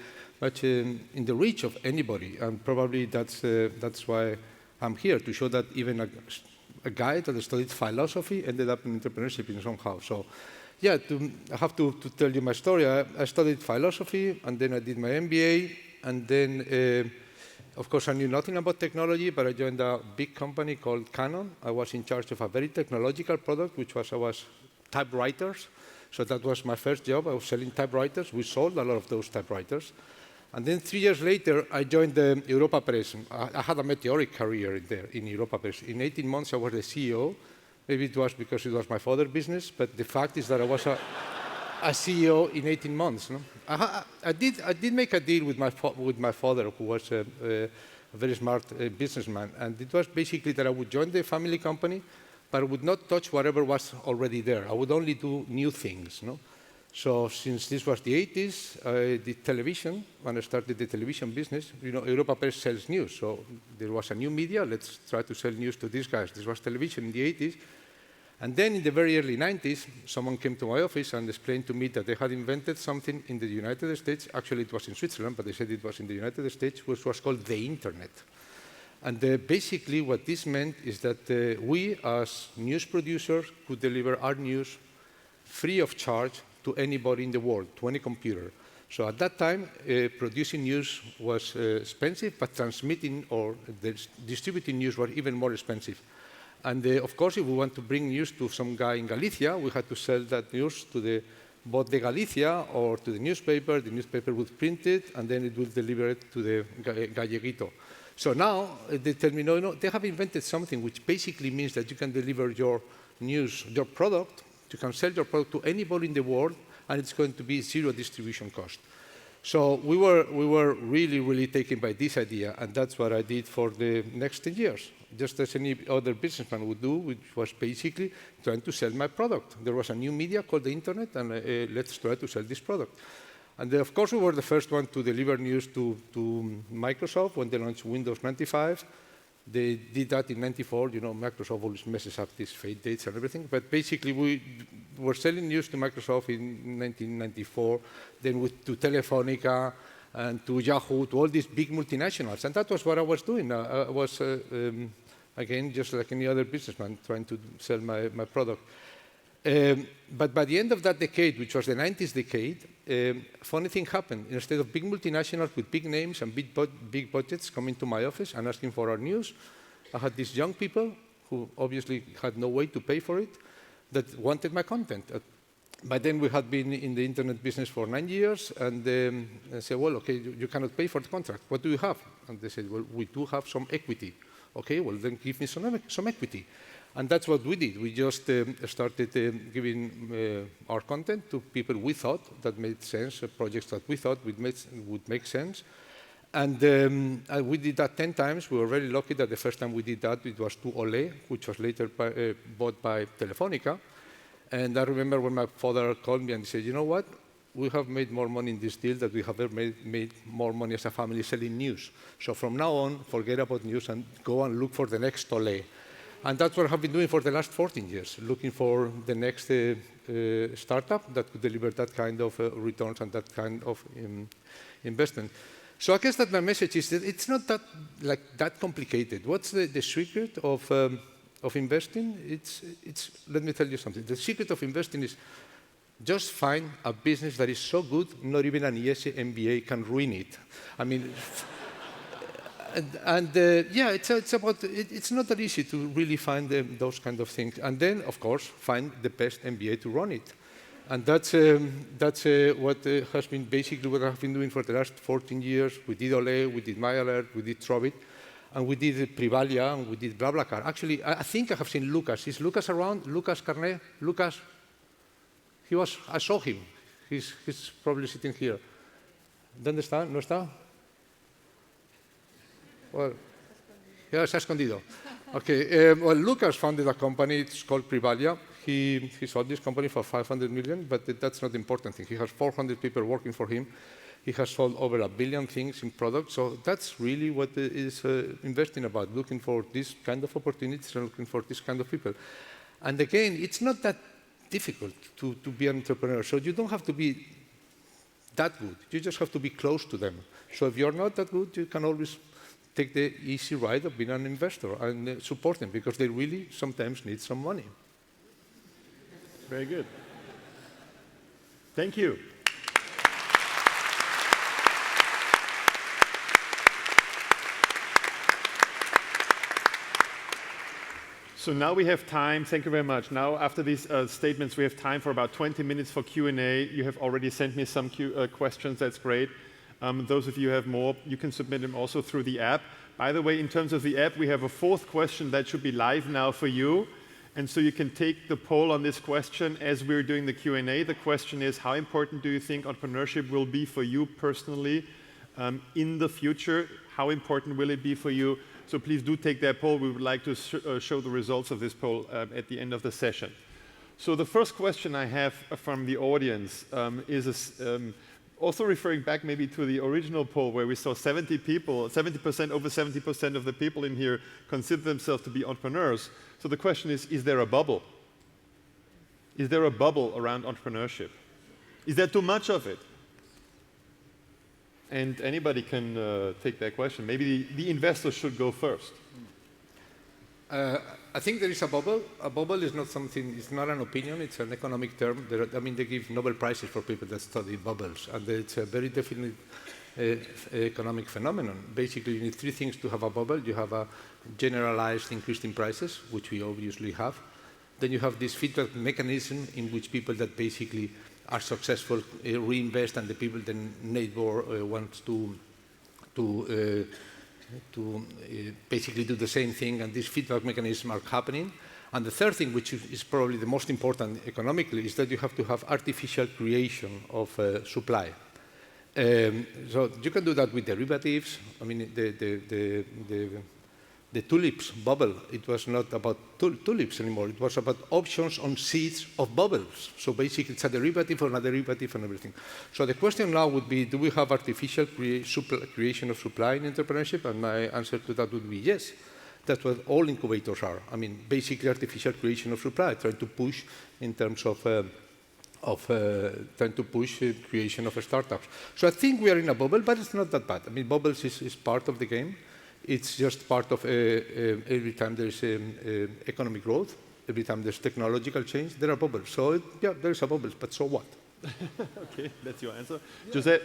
I: the reach of anybody, and probably that's why I'm here, to show that even a guy that studied philosophy ended up in entrepreneurship in somehow. So, yeah, I have to tell you my story. I studied philosophy, and then I did my MBA, and then, of course, I knew nothing about technology, but I joined a big company called Canon. I was in charge of a very technological product, which was typewriters. So that was my first job. I was selling typewriters. We sold a lot of those typewriters. And then 3 years later, I joined the Europa Press. I had a meteoric career there in Europa Press. In 18 months, I was the CEO. Maybe it was because it was my father's business, but the fact is that I was a CEO in 18 months. No? I did make a deal with my father, who was a very smart businessman. And it was basically that I would join the family company, but I would not touch whatever was already there. I would only do new things. No? So since this was the 80s, I did television. When I started the television business, you know, Europa Press sells news. So there was a new media. Let's try to sell news to these guys. This was television in the 80s. And then in the very early 90s, someone came to my office and explained to me that they had invented something in the United States. Actually, it was in Switzerland, but they said it was in the United States, which was called the Internet. And basically what this meant is that we, as news producers, could deliver our news free of charge to anybody in the world, to any computer. So at that time, producing news was expensive, but transmitting or distributing news was even more expensive. And of course, if we want to bring news to some guy in Galicia, we had to sell that news to the Voz de Galicia or to the newspaper would print it, and then it would deliver it to the Galleguito. So now, they tell me, no, they have invented something which basically means that you can deliver your news, your product, you can sell your product to anybody in the world, and it's going to be zero distribution cost. So we were really, really taken by this idea, and that's what I did for the next 10 years, just as any other businessman would do, which was basically trying to sell my product. There was a new media called the Internet, and let's try to sell this product. And then, of course, we were the first one to deliver news to Microsoft when they launched Windows 95. They did that in '94. You know, Microsoft always messes up these fate dates and everything. But basically, we were selling news to Microsoft in 1994, then to Telefonica and to Yahoo, to all these big multinationals. And that was what I was doing. I was, again, just like any other businessman, trying to sell my product. But by the end of that decade, which was the 90s decade, funny thing happened. Instead of big multinationals with big names and big budgets coming to my office and asking for our news, I had these young people who obviously had no way to pay for it that wanted my content. By then, we had been in the internet business for 9 years, and I said, well, okay, you cannot pay for the contract. What do you have? And they said, well, we do have some equity. Okay, well, then give me some equity. And that's what we did. We just started giving our content to people we thought that made sense, projects that we thought would make sense. And we did that 10 times. We were very lucky that the first time we did that, it was to Olé, which was later bought by Telefonica. And I remember when my father called me and he said, you know what? We have made more money in this deal than we have ever made more money as a family selling news. So from now on, forget about news and go and look for the next Olé. And that's what I have been doing for the last 14 years, looking for the next startup that could deliver that kind of returns and that kind of investment. So I guess that my message is that it's not that complicated. What's the secret of investing? Let me tell you something. The secret of investing is just find a business that is so good, not even an IESE MBA can ruin it. I mean, yeah, it's not that easy to really find those kind of things. And then, of course, find the best MBA to run it. And that's what has been basically what I've been doing for the last 14 years. We did Olé, we did MyAlert, we did Trovit, and we did Privalia, and we did BlaBlaCar. Actually, I think I have seen Lucas. Is Lucas around? Lucas Carnet? Lucas? I saw him. He's probably sitting here. ¿Dónde está? ¿No está? Well, yeah, se ha escondido. Okay, well, Lucas founded a company, it's called Privalia. He sold this company for 500 million, but that's not the important thing. He has 400 people working for him. He has sold over 1 billion things in products. So that's really what is investing about, looking for this kind of opportunities and looking for this kind of people. And again, it's not that difficult to be an entrepreneur. So you don't have to be that good. You just have to be close to them. So if you're not that good, you can always take the easy ride of being an investor and support them because they really sometimes need some money.
J: Very good. Thank you. So now we have time. Thank you very much. Now, after these statements, we have time for about 20 minutes for Q&A. You have already sent me some questions. That's great. Those of you who have more, you can submit them also through the app. By the way, in terms of the app, we have a fourth question that should be live now for you. And so you can take the poll on this question as we're doing the Q&A. The question is, how important do you think entrepreneurship will be for you personally in the future? How important will it be for you? So please do take that poll. We would like to show the results of this poll at the end of the session. So the first question I have from the audience is also referring back maybe to the original poll where we saw 70 people, 70%, over 70% of the people in here consider themselves to be entrepreneurs. So the question is there a bubble? Is there a bubble around entrepreneurship? Is there too much of it? And anybody can take that question. Maybe the investors should go first.
I: I think there is a bubble. A bubble is not something, it's not an opinion, it's an economic term. I mean, they give Nobel Prizes for people that study bubbles, and it's a very definite economic phenomenon. Basically, you need three things to have a bubble. You have a generalized increase in prices, which we obviously have. Then you have this feedback mechanism in which people that basically are successful reinvest, and the people then neighbor wants to basically do the same thing, and these feedback mechanisms are happening. And the third thing, which is probably the most important economically, is that you have to have artificial creation of supply. So you can do that with derivatives. I mean, the tulips bubble, it was not about tulips anymore. It was about options on seeds of bubbles. So basically, it's a derivative on a derivative and everything. So the question now would be, do we have artificial creation of supply in entrepreneurship? And my answer to that would be yes. That's what all incubators are. I mean, basically artificial creation of supply, trying to push in terms of trying to push creation of startups. So I think we are in a bubble, but it's not that bad. I mean, bubbles is part of the game. It's just part of every time there's economic growth, every time there's technological change, there are bubbles. So yeah, there's a bubble, but so what?
J: Okay, that's your answer.
N: Yeah,
J: Jose,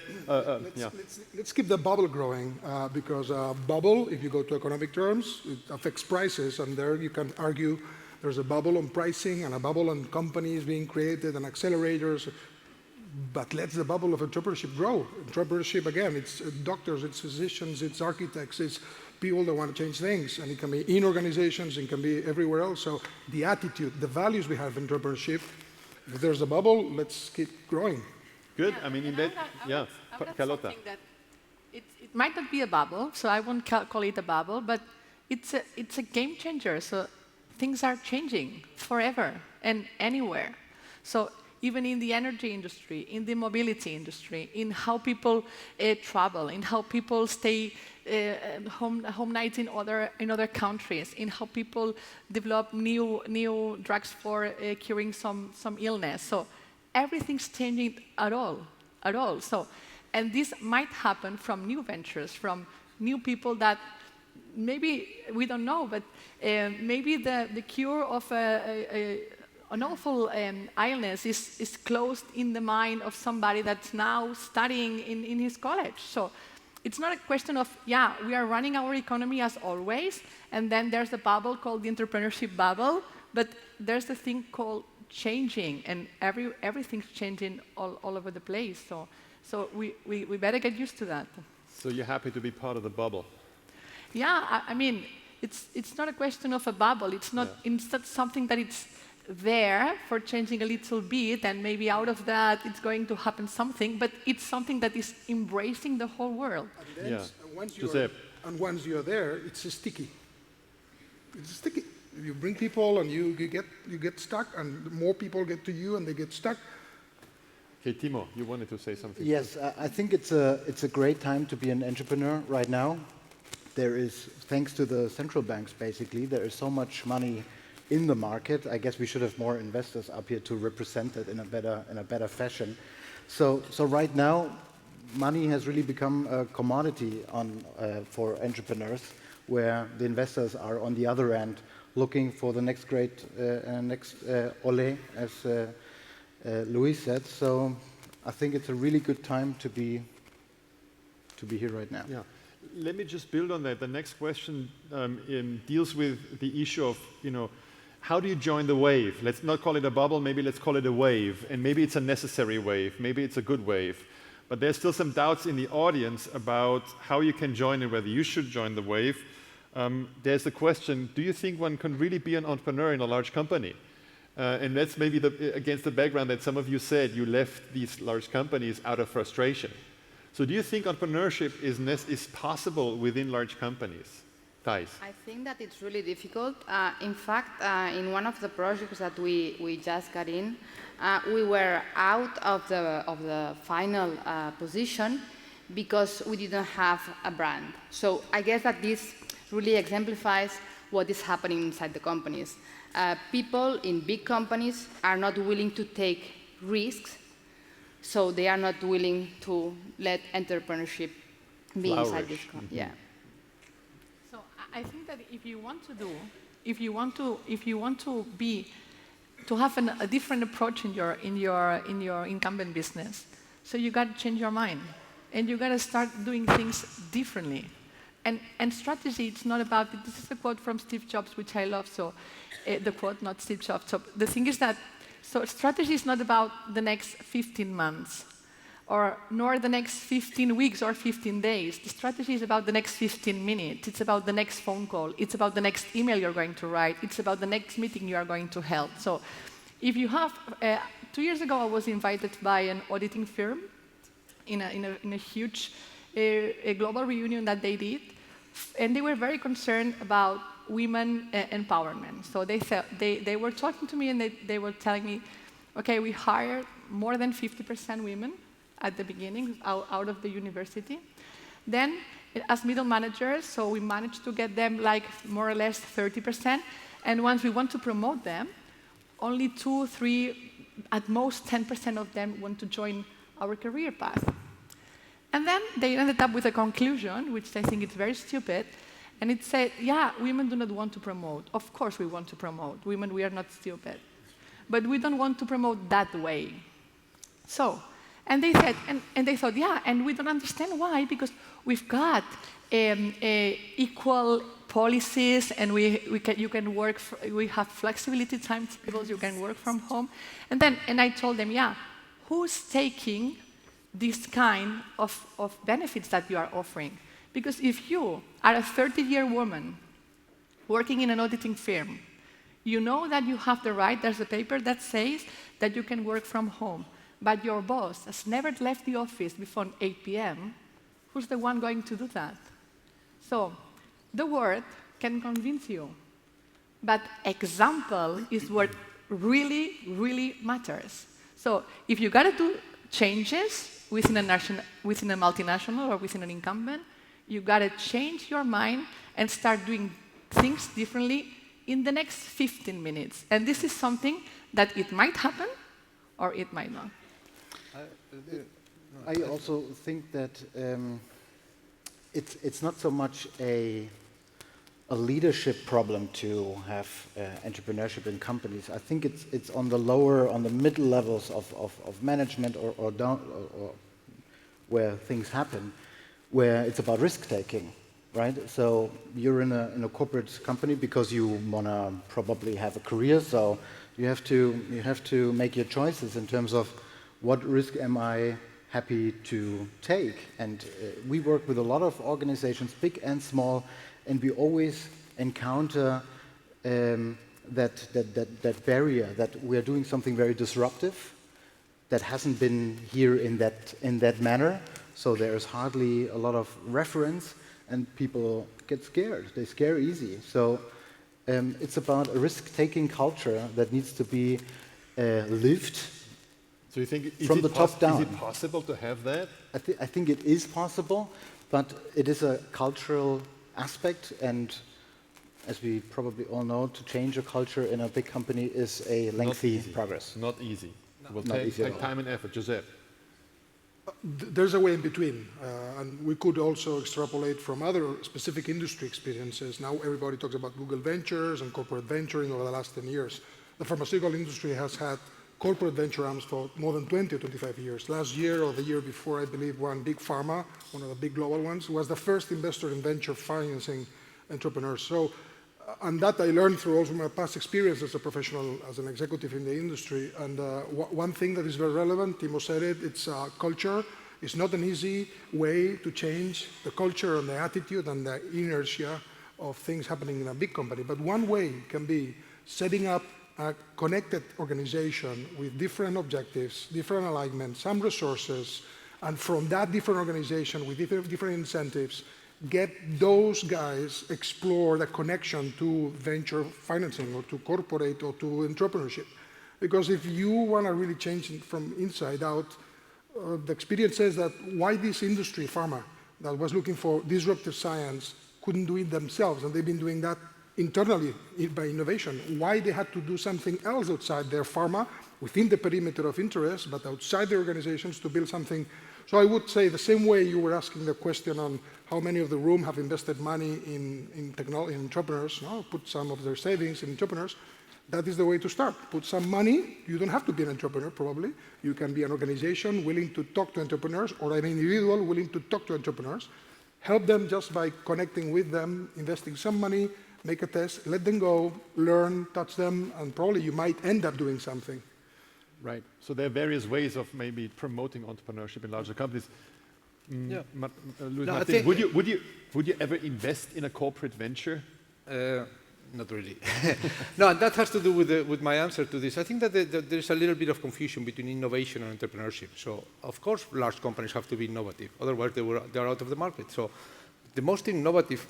N: let's keep the bubble growing because bubble, if you go to economic terms, it affects prices, and there you can argue there's a bubble on pricing and a bubble on companies being created and accelerators. But let the bubble of entrepreneurship grow. Entrepreneurship, again, it's doctors, it's physicians, it's architects, it's people that want to change things, and it can be in organizations, it can be everywhere else. So the attitude, the values we have in entrepreneurship, if there's a bubble, let's keep growing.
J: Good. I mean, in that, yeah, Carlota.
H: It might not be a bubble, so I won't call it a bubble, but it's a game changer. So things are changing forever and anywhere. So even in the energy industry, in the mobility industry, in how people travel, in how people stay home nights in other countries, in how people develop new drugs for curing some illness. So everything's changing at all. So, and this might happen from new ventures, from new people that maybe we don't know, but maybe the cure of an awful illness is closed in the mind of somebody that's now studying in his college. So it's not a question of, yeah, we are running our economy as always, and then there's a bubble called the entrepreneurship bubble, but there's a thing called changing, and everything's changing all over the place. So we better get used to that.
J: So you're happy to be part of the bubble?
H: Yeah, I mean, it's not a question of a bubble. It's not something that it's there for changing a little bit, and maybe out of that it's going to happen something, but it's something that is embracing the whole world.
N: And then, once you're there, it's sticky. It's sticky. You bring people, and you get stuck, and more people get to you, and they get stuck.
J: Okay, Timo, you wanted to say something.
L: Yes, I think it's a great time to be an entrepreneur right now. There is, thanks to the central banks, basically, there is so much money in the market. I guess we should have more investors up here to represent it in a better fashion. So right now, money has really become a commodity for entrepreneurs, where the investors are on the other end, looking for the next great ole, as Luis said. So I think it's a really good time to be here right now.
J: Yeah. Let me just build on that. The next question deals with the issue of, how do you join the wave? Let's not call it a bubble, maybe let's call it a wave. And maybe it's a necessary wave, maybe it's a good wave. But there's still some doubts in the audience about how you can join and whether you should join the wave. There's the question, do you think one can really be an entrepreneur in a large company? And that's maybe against the background that some of you said you left these large companies out of frustration. So do you think entrepreneurship is possible within large companies? Thijs?
M: I think that it's really difficult. In fact, in one of the projects that we just got in, we were out of the final position because we didn't have a brand. So I guess that this really exemplifies what is happening inside the companies. People in big companies are not willing to take risks, so they are not willing to let entrepreneurship be inside this company. Yeah.
H: So I think that if you want to have a different approach in your incumbent business, so you got to change your mind, and you got to start doing things differently. And strategy, it's not about, this is a quote from Steve Jobs, which I love, so the quote, not Steve Jobs. So the thing is that, so strategy is not about the next 15 months, nor the next 15 weeks or 15 days. The strategy is about the next 15 minutes. It's about the next phone call. It's about the next email you're going to write. It's about the next meeting you are going to hold. So if you have, 2 years ago I was invited by an auditing firm in a huge a global reunion that they did, and they were very concerned about women empowerment. So they were talking to me, and they were telling me, okay, we hired more than 50% women at the beginning out of the university, Then, as middle managers, so we managed to get them like more or less 30%. And once we want to promote them, only 2, 3, at most 10% of them want to join our career path. And then they ended up with a conclusion, which I think is very stupid, and it said, yeah, women do not want to promote. Of course we want to promote. Women, we are not stupid. But we don't want to promote that way. So, and they said, and they thought, yeah, and we don't understand why, because we've got equal policies, and you can work, we have flexibility timetables, you can work from home. And I told them, yeah, who's taking this kind of benefits that you are offering? Because if you are a 30-year woman working in an auditing firm, you know that you have the right, there's a paper that says that you can work from home, but your boss has never left the office before 8 p.m., who's the one going to do that? So the word can convince you, but example is what really, really matters. So if you got to do changes within a multinational or within an incumbent, you got to change your mind and start doing things differently in the next 15 minutes. And this is something that it might happen or it might not.
L: I also think that it's not so much a leadership problem to have entrepreneurship in companies. I think it's on the middle levels of management or where things happen, where it's about risk taking, right? So you're in a corporate company because you wanna probably have a career, so you have to make your choices in terms of what risk am I happy to take. And we work with a lot of organizations, big and small, and we always encounter that barrier, that we are doing something very disruptive that hasn't been here in that manner. So there is hardly a lot of reference, and people get scared. They scare easy. So it's about a risk-taking culture that needs to be lived.
J: So you think
L: from the top down.
J: Is it possible to have that?
L: I think it is possible, but it is a cultural aspect, and as we probably all know, to change a culture in a big company is a lengthy progress.
J: Not easy. It will take time and effort. Josep.
N: There's a way in between, and we could also extrapolate from other specific industry experiences. Now everybody talks about Google Ventures and corporate venturing over the last 10 years. The pharmaceutical industry has had corporate venture arms for more than 20 or 25 years. Last year or the year before, I believe, one big pharma, one of the big global ones, was the first investor in venture financing entrepreneurs. So, and that I learned through also my past experience as a professional, as an executive in the industry. And one thing that is very relevant, Timo said it, it's culture. It's not an easy way to change the culture and the attitude and the inertia of things happening in a big company. But one way can be setting up a connected organization with different objectives, different alignments, some resources, and from that different organization with different incentives, get those guys explore the connection to venture financing or to corporate or to entrepreneurship. Because if you want to really change it from inside out, the experience says that why this industry, pharma, that was looking for disruptive science, couldn't do it themselves, and they've been doing that internally by innovation. Why they had to do something else outside their pharma, within the perimeter of interest, but outside the organizations to build something. So I would say the same way you were asking the question on how many of the room have invested money in technology, in entrepreneurs, no? Put some of their savings in entrepreneurs. That is the way to start. Put some money. You don't have to be an entrepreneur, probably. You can be an organization willing to talk to entrepreneurs, or an individual willing to talk to entrepreneurs. Help them just by connecting with them, investing some money, make a test, let them go, learn, touch them, and probably you might end up doing something.
J: Right. So there are various ways of maybe promoting entrepreneurship in larger companies.
I: Yeah.
J: Martin, would you ever invest in a corporate venture?
I: Not really. No, and that has to do with my answer to this. I think that there's a little bit of confusion between innovation and entrepreneurship. So, of course, large companies have to be innovative. Otherwise, they're out of the market. So, the most innovative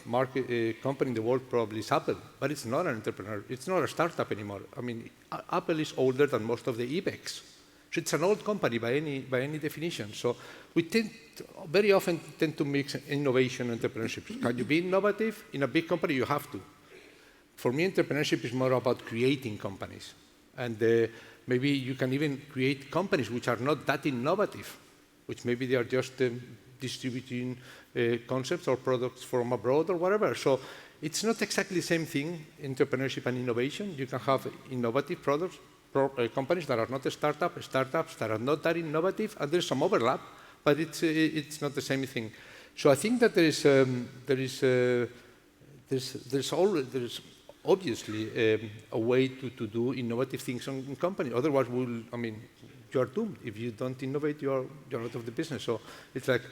I: company in the world probably is Apple, but it's not an entrepreneur. It's not a startup anymore. I mean, Apple is older than most of the IBEX. So it's an old company by any definition. So we very often tend to mix innovation and entrepreneurship. Can you be innovative? In a big company, you have to. For me, entrepreneurship is more about creating companies. And maybe you can even create companies which are not that innovative, which maybe they are just distributing concepts or products from abroad or whatever. So it's not exactly the same thing, entrepreneurship and innovation. You can have innovative products, companies that are not startups that are not that innovative, and there's some overlap, but it's not the same thing. So I think that there's obviously a way to do innovative things in company. Otherwise, you are doomed. If you don't innovate, you're out of the business. So it's like,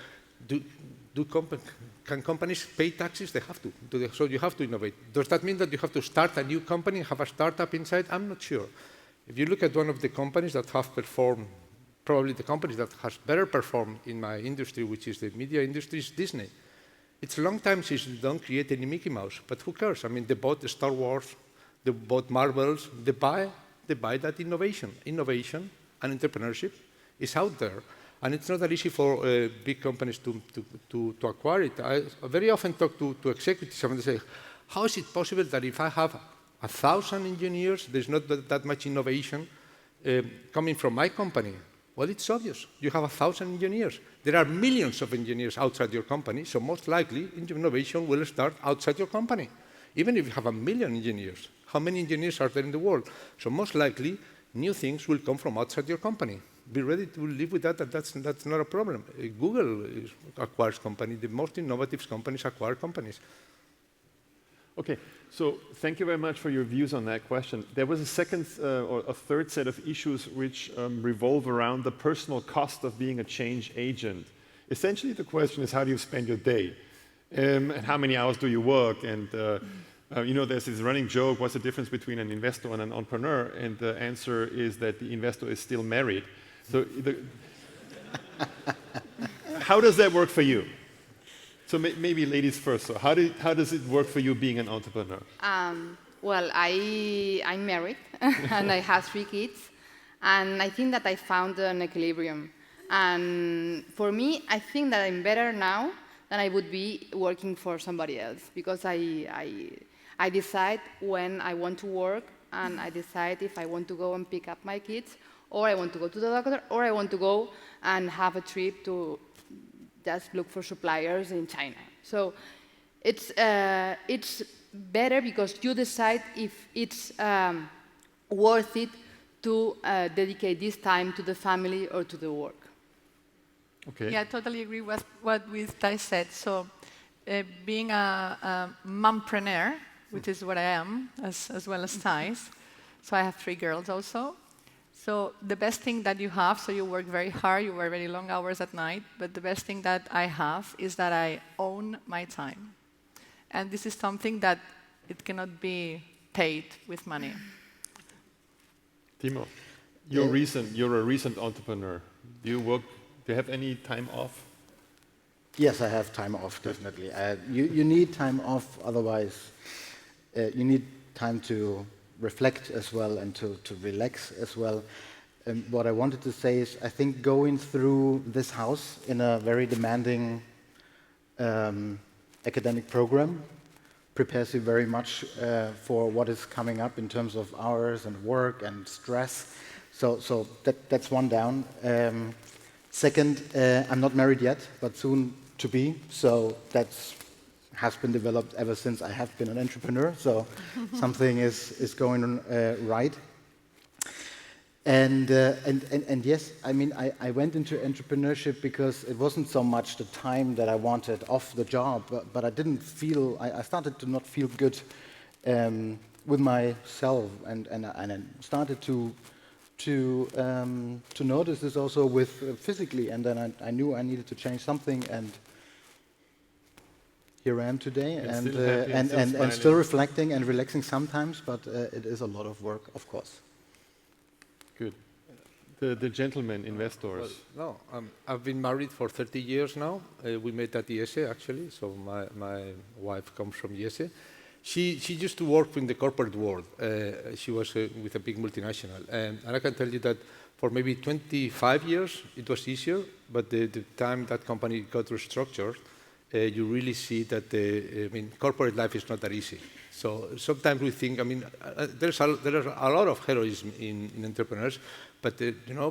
I: can companies pay taxes? They have to. So you have to innovate. Does that mean that you have to start a new company and have a startup inside? I'm not sure. If you look at one of the companies that have performed, probably the companies that has better performed in my industry, which is the media industry, is Disney. It's a long time since they don't create any Mickey Mouse, but who cares? I mean, they bought the Star Wars, they bought Marvels, they buy that innovation. Innovation and entrepreneurship is out there. And it's not that easy for big companies to acquire it. I very often talk to executives and they say, how is it possible that if I have 1,000 engineers, there's not that much innovation coming from my company? Well, it's obvious. You have 1,000 engineers. There are millions of engineers outside your company, so most likely innovation will start outside your company. Even if you have 1 million engineers, how many engineers are there in the world? So most likely, new things will come from outside your company. Be ready to live with that, that's not a problem. Google acquires companies. The most innovative companies acquire companies.
J: Okay, so thank you very much for your views on that question. There was a second or a third set of issues which revolve around the personal cost of being a change agent. Essentially, the question is, how do you spend your day? And how many hours do you work? And there's this running joke, what's the difference between an investor and an entrepreneur? And the answer is that the investor is still married. So how does that work for you? So maybe ladies first. So how does it work for you being an entrepreneur?
M: Well, I'm married and I have 3 kids, and I think that I found an equilibrium. And for me, I think that I'm better now than I would be working for somebody else, because I decide when I want to work, and I decide if I want to go and pick up my kids, or I want to go to the doctor, or I want to go and have a trip to just look for suppliers in China. So it's better because you decide if it's worth it to dedicate this time to the family or to the work.
J: Okay.
H: Yeah, I totally agree with what Thijs said. So being a mompreneur, which is what I am, as well as Thijs. So I have 3 girls also. So the best thing that you have, so you work very hard, you work very long hours at night, but the best thing that I have is that I own my time. And this is something that it cannot be paid with money.
J: Timo, you're a recent entrepreneur. Do you have any time off?
L: Yes, I have time off, definitely. You need time off, otherwise you need time to reflect as well and to relax as well. What I wanted to say is, I think going through this house in a very demanding academic program prepares you very much for what is coming up in terms of hours and work and stress. So that's one down. Second, I'm not married yet, but soon to be. So that's has been developed ever since I have been an entrepreneur. So something is going on right. And yes, I mean, I went into entrepreneurship because it wasn't so much the time that I wanted off the job, but I didn't feel, I started to not feel good with myself, and I started to notice this also with physically, and then I knew I needed to change something, and here I am today, and still reflecting and relaxing sometimes, but it is a lot of work, of course.
J: Good. The gentlemen investors.
I: Well, no, I've been married for 30 years now. We met at IESE, actually, so my wife comes from IESE. she used to work in the corporate world. She was with a big multinational. And I can tell you that for maybe 25 years, it was easier, but the time that company got restructured, you really see that corporate life is not that easy. So sometimes we think, there's a lot of heroism in entrepreneurs, but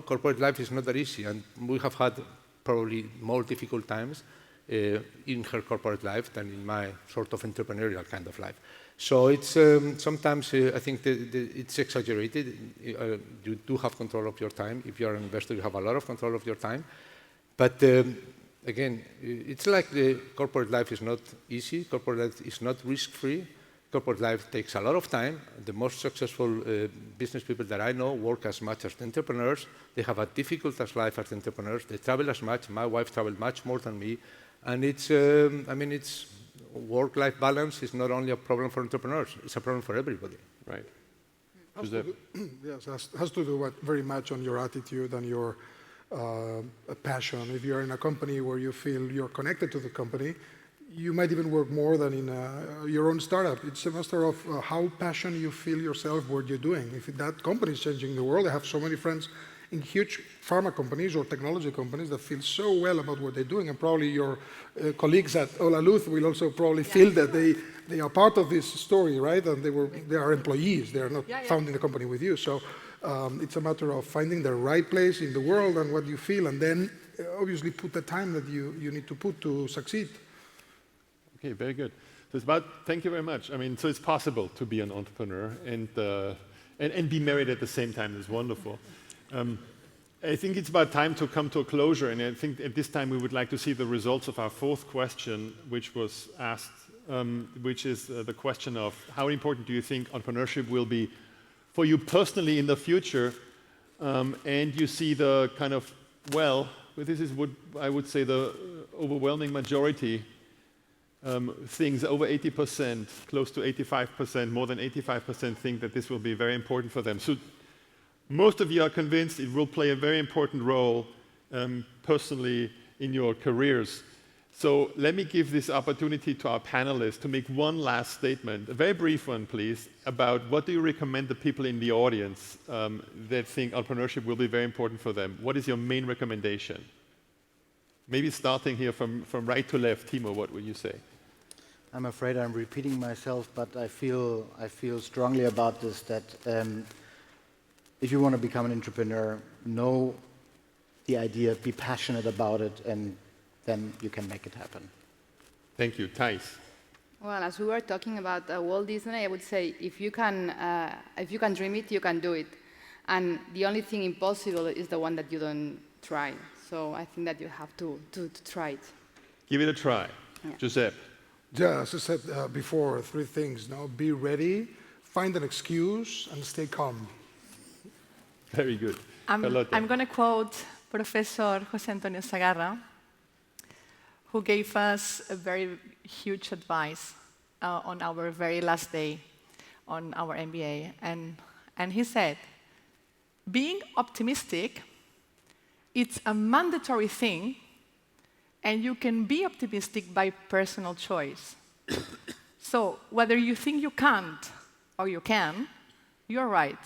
I: corporate life is not that easy, and we have had probably more difficult times in her corporate life than in my sort of entrepreneurial kind of life. So it's sometimes I think it's exaggerated. You do have control of your time. If you are an investor, you have a lot of control of your time. But again, it's like the corporate life is not easy. Corporate life is not risk-free. Corporate life takes a lot of time. The most successful business people that I know work as much as the entrepreneurs. They have a difficult as life as entrepreneurs. They travel as much. My wife traveled much more than me. And it's, it's work-life balance is not only a problem for entrepreneurs, it's a problem for everybody.
J: Right.
N: Yes, has to do very much on your attitude and your passion. If you're in a company where you feel you're connected to the company, you might even work more than in your own startup. It's a matter of how passionate you feel yourself what you're doing. If that company is changing the world, I have so many friends in huge pharma companies or technology companies that feel so well about what they're doing, and probably your colleagues at Hola Luz will also probably feel that they are part of this story, right? And they are employees. They are not founding the company with you. So it's a matter of finding the right place in the world and what you feel, and then obviously put the time that you need to put to succeed.
J: Okay, very good. So it's about, thank you very much. So it's possible to be an entrepreneur and be married at the same time. It's wonderful. I think it's about time to come to a closure, and I think at this time we would like to see the results of our fourth question, which was asked, which is the question of how important do you think entrepreneurship will be for you personally in the future, and you see the kind of, this is what I would say the overwhelming majority, things over 80%, close to 85%, more than 85% think that this will be very important for them. So most of you are convinced it will play a very important role personally in your careers. So let me give this opportunity to our panelists to make one last statement, a very brief one, please, about what do you recommend the people in the audience that think entrepreneurship will be very important for them? What is your main recommendation? Maybe starting here from right to left. Timo, what would you say?
L: I'm afraid I'm repeating myself, but I feel strongly about this, that if you want to become an entrepreneur, know the idea, be passionate about it, and then you can make it happen.
J: Thank you. Thijs?
M: Well, as we were talking about Walt Disney, I would say if you can dream it, you can do it. And the only thing impossible is the one that you don't try. So I think that you have to try it.
J: Give it a try. Yeah. Giuseppe?
N: Yeah, as I said before, 3 things. Now, be ready, find an excuse, and stay calm.
J: Very good.
H: I'm going to quote Professor José Antonio Segarra, who gave us a very huge advice on our very last day on our MBA. And he said, being optimistic, it's a mandatory thing, and you can be optimistic by personal choice. So whether you think you can't or you can, you're right.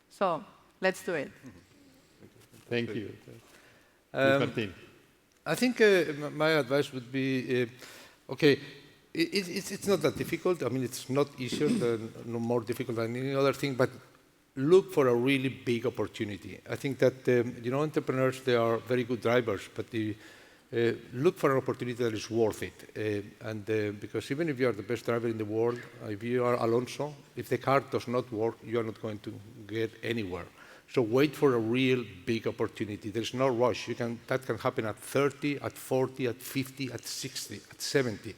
H: So let's do it.
J: Thank you.
I: I think my advice would be, okay, it's not that difficult. It's not easier, no more difficult than any other thing, but look for a really big opportunity. I think that, entrepreneurs, they are very good drivers, but look for an opportunity that is worth it. Because even if you are the best driver in the world, if you are Alonso, if the car does not work, you are not going to get anywhere. So wait for a real big opportunity. There's no rush. That can happen at 30, at 40, at 50, at 60, at 70.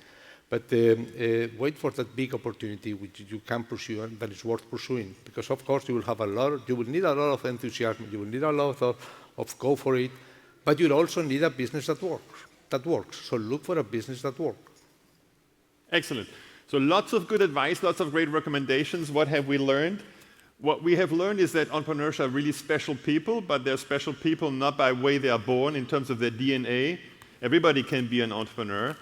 I: But wait for that big opportunity which you can pursue and that is worth pursuing. Because of course you will need a lot of enthusiasm, you will need a lot of go for it, but you'll also need a business that works. So look for a business that works.
J: Excellent. So lots of good advice, lots of great recommendations. What have we learned? What we have learned is that entrepreneurs are really special people, but they're special people not by way they are born in terms of their DNA. Everybody can be an entrepreneur.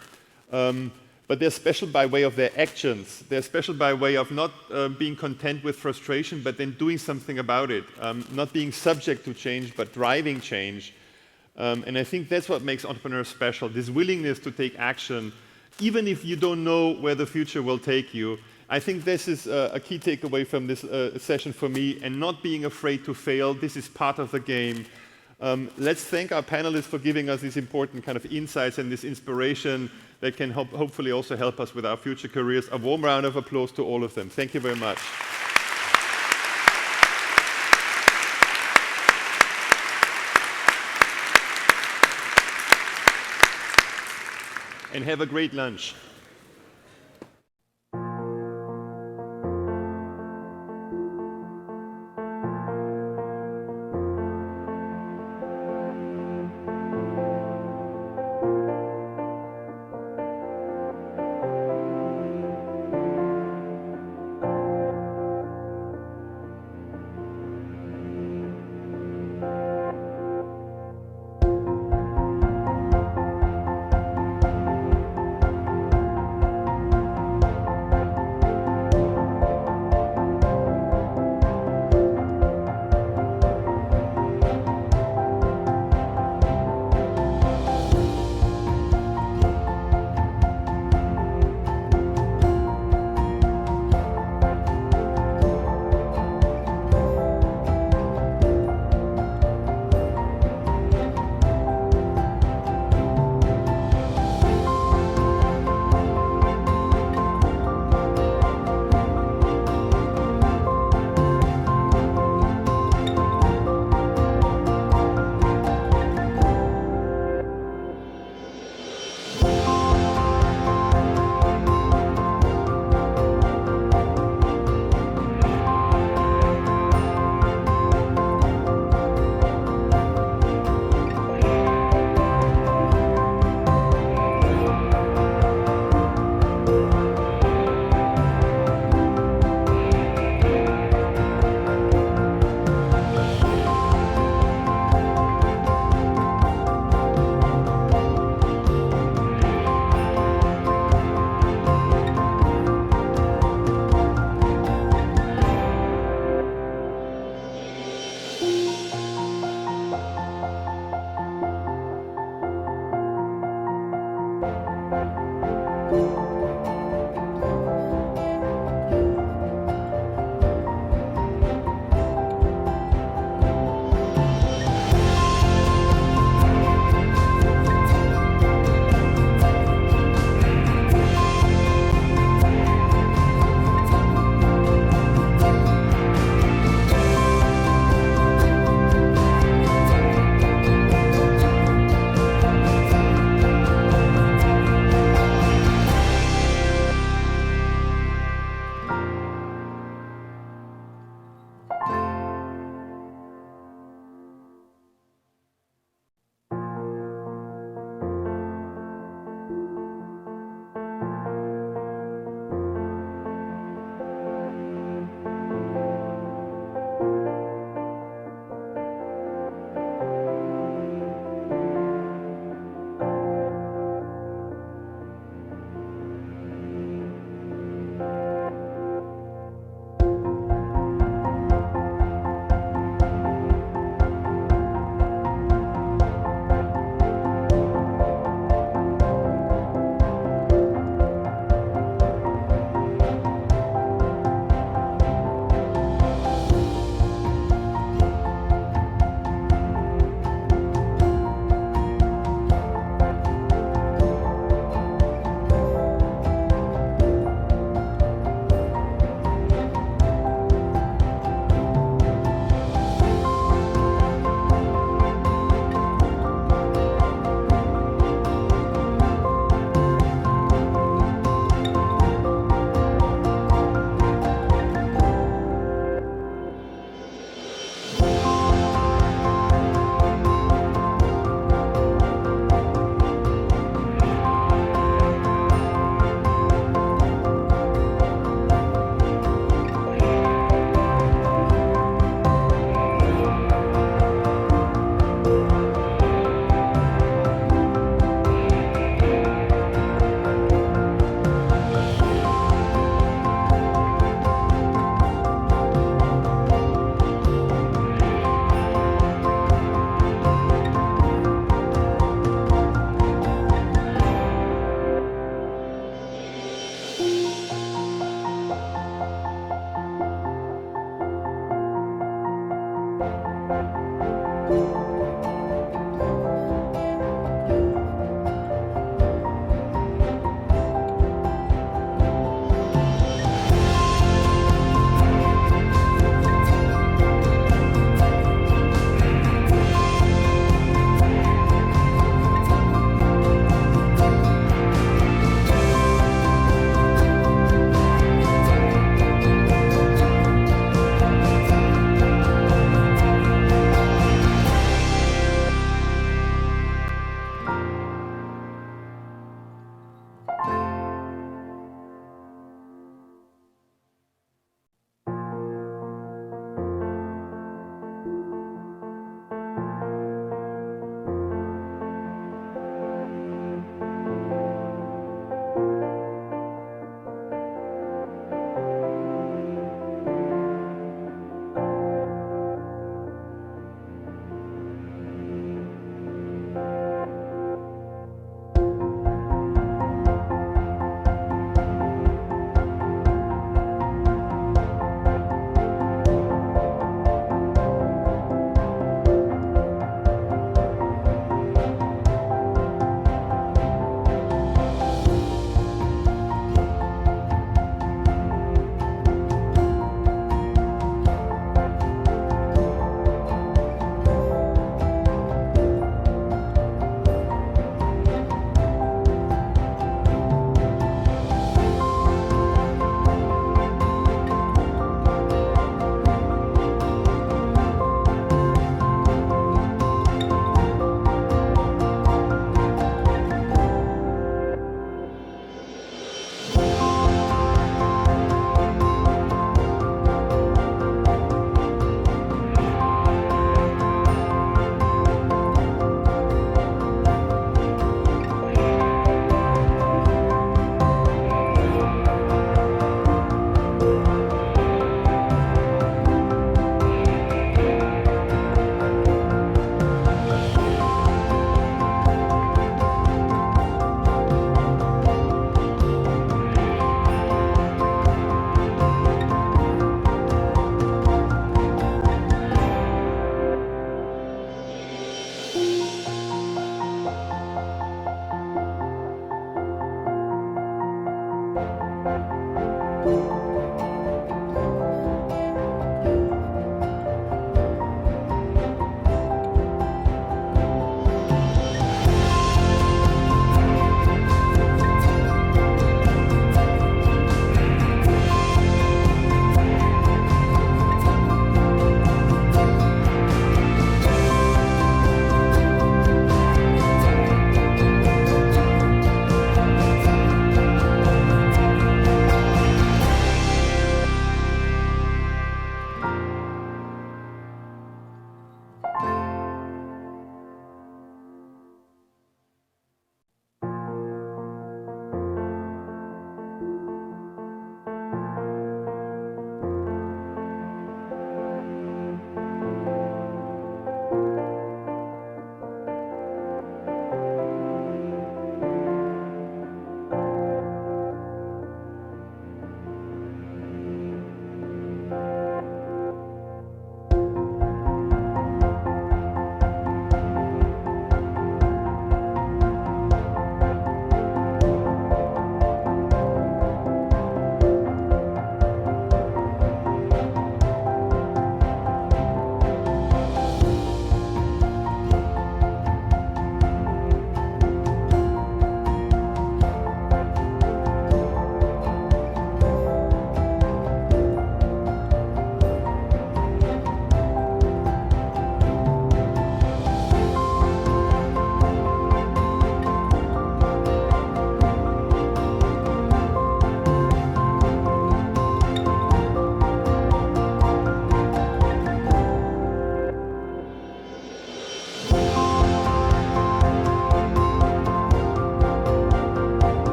J: but they're special by way of their actions. They're special by way of not being content with frustration, but then doing something about it, not being subject to change, but driving change. And I think that's what makes entrepreneurs special, this willingness to take action, even if you don't know where the future will take you. I think this is a key takeaway from this session for me, and not being afraid to fail. This is part of the game. Let's thank our panelists for giving us these important kind of insights and this inspiration that can hopefully also help us with our future careers. A warm round of applause to all of them. Thank you very much. And have a great lunch.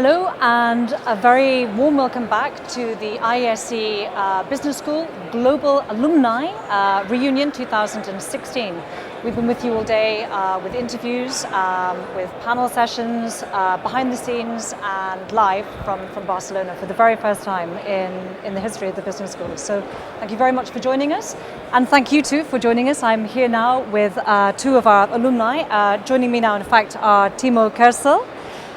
Q: Hello and a very warm welcome back to the IESE Business School Global Alumni Reunion 2016. We've been with you all day with interviews, with panel sessions, behind the scenes and live from Barcelona for the very first time in the history of the business school. So thank you very much for joining us, and thank you too for joining us. I'm here now with two of our alumni. Joining me now in fact are Timo Kersel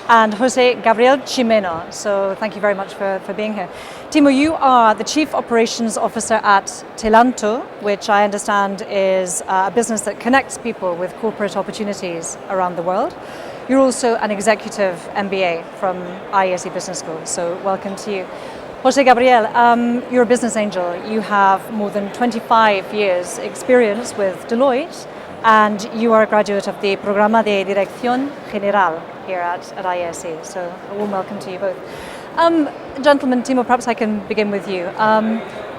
Q: and Jose Gabriel Chimeno. So thank you very much for being here. Timo, you are the Chief Operations Officer at Telanto, which I understand is a business that connects people with corporate opportunities around the world. You're also an executive MBA from IESE Business School, so welcome to you. Jose Gabriel, you're a business angel. You have more than 25 years experience with Deloitte, and you are a graduate of the Programa de Dirección General here at IESE, so a warm welcome to you both. Gentlemen, Timo, perhaps I can begin with you.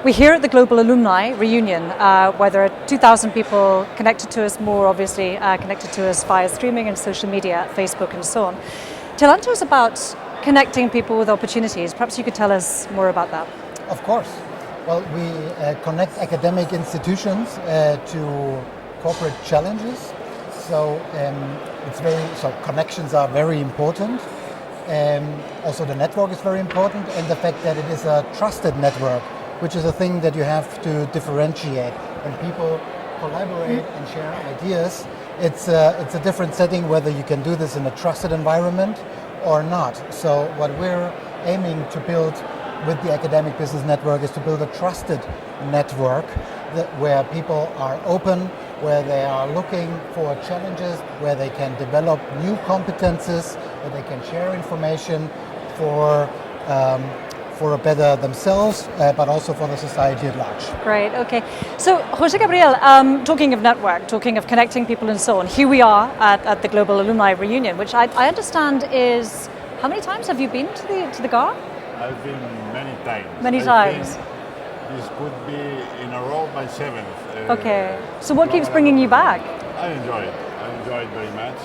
Q: We're here at the Global Alumni Reunion, where there are 2,000 people connected to us, more obviously connected to us via streaming and social media, Facebook and so on. Telanto is about connecting people with opportunities. Perhaps you could tell us more about that.
L: Of course. Well, we connect academic institutions to corporate challenges. So connections are very important. Also the network is very important, and the fact that it is a trusted network, which is a thing that you have to differentiate. When people collaborate and share ideas, it's a different setting whether you can do this in a trusted environment or not. So what we're aiming to build with the Academic Business Network is to build a trusted network where people are open, where they are looking for challenges, where they can develop new competences, where they can share information for a better themselves, but also for the society at large.
Q: Great, okay. So, Jose Gabriel, talking of network, talking of connecting people and so on, here we are at the Global Alumni Reunion, which I understand is, how many times have you been to the GAR?
O: I've been many times.
Q: Many times.
O: This could be in a row my 7th.
Q: Okay. So what keeps bringing you back?
O: I enjoy it. I enjoy it very much.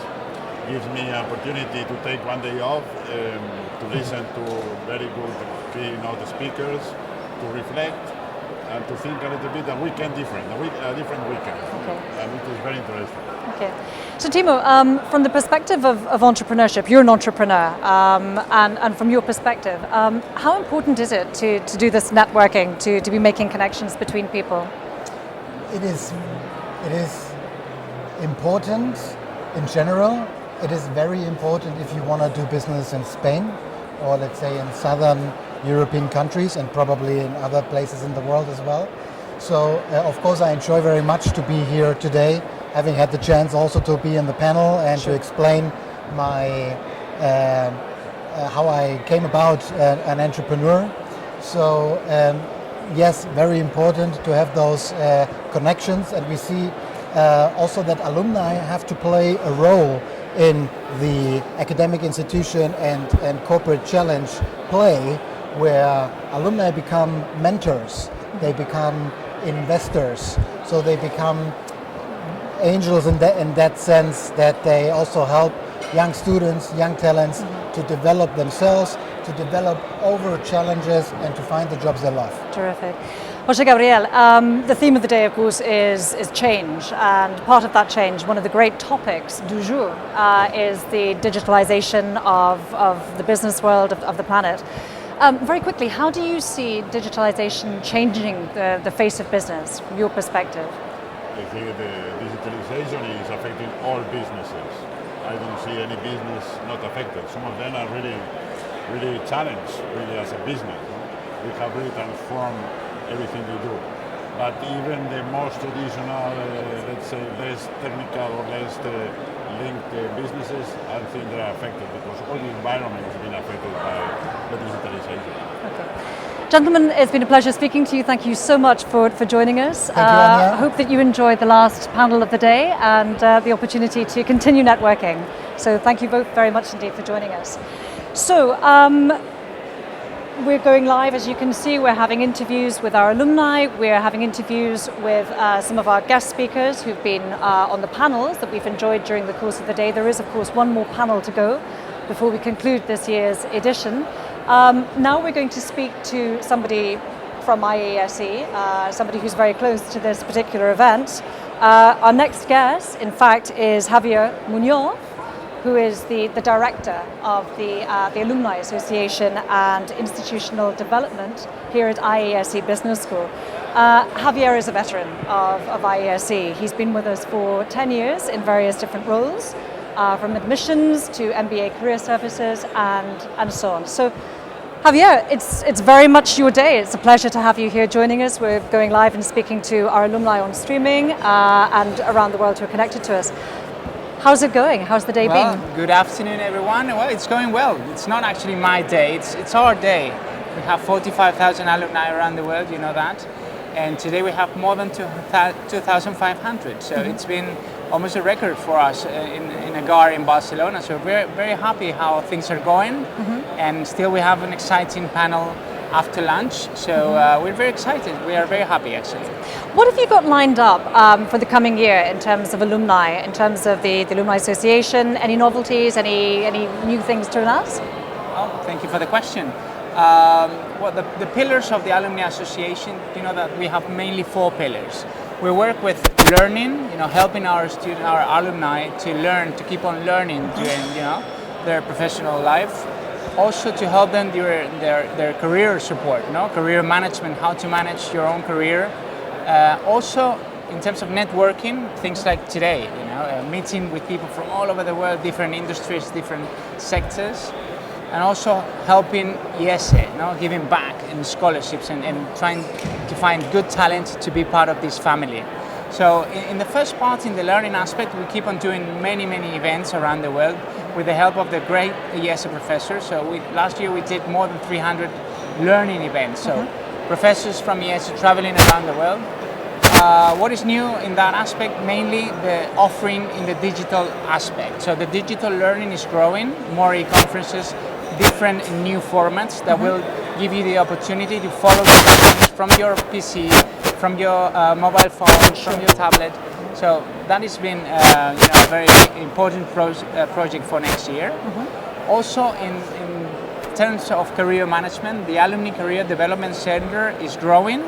O: Gives me an opportunity to take one day off, to listen to very good keynote speakers, to reflect, and to think a little bit a weekend different, a different weekend.
Q: Okay.
O: And it is very interesting.
Q: Okay. So Timo, from the perspective of entrepreneurship, you're an entrepreneur, and from your perspective, how important is it to do this networking, to be making connections between people?
L: It is important in general. It is very important if you want to do business in Spain, or let's say in southern European countries, and probably in other places in the world as well. So of course I enjoy very much to be here today, having had the chance also to be in the panel and to explain my how I came about an entrepreneur. So yes, very important to have those connections, and we see also that alumni have to play a role in the academic institution and corporate challenge play, where alumni become mentors, they become investors, so they become angels in that sense, that they also help young students, young talents to develop themselves, to develop over challenges and to find the jobs they love.
Q: Terrific. Jose Gabriel, the theme of the day, of course, is change, and part of that change, one of the great topics du jour, is the digitalization of the business world, of the planet. Very quickly, how do you see digitalization changing the face of business from your perspective?
O: I think the digitalization is affecting all businesses. I don't see any business not affected. Some of them are really challenged, really as a business. We have really transformed everything we do. But even the most traditional, let's say, less technical or less linked businesses, I think they're affected because all the environment has been affected by the digitalization.
Q: Okay. Gentlemen, it's been a pleasure speaking to you. Thank you so much for joining us.
L: Thank you, Anya.
Q: I hope that you enjoyed the last panel of the day and the opportunity to continue networking. So thank you both very much indeed for joining us. So, we're going live, as you can see. We're having interviews with our alumni. We're having interviews with some of our guest speakers who've been on the panels that we've enjoyed during the course of the day. There is, of course, one more panel to go before we conclude this year's edition. Now we're going to speak to somebody from IESE, somebody who's very close to this particular event. Our next guest, in fact, is Javier Munoz, who is the director of the Alumni Association and Institutional Development here at IESE Business School. Javier is a veteran of IESE. He's been with us for 10 years in various different roles, from admissions to MBA career services and so on. So, Javier, it's very much your day. It's a pleasure to have you here joining us. We're going live and speaking to our alumni on streaming and around the world who are connected to us. How's it going? How's the day been?
R: Good afternoon, everyone. Well, it's going well. It's not actually my day, it's our day. We have 45,000 alumni around the world, you know that. And today we have more than 2,500. So it's been almost a record for us in a GAR in Barcelona. So we're very happy how things are going. And still we have an exciting panel after lunch. So we're very excited. We are very happy, actually.
Q: What have you got lined up for the coming year in terms of alumni, in terms of the Alumni Association? Any novelties, any new things to announce?
R: Oh, thank you for the question. Well, the pillars of the Alumni Association, you know that we have mainly 4 pillars. We work with learning, helping our alumni to learn, to keep on learning during, their professional life. Also to help them during their career support, career management, how to manage your own career. Also, in terms of networking, things like today, meeting with people from all over the world, different industries, different sectors. And also helping IESE, giving back in scholarships and trying to find good talent to be part of this family. So in the first part, in the learning aspect, we keep on doing many events around the world with the help of the great IESE professors. So last year we did more than 300 learning events. So professors from IESE traveling around the world. What is new in that aspect? Mainly the offering in the digital aspect. So the digital learning is growing, more e-conferences, different new formats that will give you the opportunity to follow the conference from your PC, from your mobile phone, from your tablet. So that has been a very important project for next year. Also in terms of career management, the Alumni Career Development Center is growing.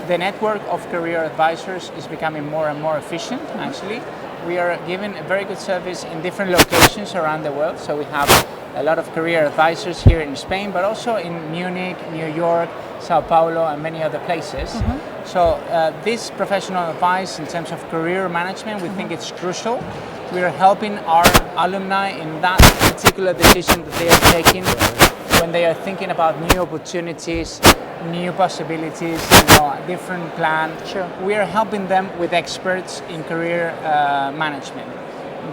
R: The network of career advisors is becoming more and more efficient, actually. We are giving a very good service in different locations around the world. So we have a lot of career advisors here in Spain, but also in Munich, New York, Sao Paulo, and many other places. So this professional advice in terms of career management, we think it's crucial. We are helping our alumni in that particular decision that they are taking when they are thinking about new opportunities, new possibilities, a different plan. We are helping them with experts in career management.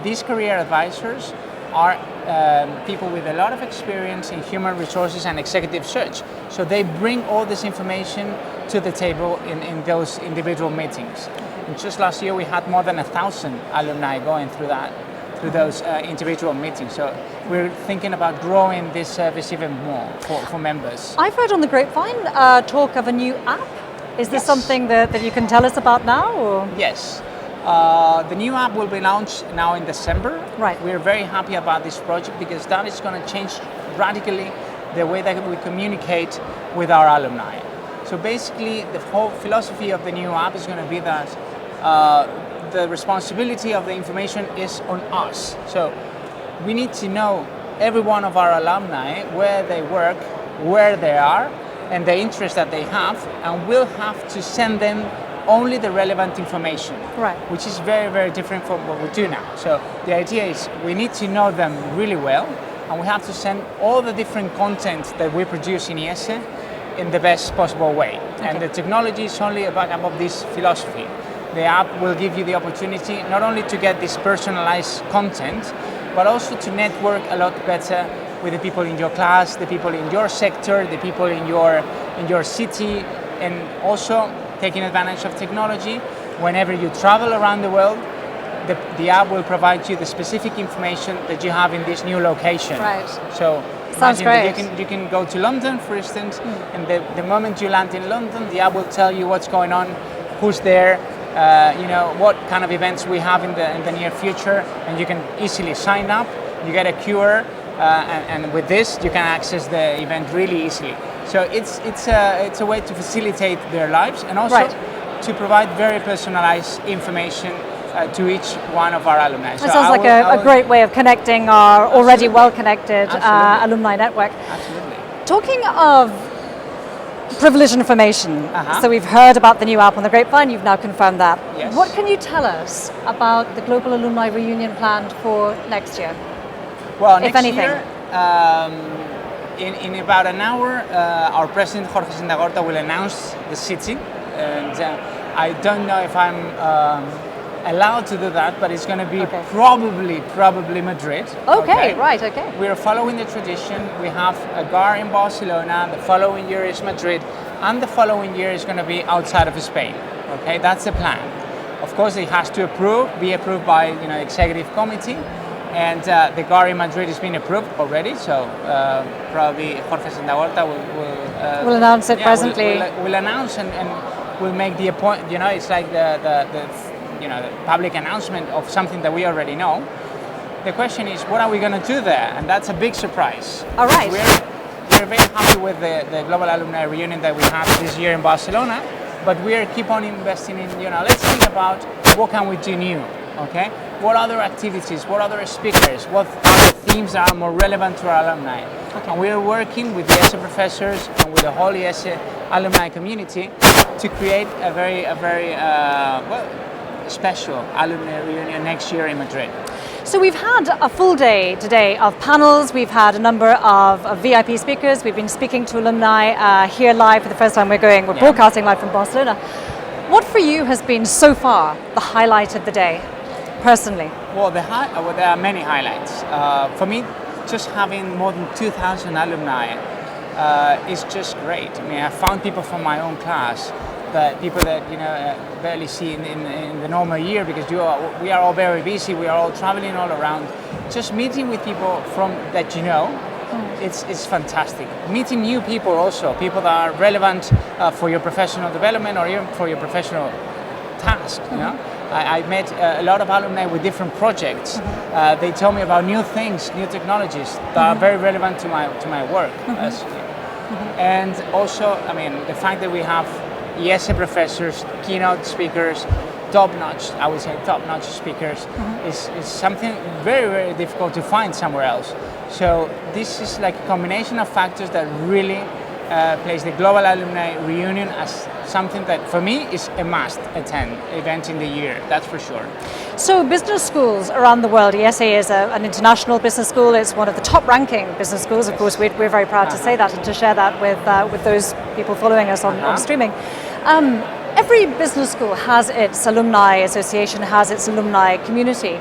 R: These career advisors are people with a lot of experience in human resources and executive search. So they bring all this information to the table in those individual meetings. And just last year we had more than 1,000 alumni going through those individual meetings. So we're thinking about growing this service even more for members.
Q: I've heard on the grapevine talk of a new app. Is this something that you can tell us about now? Or?
R: Yes. The new app will be launched now in December.
Q: Right.
R: We're very happy about this project because that is going to change radically the way that we communicate with our alumni. So basically, the whole philosophy of the new app is going to be that the responsibility of the information is on us. So we need to know every one of our alumni, where they work, where they are, and the interest that they have, and we'll have to send them only the relevant information, which is very different from what we do now. So the idea is we need to know them really well, and we have to send all the different content that we produce in IESE in the best possible way. And the technology is only a backup of this philosophy. The app will give you the opportunity not only to get this personalized content, but also to network a lot better with the people in your class, the people in your sector, the people in your city, and also taking advantage of technology. Whenever you travel around the world, the app will provide you the specific information that you have in this new location.
Q: Right.
R: So
Q: sounds great.
R: You can go to London, for instance, and the moment you land in London, the app will tell you what's going on, who's there, what kind of events we have in the near future, and you can easily sign up. You get a QR and with this you can access the event really easily. So it's a way to facilitate their lives and also to provide very personalized information to each one of our alumni.
Q: It sounds like a great way of connecting our already well-connected alumni network.
R: Absolutely.
Q: Talking of privileged information, so we've heard about the new app on the grapevine, you've now confirmed that.
R: Yes.
Q: What can you tell us about the Global Alumni Reunion planned for next year?
R: Well,
Q: if
R: next
Q: anything.
R: year, in about an hour, our president Jorge Santagorta will announce the city, and I don't know if I'm allowed to do that, but it's going to be probably Madrid.
Q: Okay, right, okay.
R: We are following the tradition. We have a GAR in Barcelona, the following year is Madrid, and the following year is going to be outside of Spain. Okay, that's the plan. Of course, it has to be approved by executive committee, and the GAR in Madrid has been approved already. So probably Jorge Santagorta will
Q: announce it presently.
R: Will announce and will make the appointment. It's like the public announcement of something that we already know. The question is, what are we going to do there? And that's a big surprise.
Q: All right.
R: We're very happy with the Global Alumni Reunion that we had this year in Barcelona, but we keep on investing in, let's think about what can we do new, okay? What other activities, what other speakers, what other themes are more relevant to our alumni? Okay. And we're working with the IESE professors and with the whole IESE alumni community to create a very special alumni reunion next year in Madrid.
Q: So we've had a full day today of panels, we've had a number of VIP speakers, we've been speaking to alumni here live for the first time we're broadcasting live from Barcelona. What for you has been so far the highlight of the day, personally?
R: Well, there are many highlights. For me, just having more than 2,000 alumni is just great. I mean, I found people from my own class, people that barely see in the normal year, because we are all very busy, we are all traveling all around. Just meeting with people that it's fantastic. Meeting new people also, people that are relevant for your professional development or even for your professional task. I met a lot of alumni with different projects. They tell me about new things, new technologies that are very relevant to my work. And also, I mean, the fact that we have IESE professors, keynote speakers, top-notch speakers is something very, very difficult to find somewhere else. So this is like a combination of factors that really place the Global Alumni Reunion as something that for me is a must-attend event in the year, that's for sure.
Q: So business schools around the world, IESE is an international business school, it's one of the top-ranking business schools, of course we're very proud to say that and to share that with those people following us on streaming. Every business school has its alumni association, has its alumni community.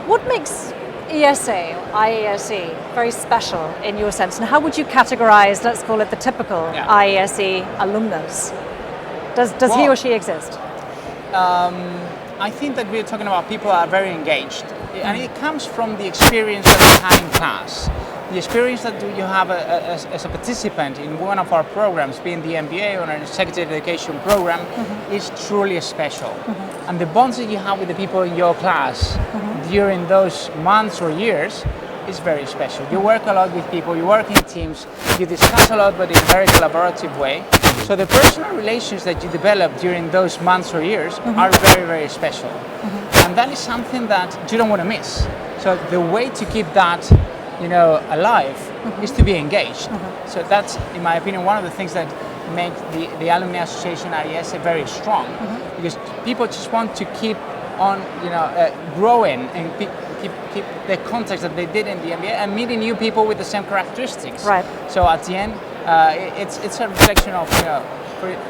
Q: What makes IESE very special in your sense, and how would you categorize, let's call it the typical IESE alumnus? Does he or she exist?
R: I think that we're talking about people that are very engaged, and it comes from the experience that we had in class. The experience that you have as a participant in one of our programs, being the MBA or an executive education program, is truly special. And the bonds that you have with the people in your class during those months or years is very special. You work a lot with people, you work in teams, you discuss a lot, but in a very collaborative way. So the personal relations that you develop during those months or years are very, very special. And that is something that you don't want to miss. So the way to keep that alive is to be engaged. So that's, in my opinion, one of the things that make the Alumni Association at IESE very strong, because people just want to keep on, growing and keep the contacts that they did in the MBA and meeting new people with the same characteristics.
Q: Right.
R: So at the end, it's a reflection of,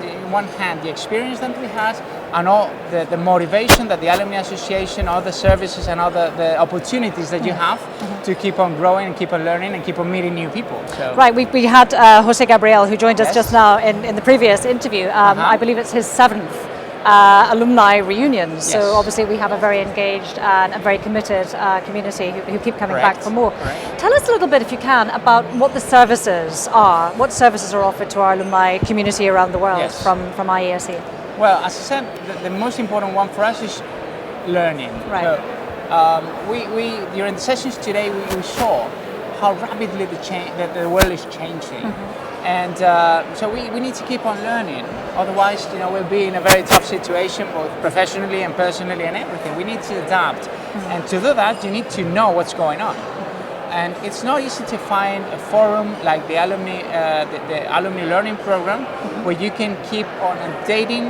R: in one hand, the experience that we had, and all the motivation that the Alumni Association, all the services and all the opportunities that you have to keep on growing and keep on learning and keep on meeting new people. So.
Q: Right, we had Jose Gabriel, who joined us just now in the previous interview. I believe it's his 7th alumni reunion. So obviously we have a very engaged and a very committed community who keep coming back for more. Tell us a little bit, if you can, about what the services are. What services are offered to our alumni community around the world from IESE?
R: Well, as I said, the most important one for us is learning.
Q: Right.
R: So, we during the sessions today, we saw how rapidly the world is changing. And so we need to keep on learning. Otherwise, we'll be in a very tough situation, both professionally and personally and everything. We need to adapt. And to do that, you need to know what's going on. And it's not easy to find a forum like the Alumni, the Alumni Learning Program, where you can keep on updating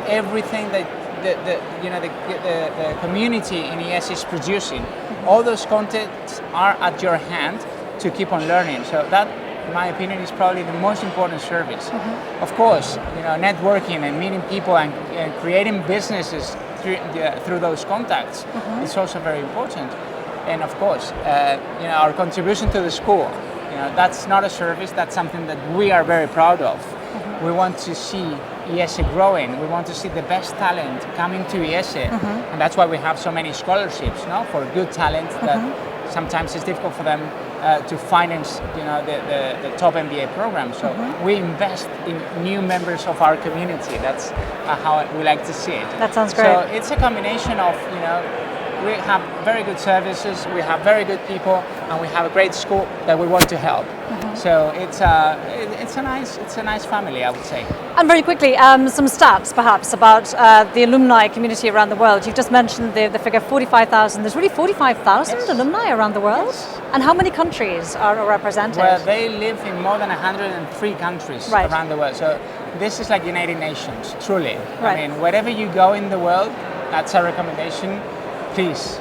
R: everything that the community in IESE is producing. All those contents are at your hand to keep on learning. So that, in my opinion, is probably the most important service. Of course, networking and meeting people and creating businesses through those contacts is also very important. And of course, our contribution to the school, that's not a service, that's something that we are very proud of. We want to see IESE growing. We want to see the best talent coming to IESE. And that's why we have so many scholarships, for good talent that sometimes it's difficult for them to finance, the top MBA program. So we invest in new members of our community. That's how we like to see it.
Q: That sounds great.
R: So it's a combination of, we have very good services, we have very good people, and we have a great school that we want to help. So it's a nice family, I would say.
Q: And very quickly, some stats perhaps about the alumni community around the world. You've just mentioned the figure 45,000. There's really 45,000 alumni around the world? And how many countries are represented?
R: Well, they live in more than 103 countries around the world. So this is like United Nations, truly.
Q: Right.
R: I mean, wherever you go in the world, that's our recommendation. Please,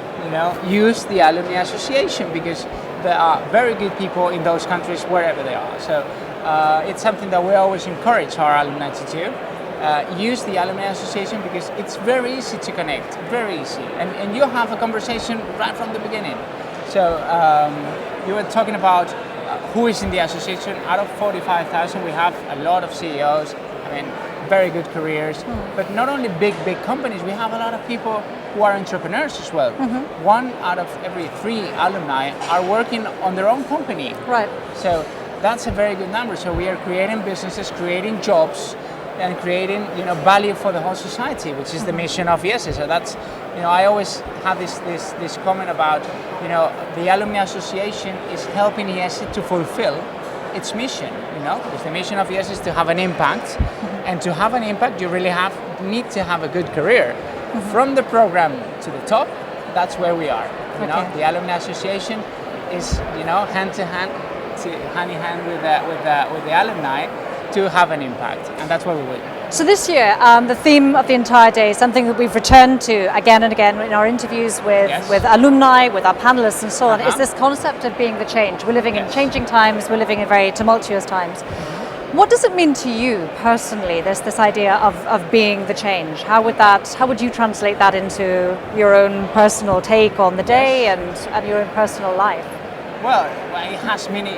R: use the Alumni Association, because there are very good people in those countries wherever they are. So it's something that we always encourage our alumni to do. Use the Alumni Association because it's very easy to connect, very easy. And you'll have a conversation right from the beginning. So you were talking about who is in the association. Out of 45,000, we have a lot of CEOs. I mean, very good careers, but not only big companies, we have a lot of people who are entrepreneurs as well. 1 out of every 3 alumni are working on their own company.
Q: Right.
R: So that's a very good number. So we are creating businesses, creating jobs, and creating value for the whole society, which is the mission of IESE. So that's, I always have this comment about, the Alumni Association is helping IESE to fulfill its mission, because the mission of IESE is to have an impact, and to have an impact, you really need to have a good career. From the program to the top, that's where we are. The Alumni Association is, hand in hand with the alumni to have an impact, and that's what we will.
Q: So this year, the theme of the entire day is something that we've returned to again and again in our interviews with alumni, with our panelists and so on, is this concept of being the change. We're living in changing times, we're living in very tumultuous times. What does it mean to you personally, this idea of being the change? How would you translate that into your own personal take on the day and your own personal life?
R: Well, it has many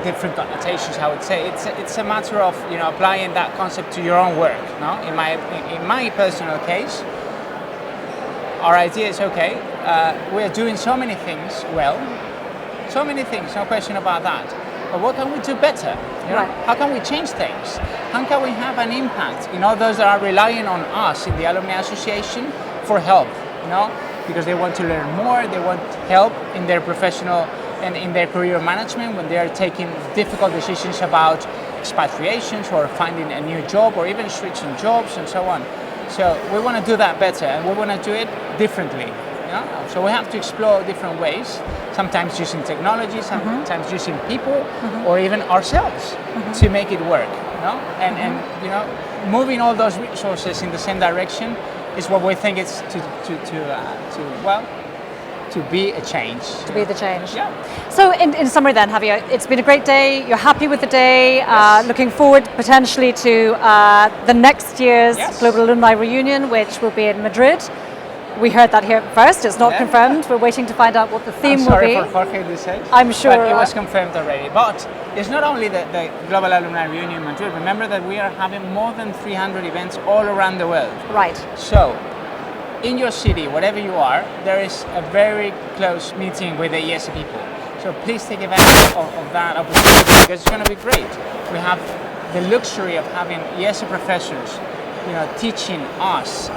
R: different connotations, I would say. It's a matter of applying that concept to your own work. No? In my personal case, our idea is we are doing so many things well, so many things, no question about that. But what can we do better? How can we change things? How can we have an impact? Those that are relying on us in the Alumni Association for help. Because they want to learn more, they want help in their professional and in their career management when they are taking difficult decisions about expatriations or finding a new job or even switching jobs and so on. So we want to do that better, and we want to do it differently. So we have to explore different ways, sometimes using technology, sometimes using people, or even ourselves to make it work. And moving all those resources in the same direction is what we think is to be a change.
Q: To be the change.
R: Yeah.
Q: So in summary then, Javier, it's been a great day. You're happy with the day. Looking forward potentially to the next year's Global Alumni Reunion, which will be in Madrid. We heard that here first. It's not confirmed. We're waiting to find out what the theme will be.
R: I'm sorry for Jorge to say.
Q: I'm sure.
R: But it was confirmed already. But it's not only the Global Alumni Reunion in Madrid. Remember that we are having more than 300 events all around the world.
Q: Right.
R: So, in your city, wherever you are, there is a very close meeting with the IESE people. So please take advantage of that opportunity, because it's going to be great. We have the luxury of having IESE professors teaching us,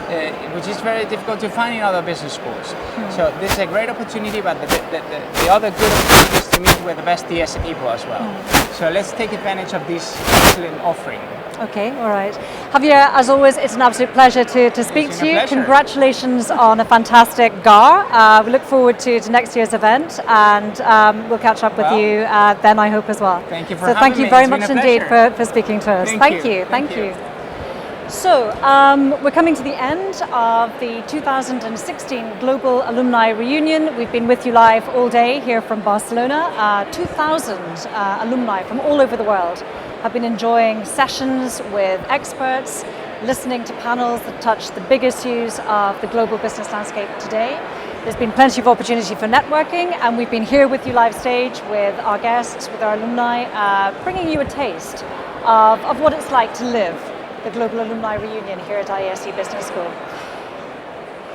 R: which is very difficult to find in other business schools. So this is a great opportunity, but the other good opportunity is to meet with the best IESE people as well. So let's take advantage of this excellent offering.
Q: Okay, all right. Javier, as always, it's an absolute pleasure to speak to you. Congratulations on a fantastic GAR. We look forward to next year's event, and we'll catch up with you then, I hope, as well.
R: Thank you for
Q: having me. So thank you very much indeed for speaking to us.
R: Thank you.
Q: So, we're coming to the end of the 2016 Global Alumni Reunion. We've been with you live all day here from Barcelona. 2,000 alumni from all over the world have been enjoying sessions with experts, listening to panels that touch the big issues of the global business landscape today. There's been plenty of opportunity for networking, and we've been here with you live stage with our guests, with our alumni, bringing you a taste of what it's like to live the Global Alumni Reunion here at IESE Business School.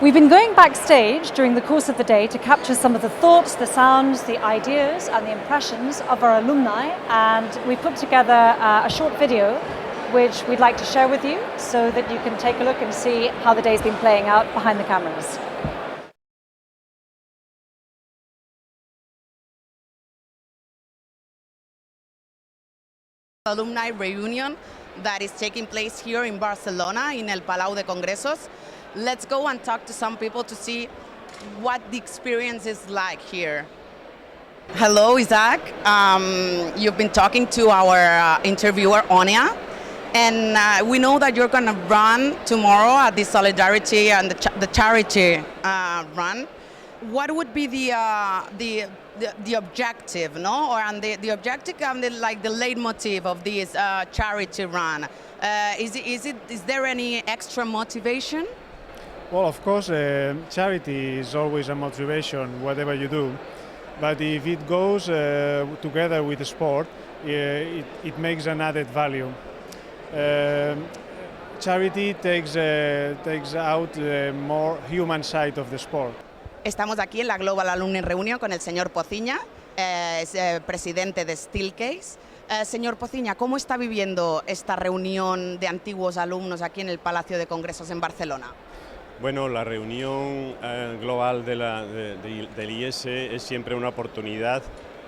Q: We've been going backstage during the course of the day to capture some of the thoughts, the sounds, the ideas and the impressions of our alumni, and we put together a short video which we'd like to share with you so that you can take a look and see how the day's been playing out behind the cameras.
S: Alumni reunion that is taking place here in Barcelona in el Palau de Congressos. Let's go and talk to some people to see what the experience is like here. Hello, Isaac. You've been talking to our interviewer, Onia, and we know that you're going to run tomorrow at the Solidarity and the charity run. What would be the objective, no? Or and the objective and the leitmotiv of this charity run? Is there any extra motivation?
U: Well, of course, charity is always a motivation, whatever you do. But if it goes together with the sport, it makes an added value. Charity takes out the more human side of the sport.
S: Estamos aquí en la Global Alumni Reunion con el señor Pociña, es presidente de Steelcase. Señor Pociña, ¿cómo está viviendo esta reunión de antiguos alumnos aquí en el Palacio de Congresos en Barcelona?
T: Bueno, la reunión global del IESE es siempre una oportunidad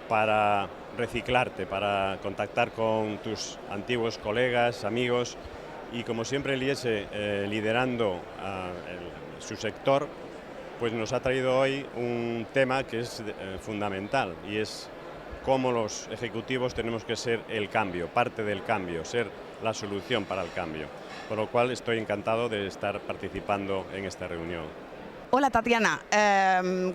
T: para reciclarte, para contactar con tus antiguos colegas, amigos, y como siempre el IESE liderando su sector, pues nos ha traído hoy un tema que es fundamental, y es cómo los ejecutivos tenemos que ser el cambio, parte del cambio, ser la solución para el cambio. Por lo cual estoy encantado de estar participando en esta reunión.
S: Hola Tatiana,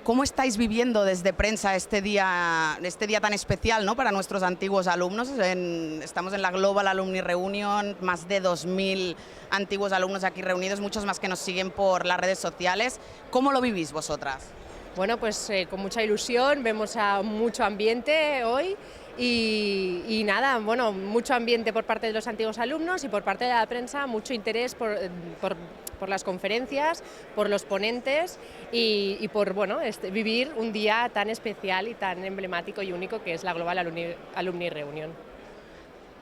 S: ¿cómo estáis viviendo desde prensa este día tan especial, ¿no? Para nuestros antiguos alumnos? Estamos en la Global Alumni Reunion, más de 2.000 antiguos alumnos aquí reunidos, muchos más que nos siguen por las redes sociales. ¿Cómo lo vivís vosotras?
W: Bueno, pues con mucha ilusión, vemos a mucho ambiente hoy y nada, bueno, mucho ambiente por parte de los antiguos alumnos y por parte de la prensa, mucho interés por las conferencias, por los ponentes y por vivir un día tan especial y tan emblemático y único que es la Global Alumni Reunion.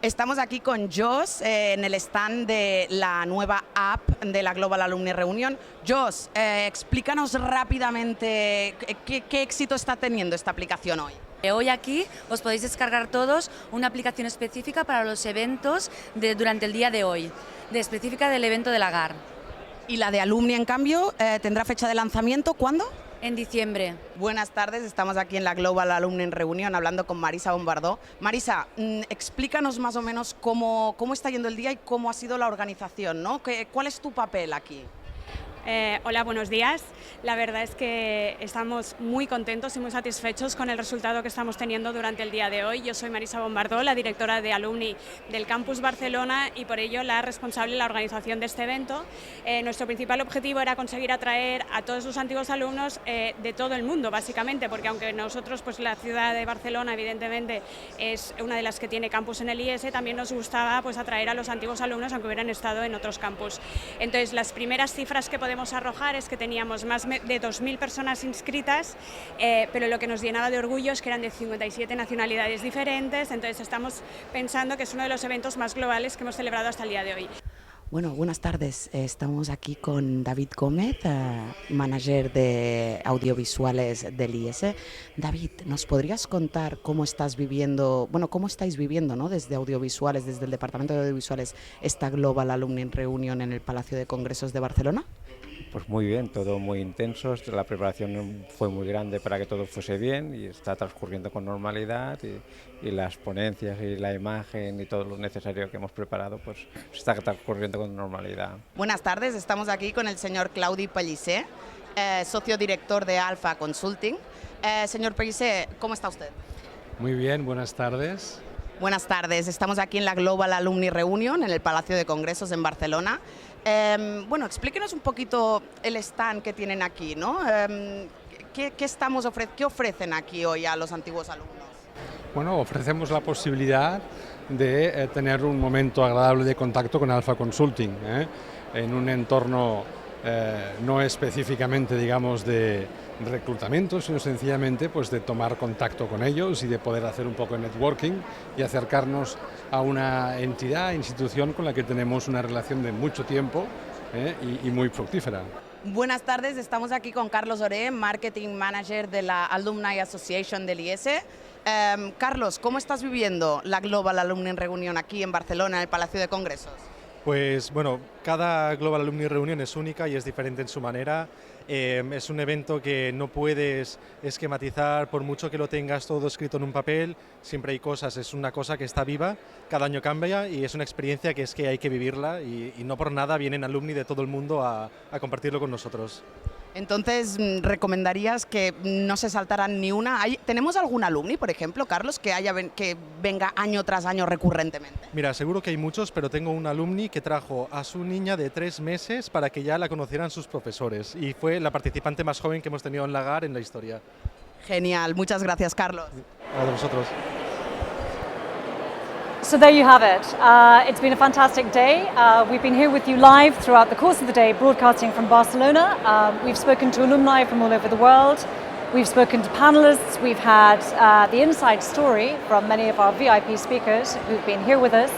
S: Estamos aquí con Jos en el stand de la nueva app de la Global Alumni Reunion. Jos, explícanos rápidamente qué éxito está teniendo esta aplicación hoy.
X: Hoy aquí os podéis descargar todos una aplicación específica para los eventos durante el día de hoy, específica del evento de la GAR.
S: ¿Y la de Alumni, en cambio, tendrá fecha de lanzamiento? ¿Cuándo?
X: En diciembre.
S: Buenas tardes, estamos aquí en la Global Alumni Reunion hablando con Marisa Bombardó. Marisa, explícanos más o menos cómo está yendo el día y cómo ha sido la organización, ¿no? ¿Cuál es tu papel aquí?
Y: Hola, buenos días. La verdad es que estamos muy contentos y muy satisfechos con el resultado que estamos teniendo durante el día de hoy. Yo soy Marisa Bombardó, la directora de Alumni del Campus Barcelona y por ello la responsable de la organización de este evento. Nuestro principal objetivo era conseguir atraer a todos los antiguos alumnos de todo el mundo, básicamente, porque aunque nosotros, pues la ciudad de Barcelona, evidentemente, es una de las que tiene campus en el IESE, también nos gustaba pues atraer a los antiguos alumnos aunque hubieran estado en otros campus. Entonces, las primeras cifras que podemos arrojar es que teníamos más de 2.000 personas inscritas, pero lo que nos llenaba de orgullo es que eran de 57 nacionalidades diferentes, entonces estamos pensando que es uno de los eventos más globales que hemos celebrado hasta el día de hoy.
A: Bueno, buenas tardes. Estamos aquí con David Gómez, manager de audiovisuales del IESE. David, ¿nos podrías contar cómo estás viviendo, cómo estáis viviendo, ¿no? Desde audiovisuales, desde el Departamento de Audiovisuales, esta Global Alumni Reunion en el Palacio de Congresos de Barcelona?
B: Pues muy bien, todo muy intenso, la preparación fue muy grande para que todo fuese bien y está transcurriendo con normalidad y las ponencias y la imagen y todo lo necesario que hemos preparado pues está transcurriendo con normalidad.
S: Buenas tardes, estamos aquí con el señor Claudi Pellicer, socio director de Alpha Consulting. Señor Pellicer, ¿cómo está usted?
C: Muy bien, buenas tardes.
S: Buenas tardes, estamos aquí en la Global Alumni Reunion en el Palacio de Congresos en Barcelona. Bueno, explíquenos un poquito el stand que tienen aquí, ¿no? ¿Qué ofrecen aquí hoy a los antiguos alumnos?
C: Bueno, ofrecemos la posibilidad de tener un momento agradable de contacto con Alpha Consulting, en un entorno no específicamente, digamos, de reclutamiento, sino sencillamente pues, de tomar contacto con ellos y de poder hacer un poco de networking y acercarnos a una entidad, institución con la que tenemos una relación de mucho tiempo y muy fructífera.
S: Buenas tardes, estamos aquí con Carlos Oré, Marketing Manager de la Alumni Association del IESE. Carlos, ¿cómo estás viviendo la Global Alumni Reunion aquí en Barcelona, en el Palacio de Congresos?
D: Pues bueno, cada Global Alumni Reunion es única y es diferente en su manera. Es un evento que no puedes esquematizar, por mucho que lo tengas todo escrito en un papel, siempre hay cosas, es una cosa que está viva, cada año cambia y es una experiencia que es que hay que vivirla y no por nada vienen alumni de todo el mundo a compartirlo con nosotros.
S: Entonces, ¿recomendarías que no se saltaran ni una? ¿Tenemos algún alumni, por ejemplo, Carlos, que venga año tras año recurrentemente?
D: Mira, seguro que hay muchos, pero tengo un alumni que trajo a su niña de 3 meses para que ya la conocieran sus profesores y fue la participante más joven que hemos tenido en la GAR en la historia.
S: Genial, muchas gracias, Carlos.
D: A vosotros.
Q: So there you have it. It's been a fantastic day. We've been here with you live throughout the course of the day, broadcasting from Barcelona. We've spoken to alumni from all over the world. We've spoken to panelists. We've had the inside story from many of our VIP speakers who've been here with us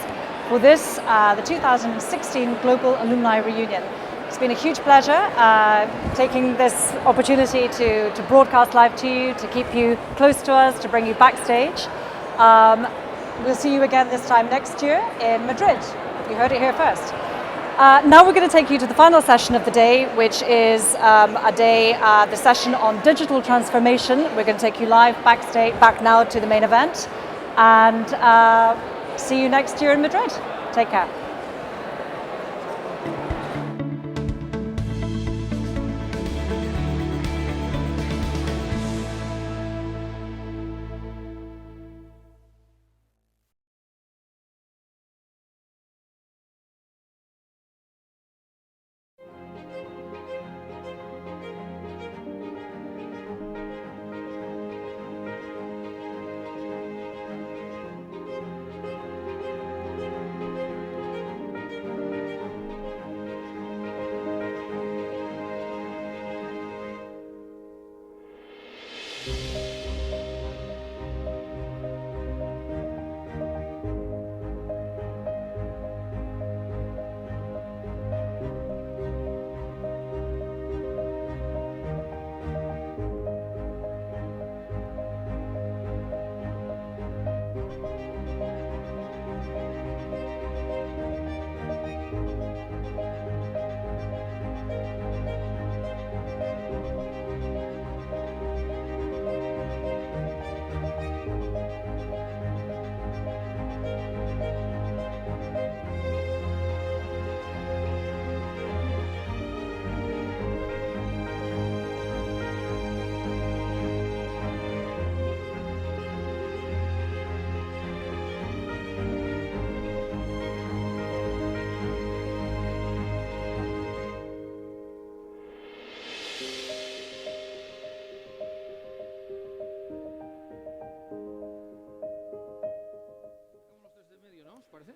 Q: for this, the 2016 Global Alumni Reunion. It's been a huge pleasure taking this opportunity to broadcast live to you, to keep you close to us, to bring you backstage. We'll see you again this time next year in Madrid. You heard it here first. Now we're going to take you to the final session of the day, which is the session on digital transformation. We're going to take you live backstage, back now to the main event, and see you next year in Madrid. Take care.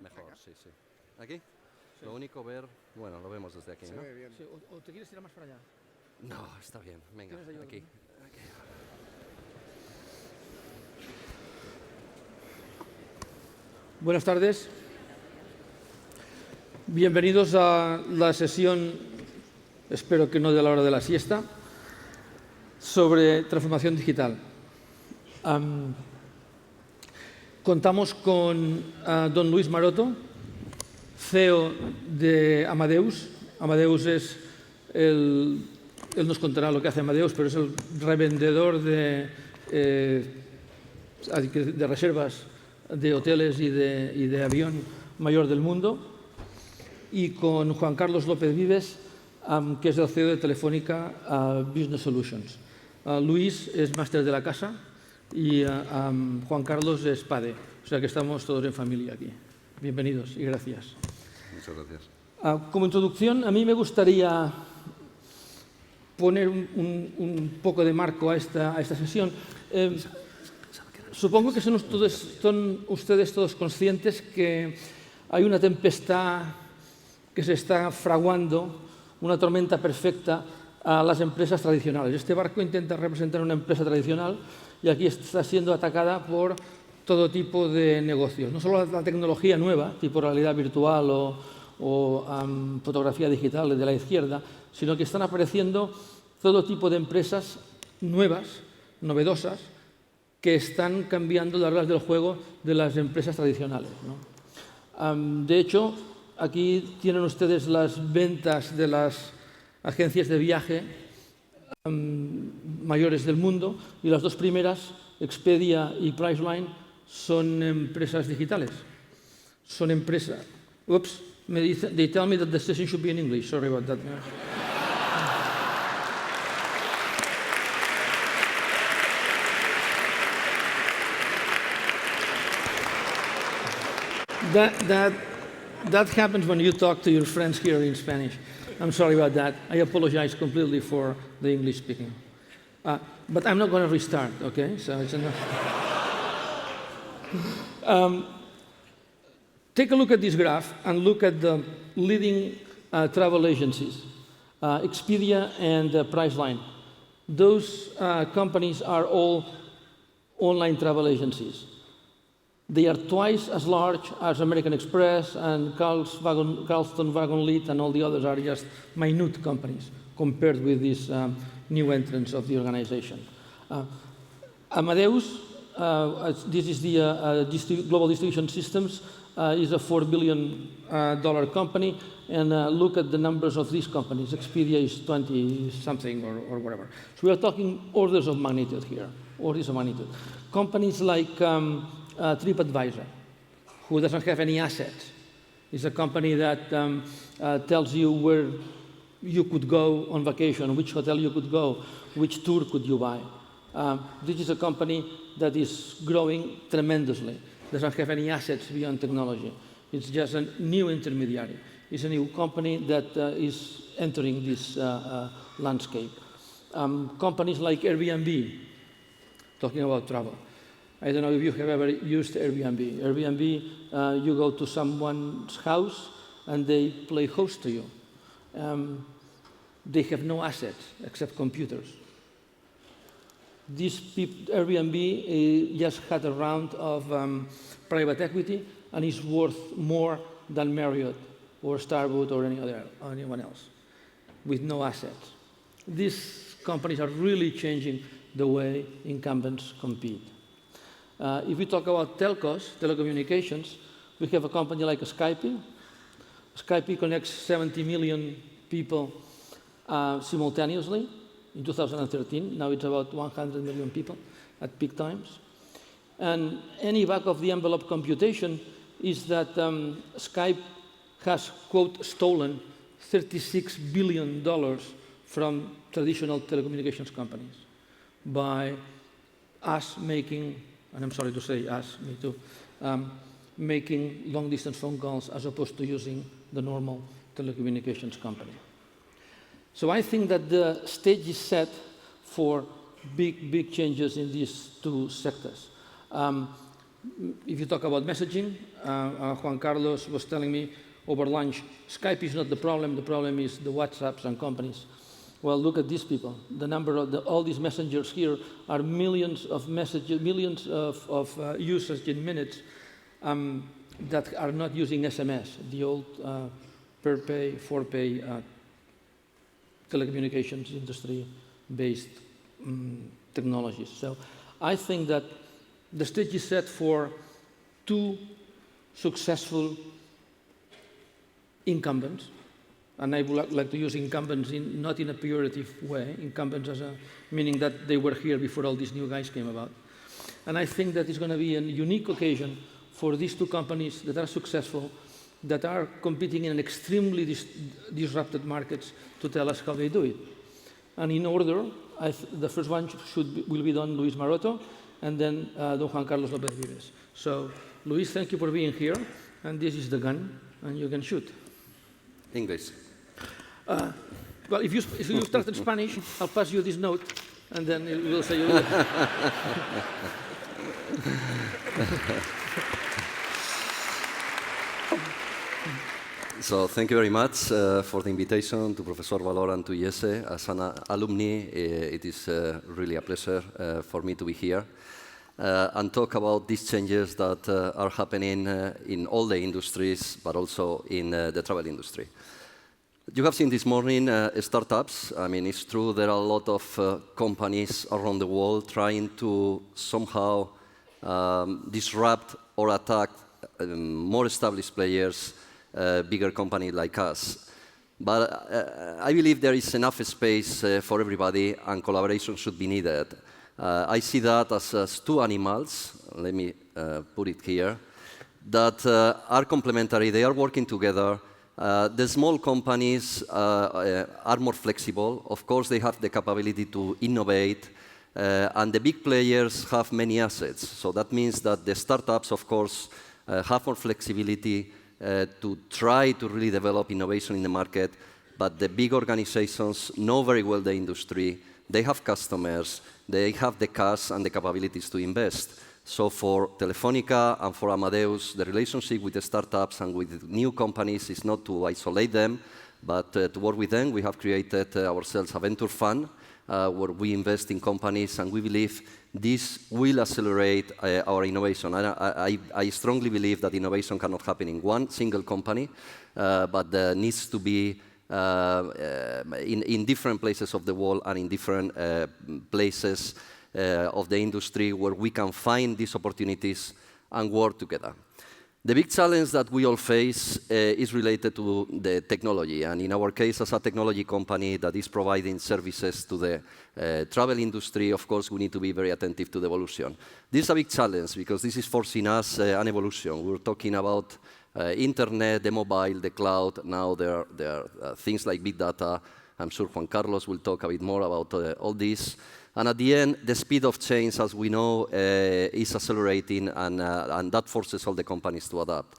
V: Mejor, sí, sí. ¿Aquí? Sí. Lo único ver, bueno, lo vemos desde aquí, ¿no?
Z: Bien. Sí, o te quieres tirar más para allá.
V: No, está bien, venga, aquí.
Z: Buenas tardes.
E: Bienvenidos a la sesión, espero que no de la hora de la siesta, sobre transformación digital. Contamos con don Luis Maroto, CEO de Amadeus. Amadeus es él nos contará lo que hace Amadeus, pero es el revendedor de reservas de hoteles y de avión mayor del mundo. Y con Juan Carlos López Vives, que es el CEO de Telefónica Business Solutions. Luis es máster de la casa y Juan Carlos es padre. O sea que estamos todos en familia aquí. Bienvenidos y gracias.
I: Muchas gracias.
E: Como introducción, a mí me gustaría poner un poco de marco a esta sesión. Supongo que son ustedes todos conscientes que hay una tempestad que se está fraguando, una tormenta perfecta a las empresas tradicionales. Este barco intenta representar una empresa tradicional y aquí está siendo atacada por todo tipo de negocios. No solo la tecnología nueva, tipo realidad virtual o fotografía digital de la izquierda, sino que están apareciendo todo tipo de empresas nuevas, novedosas, que están cambiando las reglas del juego de las empresas tradicionales, ¿no? De hecho, aquí tienen ustedes las ventas de las agencias de viaje mayores del mundo y las dos primeras, Expedia y Priceline, son empresas digitales. Son empresas... Oops, they tell me that the session should be in English. Sorry about that. That happens when you talk to your friends here in Spanish. I'm sorry about that. I apologize completely for the English speaking. But I'm not going to restart, okay? So it's enough. Take a look at this graph and look at the leading travel agencies, Expedia and Priceline. Those companies are all online travel agencies. They are twice as large as American Express and Carlston Wagonlit, and all the others are just minute companies compared with these new entrants of the organization. Amadeus, this is the Global Distribution Systems, is a $4 billion company, and look at the numbers of these companies. Expedia is 20-something or whatever. So we are talking orders of magnitude here, orders of magnitude. Companies like TripAdvisor, who doesn't have any assets. It's a company that tells you where you could go on vacation, which hotel you could go, which tour could you buy. This is a company that is growing tremendously. Doesn't have any assets beyond technology. It's just a new intermediary. It's a new company that is entering this landscape. Companies like Airbnb, talking about travel. I don't know if you have ever used Airbnb. Airbnb, you go to someone's house and they play host to you. They have no assets except computers. Airbnb just had a round of private equity and is worth more than Marriott or Starwood or anyone else with no assets. These companies are really changing the way incumbents compete. If we talk about telcos, telecommunications, we have a company like Skype. Skype connects 70 million people simultaneously in 2013. Now it's about 100 million people at peak times. And any back-of-the-envelope computation is that Skype has, quote, stolen $36 billion from traditional telecommunications companies by us making, and I'm sorry to say us, me too, making long-distance phone calls as opposed to using the normal telecommunications company. So I think that the stage is set for big changes in these two sectors. If you talk about messaging, Juan Carlos was telling me over lunch, Skype is not the problem is the WhatsApps and companies. Well, look at these people. The number of all these messengers here are millions of messages, millions of users in minutes that are not using SMS, the old per pay, for pay telecommunications industry-based technologies. So I think that the stage is set for two successful incumbents, and I would like to use incumbents not in a pejorative way, incumbents as a meaning that they were here before all these new guys came about. And I think that it's going to be a unique occasion for these two companies that are successful, that are competing in an extremely disrupted markets, to tell us how they do it. And in order, the first one will be Don Luis Maroto, and then Don Juan Carlos López Vives. So, Luis, thank you for being here, and this is the gun, and you can shoot.
V: English.
E: Well, if you start in Spanish, I'll pass you this note, and then we'll say you.
V: So thank you very much for the invitation to Professor Valor and to IESE. As an alumni, it is really a pleasure for me to be here and talk about these changes that are happening in all the industries, but also in the travel industry. You have seen this morning startups. I mean, it's true there are a lot of companies around the world trying to somehow disrupt or attack more established players, bigger companies like us. But I believe there is enough space for everybody, and collaboration should be needed. I see that as two animals, let me put it here, that are complementary. They are working together. The small companies are more flexible. Of course, they have the capability to innovate. And the big players have many assets. So that means that the startups, of course, have more flexibility to try to really develop innovation in the market, but the big organizations know very well the industry, they have customers, they have the cash and the capabilities to invest. So for Telefónica and for Amadeus, the relationship with the startups and with new companies is not to isolate them, but to work with them. We have created ourselves a venture fund where we invest in companies, and we believe this will accelerate our innovation. I strongly believe that innovation cannot happen in one single company, but needs to be in different places of the world and in different places of the industry where we can find these opportunities and work together. The big challenge that we all face is related to the technology, and in our case, as a technology company that is providing services to the travel industry, of course, we need to be very attentive to the evolution. This is a big challenge because this is forcing us an evolution. We're talking about internet, the mobile, the cloud. Now there are things like big data. I'm sure Juan Carlos will talk a bit more about all this. And at the end, the speed of change, as we know, is accelerating, and that forces all the companies to adapt.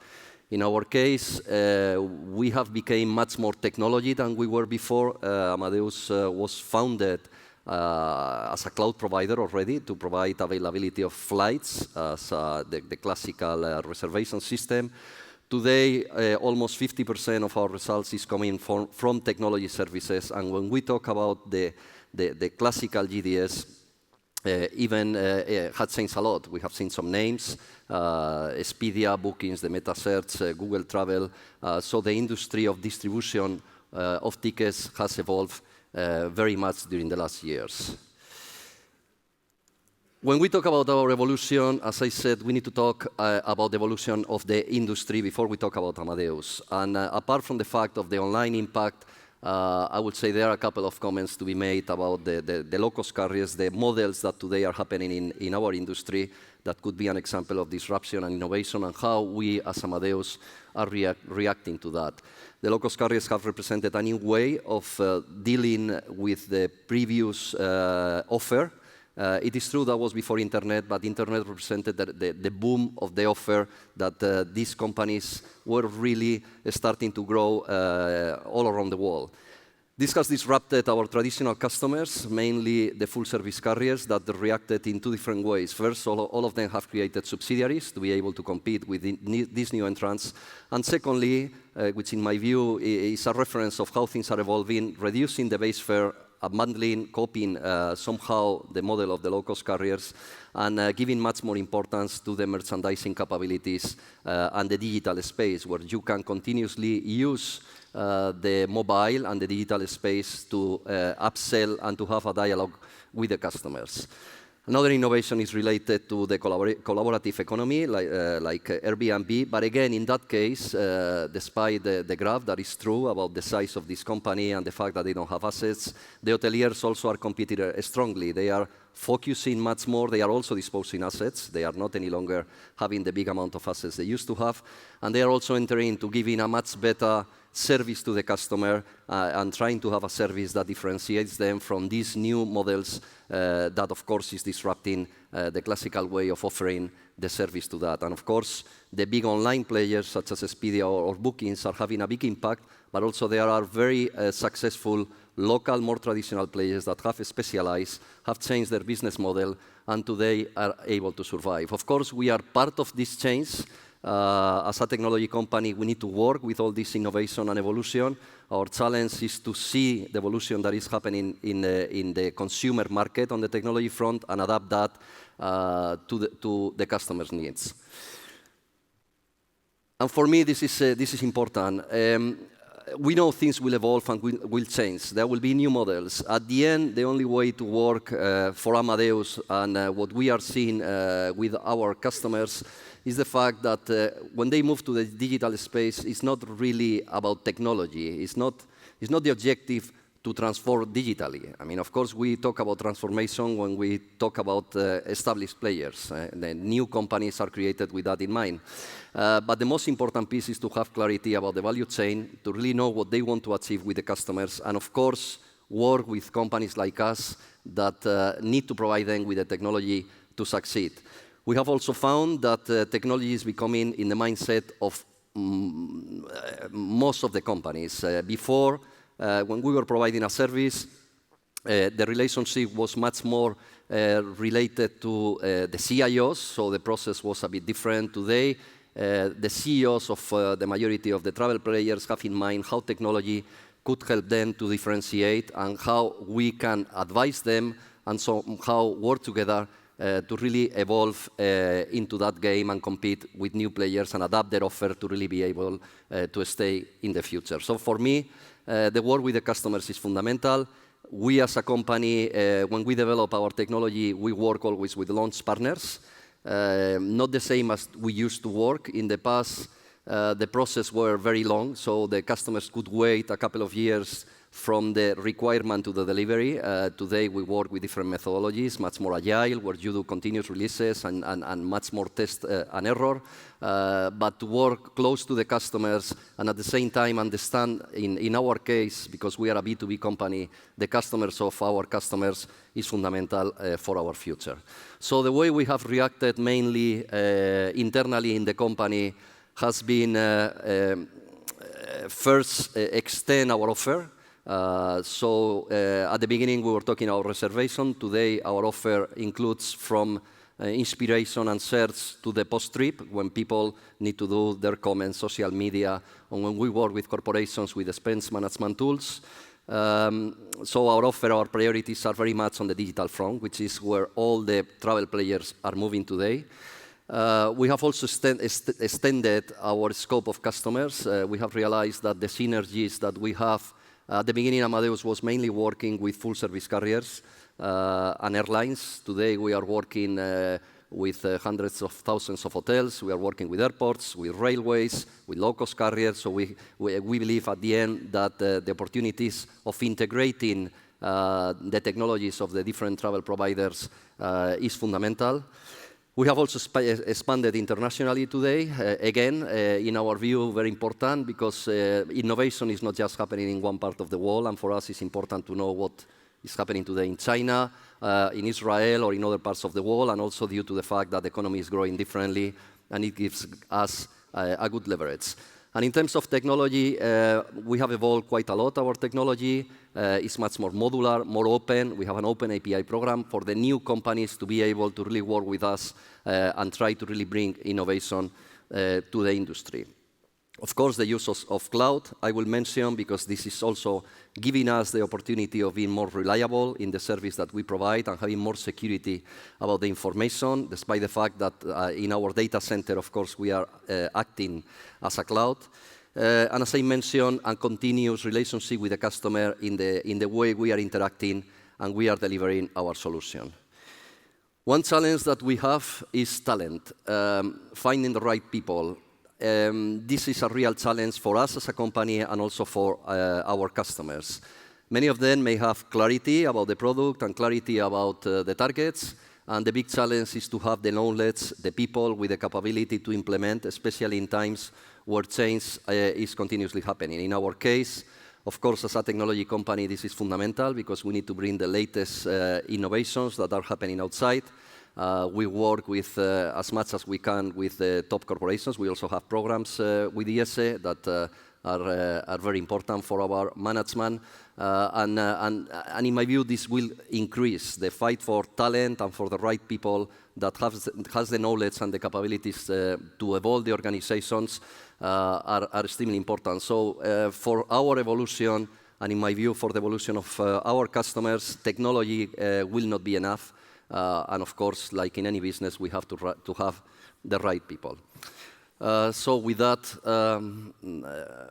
V: In our case, we have become much more technology than we were before. Amadeus was founded as a cloud provider already to provide availability of flights as the classical reservation system. Today, almost 50% of our results is coming from technology services, and when we talk about the classical GDS even had changed a lot. We have seen some names, Expedia, Bookings, the MetaSearch, Google Travel. So the industry of distribution of tickets has evolved very much during the last years. When we talk about our evolution, as I said, we need to talk about the evolution of the industry before we talk about Amadeus. And apart from the fact of the online impact, I would say there are a couple of comments to be made about the low-cost carriers, the models that today are happening in our industry that could be an example of disruption and innovation, and how we as Amadeus are reacting to that. The low-cost carriers have represented a new way of dealing with the previous offer. It is true that was before internet, but internet represented the boom of the offer that these companies were really starting to grow all around the world. This has disrupted our traditional customers, mainly the full-service carriers that reacted in two different ways. First, all of them have created subsidiaries to be able to compete with these new entrants. And secondly, which in my view is a reference of how things are evolving, reducing the base fare unbundling, copying somehow the model of the low-cost carriers, and giving much more importance to the merchandising capabilities and the digital space, where you can continuously use the mobile and the digital space to upsell and to have a dialogue with the customers. Another innovation is related to the collaborative economy, like Airbnb. But again, in that case, despite the graph that is true about the size of this company and the fact that they don't have assets, the hoteliers also are competing strongly. They are focusing much more. They are also disposing assets. They are not any longer having the big amount of assets they used to have. And they are also entering into giving a much better service to the customer and trying to have a service that differentiates them from these new models that, of course, is disrupting the classical way of offering the service to that. And, of course, the big online players, such as Expedia or Bookings, are having a big impact, but also there are very successful local, more traditional players that have specialized, have changed their business model, and today are able to survive. Of course, we are part of this change. As a technology company, we need to work with all this innovation and evolution. Our challenge is to see the evolution that is happening in the consumer market on the technology front and adapt that to the customer's needs. And for me, this is important. We know things will evolve and will change. There will be new models. At the end, the only way to work for Amadeus and what we are seeing with our customers is the fact that when they move to the digital space, it's not really about technology. It's not the objective to transform digitally. I mean, of course, we talk about transformation when we talk about established players. The new companies are created with that in mind. But the most important piece is to have clarity about the value chain, to really know what they want to achieve with the customers, and, of course, work with companies like us that need to provide them with the technology to succeed. We have also found that technology is becoming in the mindset of most of the companies. Before, when we were providing a service, the relationship was much more related to the CIOs, so the process was a bit different. Today, the CEOs of the majority of the travel players have in mind how technology could help them to differentiate and how we can advise them and somehow work together to really evolve into that game and compete with new players and adapt their offer to really be able to stay in the future. So for me, the work with the customers is fundamental. We as a company, when we develop our technology, we work always with launch partners. Not the same as we used to work. In the past, the process were very long, so the customers could wait a couple of years from the requirement to the delivery. Today, we work with different methodologies, much more agile, where you do continuous releases and much more test and error. But to work close to the customers and at the same time understand, in our case, because we are a B2B company, the customers of our customers is fundamental for our future. So the way we have reacted mainly internally in the company has been first extend our offer. So at the beginning, we were talking about reservation. Today, our offer includes from inspiration and search to the post-trip, when people need to do their comments, social media, and when we work with corporations with expense management tools. So our offer, our priorities are very much on the digital front, which is where all the travel players are moving today. We have also extended our scope of customers. We have realized that the synergies that we have at the beginning, Amadeus was mainly working with full-service carriers and airlines. Today, we are working with hundreds of thousands of hotels. We are working with airports, with railways, with low-cost carriers. So we believe at the end that the opportunities of integrating the technologies of the different travel providers is fundamental. We have also expanded internationally today. Again, in our view, very important, because innovation is not just happening in one part of the world, and for us it's important to know what is happening today in China, in Israel, or in other parts of the world, and also due to the fact that the economy is growing differently, and it gives us a good leverage. And in terms of technology, we have evolved quite a lot. Our technology is much more modular, more open. We have an open API program for the new companies to be able to really work with us and try to really bring innovation to the industry. Of course, the use of cloud, I will mention, because this is also giving us the opportunity of being more reliable in the service that we provide and having more security about the information, despite the fact that in our data center, of course, we are acting as a cloud. And as I mentioned, a continuous relationship with the customer in the way we are interacting and we are delivering our solution. One challenge that we have is talent, finding the right people. This is a real challenge for us as a company and also for our customers. Many of them may have clarity about the product and clarity about the targets, and the big challenge is to have the knowledge, the people with the capability to implement, especially in times where change is continuously happening. In our case, of course, as a technology company, this is fundamental because we need to bring the latest innovations that are happening outside. We work with, as much as we can, with the top corporations. We also have programs with IESE that are very important for our management. And in my view, this will increase the fight for talent and for the right people that has the knowledge and the capabilities to evolve the organizations are extremely important. So for our evolution, and in my view, for the evolution of our customers, technology will not be enough. And of course, like in any business, we have to have the right people. So with that,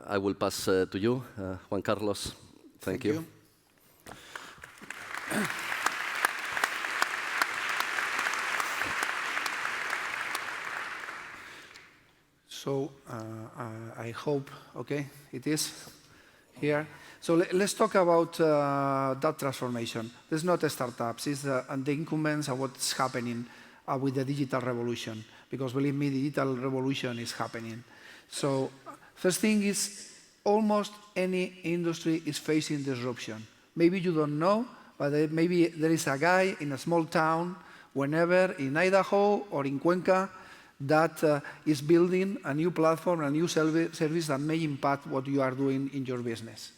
V: I will pass to you, Juan Carlos. Thank you.
F: So I hope, okay, it is here. So let's talk about that transformation. It's not the startups, it's the incumbents and what's happening with the digital revolution. Because believe me, the digital revolution is happening. So first thing is, almost any industry is facing disruption. Maybe you don't know, but maybe there is a guy in a small town, whenever, in Idaho or in Cuenca, that is building a new platform, a new service that may impact what you are doing in your business.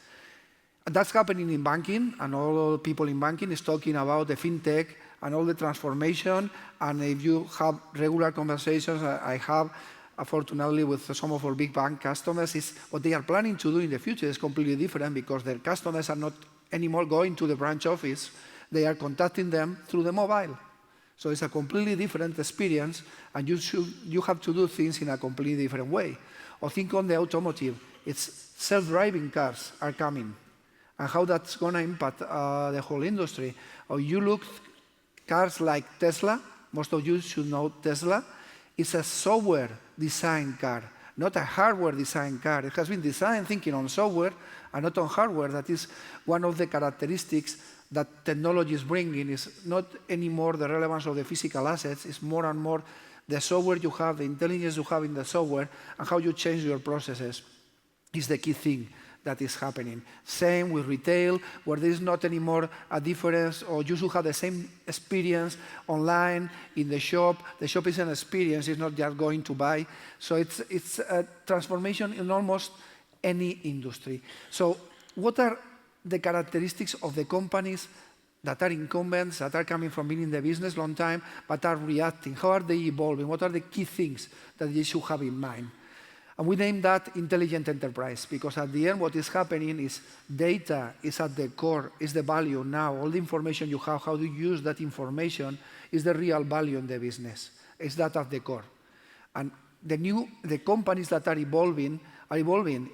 F: That's happening in banking, and all people in banking is talking about the fintech and all the transformation. And if you have regular conversations, I have, fortunately, with some of our big bank customers, is what they are planning to do in the future is completely different because their customers are not anymore going to the branch office. They are contacting them through the mobile. So it's a completely different experience, and you have to do things in a completely different way. Or think on the automotive. It's self-driving cars are coming, and how that's going to impact the whole industry. Or you look cars like Tesla, most of you should know Tesla. It's a software-designed car, not a hardware-designed car. It has been designed thinking on software and not on hardware. That is one of the characteristics that technology is bringing. Is not anymore the relevance of the physical assets. It's more and more the software you have, the intelligence you have in the software, and how you change your processes is the key thing that is happening. Same with retail, where there is not anymore a difference, or you should have the same experience online, in the shop. The shop is an experience, it's not just going to buy. So it's a transformation in almost any industry. So what are the characteristics of the companies that are incumbents, that are coming from being in the business long time, but are reacting? How are they evolving? What are the key things that you should have in mind? And we name that intelligent enterprise, because at the end what is happening is data is at the core, is the value now. All the information you have, how do you use that information is the real value in the business. Is that at the core. And the companies that are evolving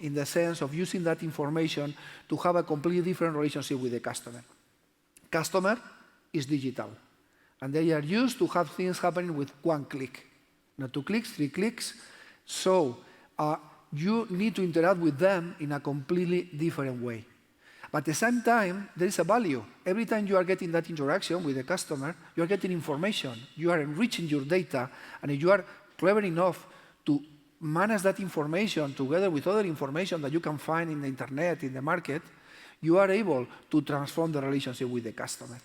F: in the sense of using that information to have a completely different relationship with the customer. Customer is digital, and they are used to have things happening with one click, not 2 clicks, 3 clicks. So you need to interact with them in a completely different way. But at the same time, there is a value. Every time you are getting that interaction with the customer, you are getting information. You are enriching your data, and if you are clever enough to manage that information together with other information that you can find in the internet, in the market, you are able to transform the relationship with the customer.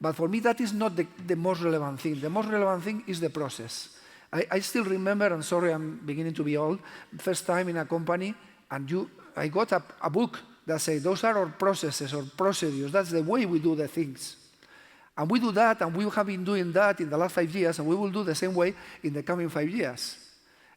F: But for me, that is not the most relevant thing. The most relevant thing is the process. I still remember, and sorry, I'm beginning to be old, first time in a company, and I got a book that said, those are our processes or procedures. That's the way we do the things. And we do that, and we have been doing that in the last 5 years, and we will do the same way in the coming 5 years.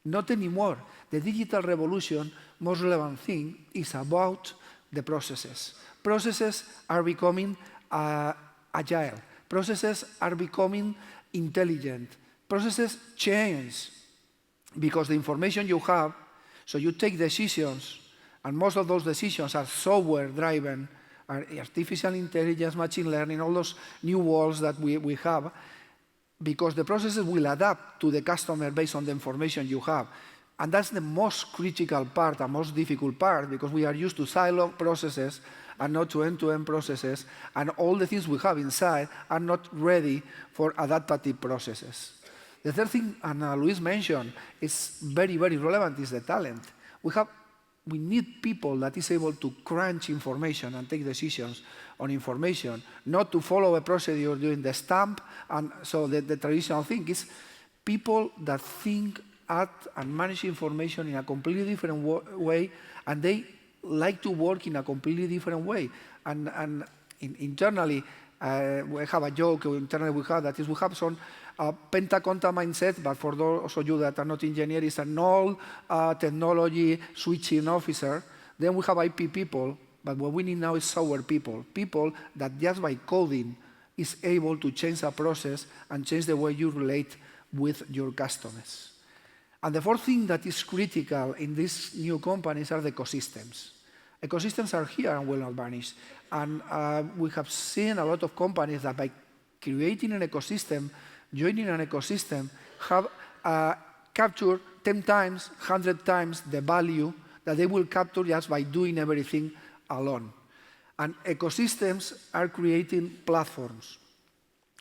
F: Not anymore. The digital revolution, most relevant thing, is about the processes. Processes are becoming agile. Processes are becoming intelligent. Processes change because the information you have, so you take decisions, and most of those decisions are software-driven, are artificial intelligence, machine learning, all those new worlds that we have, because the processes will adapt to the customer based on the information you have. And that's the most critical part, the most difficult part, because we are used to silo processes and not to end-to-end processes, and all the things we have inside are not ready for adaptive processes. The third thing, and Luis mentioned, is very, very relevant, is the talent. We need people that is able to crunch information and take decisions on information, not to follow a procedure during the stamp. And so the traditional thing is people that think, act, and manage information in a completely different way, and they like to work in a completely different way. And internally, we have a joke internally we have, that is we have some pentaconta mindset, but for those of you that are not engineers, it's an old technology switching officer. Then we have IP people, but what we need now is software people. People that just by coding is able to change a process and change the way you relate with your customers. And the fourth thing that is critical in these new companies are the ecosystems. Ecosystems are here and will not vanish. And we have seen a lot of companies that by creating an ecosystem, joining an ecosystem, have captured 10 times, 100 times the value that they will capture just by doing everything alone. And ecosystems are creating platforms,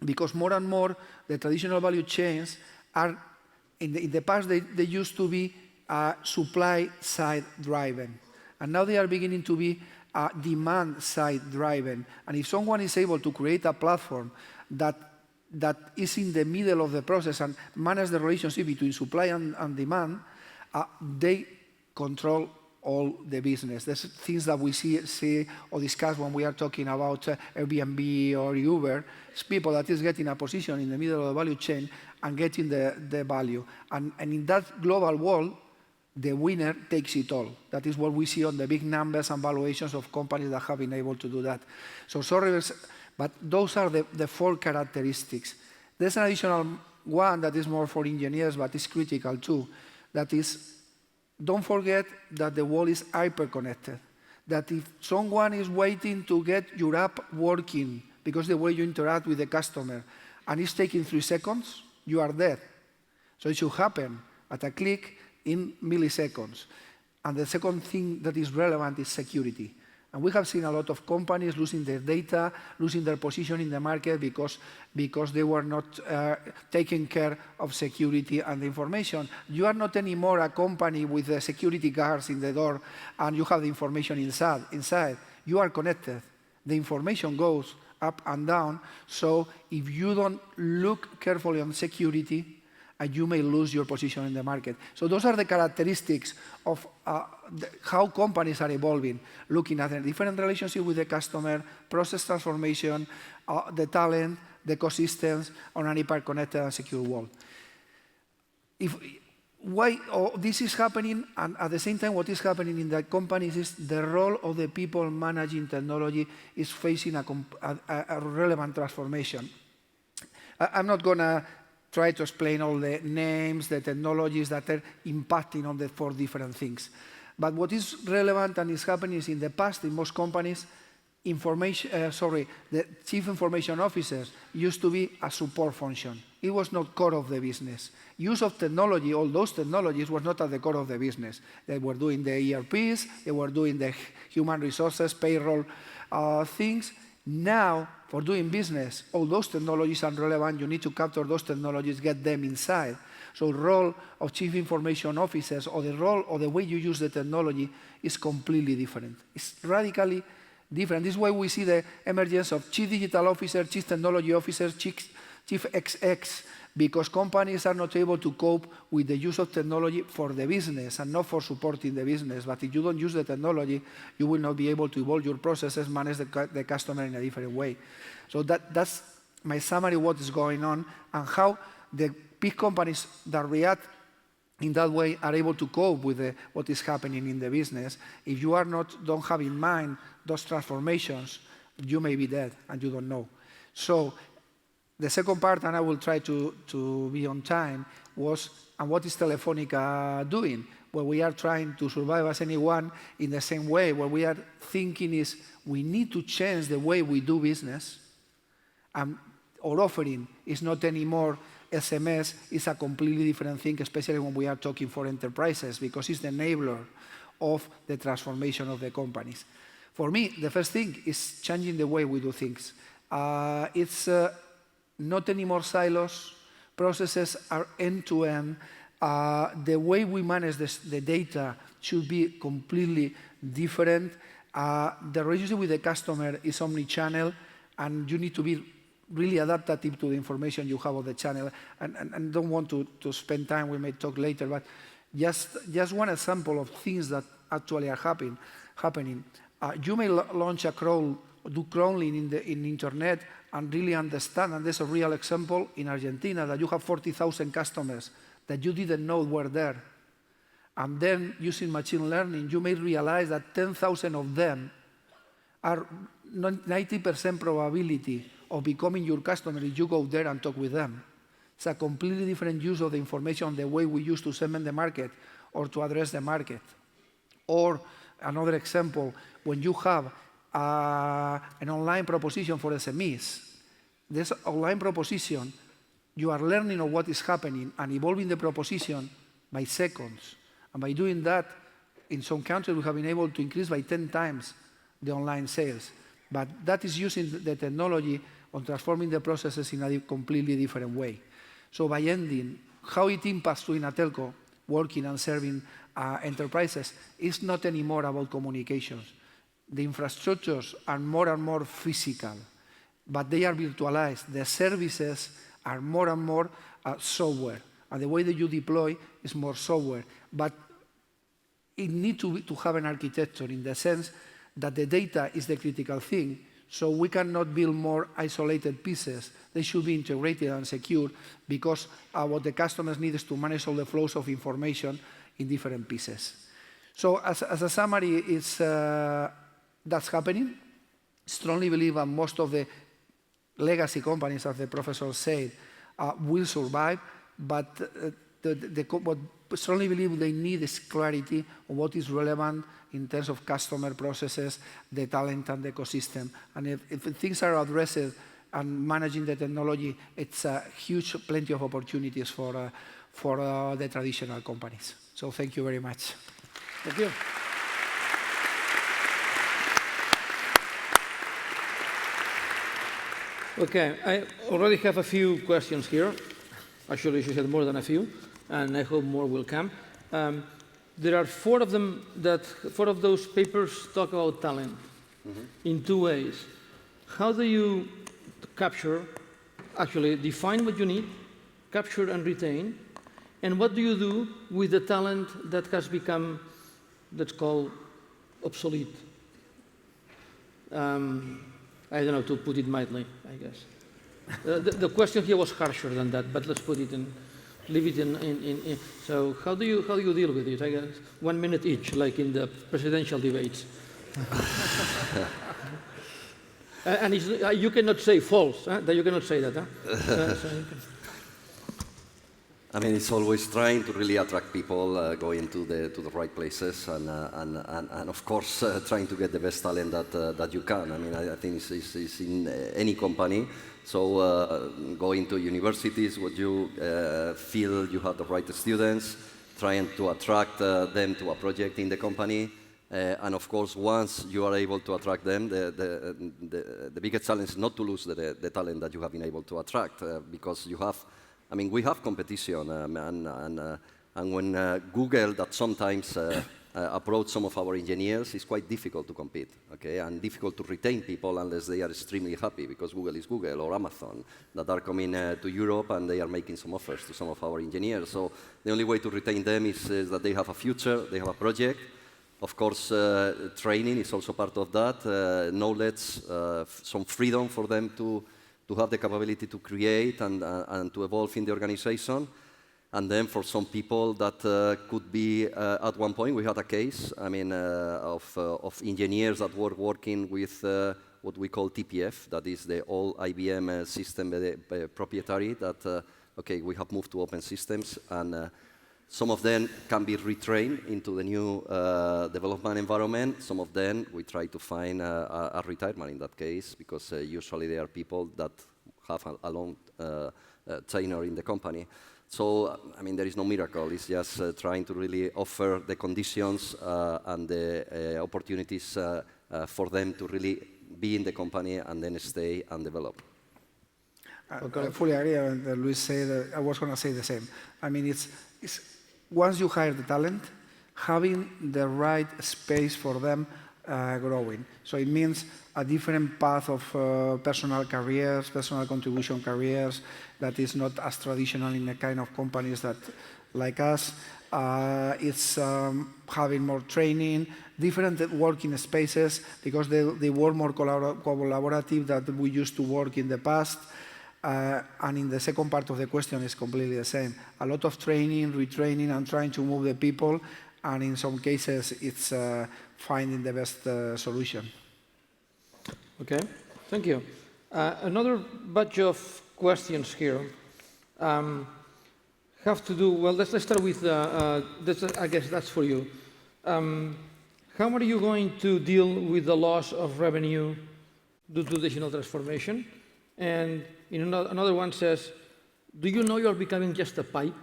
F: because more and more the traditional value chains are, in the past they used to be supply-side driven, and now they are beginning to be demand-side driven. And if someone is able to create a platform that is in the middle of the process and manage the relationship between supply and demand, they control all the business. There's things that we see or discuss when we are talking about Airbnb or Uber. It's people that is getting a position in the middle of the value chain and getting the value. And in that global world, the winner takes it all. That is what we see on the big numbers and valuations of companies that have been able to do that. So sorry, but those are the four characteristics. There's an additional one that is more for engineers, but is critical too. That is, don't forget that the world is hyper-connected. That if someone is waiting to get your app working because the way you interact with the customer and it's taking 3 seconds, you are dead. So it should happen at a click in milliseconds. And the second thing that is relevant is security. And we have seen a lot of companies losing their data, losing their position in the market because they were not taking care of security and the information. You are not anymore a company with the security guards in the door and you have the information inside. You are connected. The information goes up and down. So if you don't look carefully on security, you may lose your position in the market. So those are the characteristics of how companies are evolving, looking at a different relationship with the customer, process transformation, the talent, the ecosystems on an hyper-connected and secure world. Why this is happening, and at the same time what is happening in the companies is the role of the people managing technology is facing a relevant transformation. I'm not going to try to explain all the names, the technologies that are impacting on the 4 different things. But what is relevant and is happening is in the past, in most companies, the chief information officers used to be a support function. It was not core of the business. Use of technology, all those technologies were not at the core of the business. They were doing the ERPs, they were doing the human resources, payroll things. Now, for doing business, all those technologies are relevant. You need to capture those technologies, get them inside. So the role of chief information officers or the role or the way you use the technology is completely different. It's radically different. This is why we see the emergence of chief digital officer, chief technology officer, chief XX, because companies are not able to cope with the use of technology for the business and not for supporting the business. But if you don't use the technology, you will not be able to evolve your processes, manage the customer in a different way. So that's my summary of what is going on and how the big companies that react in that way are able to cope with what is happening in the business. If you don't have in mind those transformations, you may be dead and you don't know. So the second part, and I will try to be on time, was, and what is Telefónica doing? Well, we are trying to survive as anyone in the same way. What we are thinking is we need to change the way we do business. Our offering is not anymore SMS, it's a completely different thing, especially when we are talking for enterprises, because it's the enabler of the transformation of the companies. For me, the first thing is changing the way we do things. It's not anymore silos. Processes are end-to-end. The way we manage the data should be completely different. The relationship with the customer is omni-channel, and you need to be really adaptive to the information you have on the channel. And don't want to spend time, we may talk later, but just one example of things that actually are happening. You may launch a crawl, do crawling in the internet and really understand, and there's a real example in Argentina, that you have 40,000 customers that you didn't know were there. And then using machine learning, you may realize that 10,000 of them are 90% probability of becoming your customer if you go there and talk with them. It's a completely different use of the information, the way we used to segment the market or to address the market. Or another example, when you have an online proposition for SMEs, this online proposition, you are learning of what is happening and evolving the proposition by seconds. And by doing that, in some countries, we have been able to increase by 10 times the online sales. But that is using the technology on transforming the processes in a completely different way. So by ending, how it impacts to in a telco, working and serving enterprises, is not anymore about communications. The infrastructures are more and more physical, but they are virtualized. The services are more and more software, and the way that you deploy is more software. But it needs to have an architecture in the sense that the data is the critical thing, so we cannot build more isolated pieces. They should be integrated and secure, because what the customers need is to manage all the flows of information in different pieces. So as a summary, that's happening. Strongly believe that most of the legacy companies, as the professor said, will survive, but what strongly believe they need is clarity on what is relevant in terms of customer processes, the talent and the ecosystem. And if things are addressed and managing the technology, it's a huge plenty of opportunities for the traditional companies. So thank you very much.
E: Thank you. Okay, I already have a few questions here. Actually, she had more than a few, and I hope more will come. There are four of those papers talk about talent in two ways. How do you capture, actually define what you need, capture and retain, and what do you do with the talent that has become, let's call, obsolete? I don't know, to put it mildly, I guess. The question here was harsher than that, but let's put it in, leave it in. So how do you deal with it? I guess 1 minute each, like in the presidential debates. And you cannot say false. That you cannot say that.
V: I mean, it's always trying to really attract people, going to the right places, and of course trying to get the best talent that you can. I mean, I think it's in any company. So going to universities, would you feel you have the right students, trying to attract them to a project in the company, and of course, once you are able to attract them, the biggest challenge is not to lose the talent that you have been able to attract, because you have. I mean, we have competition, and when Google that sometimes approach some of our engineers, it's quite difficult to compete, okay, and difficult to retain people unless they are extremely happy, because Google is Google, or Amazon, that are coming to Europe and they are making some offers to some of our engineers. So the only way to retain them is that they have a future, they have a project. Of course, training is also part of that, knowledge, some freedom for them to have the capability to create and to evolve in the organization. And then for some people that could be, at one point we had a case, I mean, of engineers that were working with what we call TPF, that is the old IBM system proprietary that, okay, we have moved to open systems, and some of them can be retrained into the new development environment. Some of them, we try to find a retirement in that case, because usually they are people that have a long tenure in the company. So, I mean, there is no miracle. It's just trying to really offer the conditions and the opportunities for them to really be in the company and then stay and develop.
F: I fully agree with Luis said. I was going to say the same. I mean, it's once you hire the talent, having the right space for them growing. So it means a different path of personal careers, personal contribution careers, that is not as traditional in the kind of companies that like us. It's having more training, different working spaces, because they work more collaborative than we used to work in the past. And in the second part of the question is completely the same. A lot of training, retraining, and trying to move the people, and in some cases it's finding the best solution.
E: Okay, thank you. Another batch of questions here have to do, well, let's start with, I guess that's for you. How are you going to deal with the loss of revenue due to digital transformation? And another one says, do you know you're becoming just a pipe?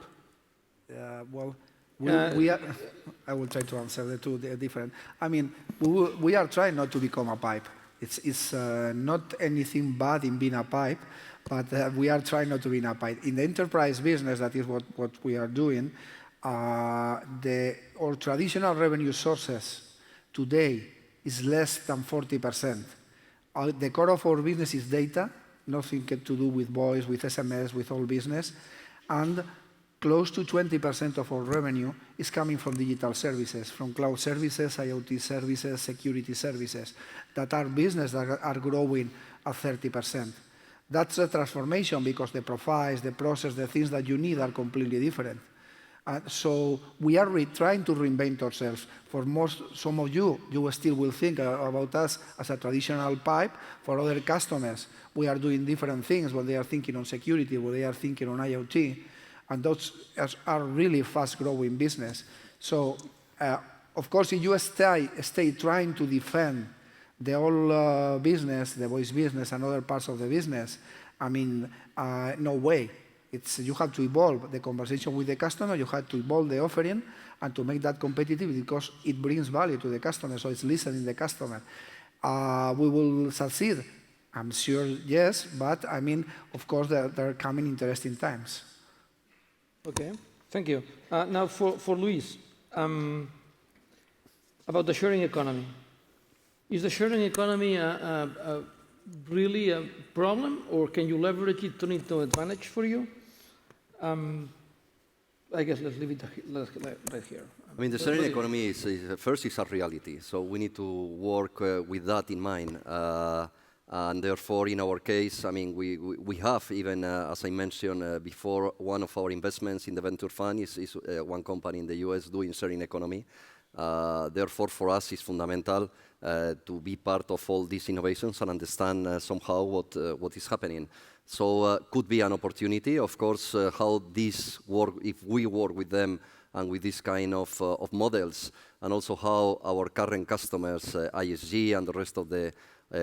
F: Well, I will try to answer the two. They're different. I mean, we are trying not to become a pipe. It's not anything bad in being a pipe, but we are trying not to be a pipe. In the enterprise business, that is what we are doing, our traditional revenue sources today is less than 40%. The core of our business is data, nothing to do with voice, with SMS, with all business, and close to 20% of our revenue is coming from digital services, from cloud services, IoT services, security services, that are business that are growing at 30%. That's a transformation, because the profiles, the process, the things that you need are completely different. So we are trying to reinvent ourselves. For some of you still will think about us as a traditional pipe. For other customers, we are doing different things when they are thinking on security, when they are thinking on IoT. And those are really fast-growing business. So, of course, if you stay trying to defend the whole business, the voice business, and other parts of the business, I mean, no way. You have to evolve the conversation with the customer, you have to evolve the offering, and to make that competitive, because it brings value to the customer, so it's listening to the customer. We will succeed, I'm sure, yes, but I mean, of course, there are coming interesting times.
E: Okay, thank you. Now for Luis, about the sharing economy. Is the sharing economy really a problem, or can you leverage it, turn it into an advantage for you? I guess let's leave it right here.
V: I mean, the sharing economy first is a reality, so we need to work with that in mind. And therefore, in our case, I mean, we have even, as I mentioned before, one of our investments in the venture fund is one company in the US doing sharing economy. Therefore, for us, it's fundamental to be part of all these innovations and understand somehow what is happening. So could be an opportunity, of course, how this work, if we work with them and with this kind of models, and also how our current customers, ISG and the rest of the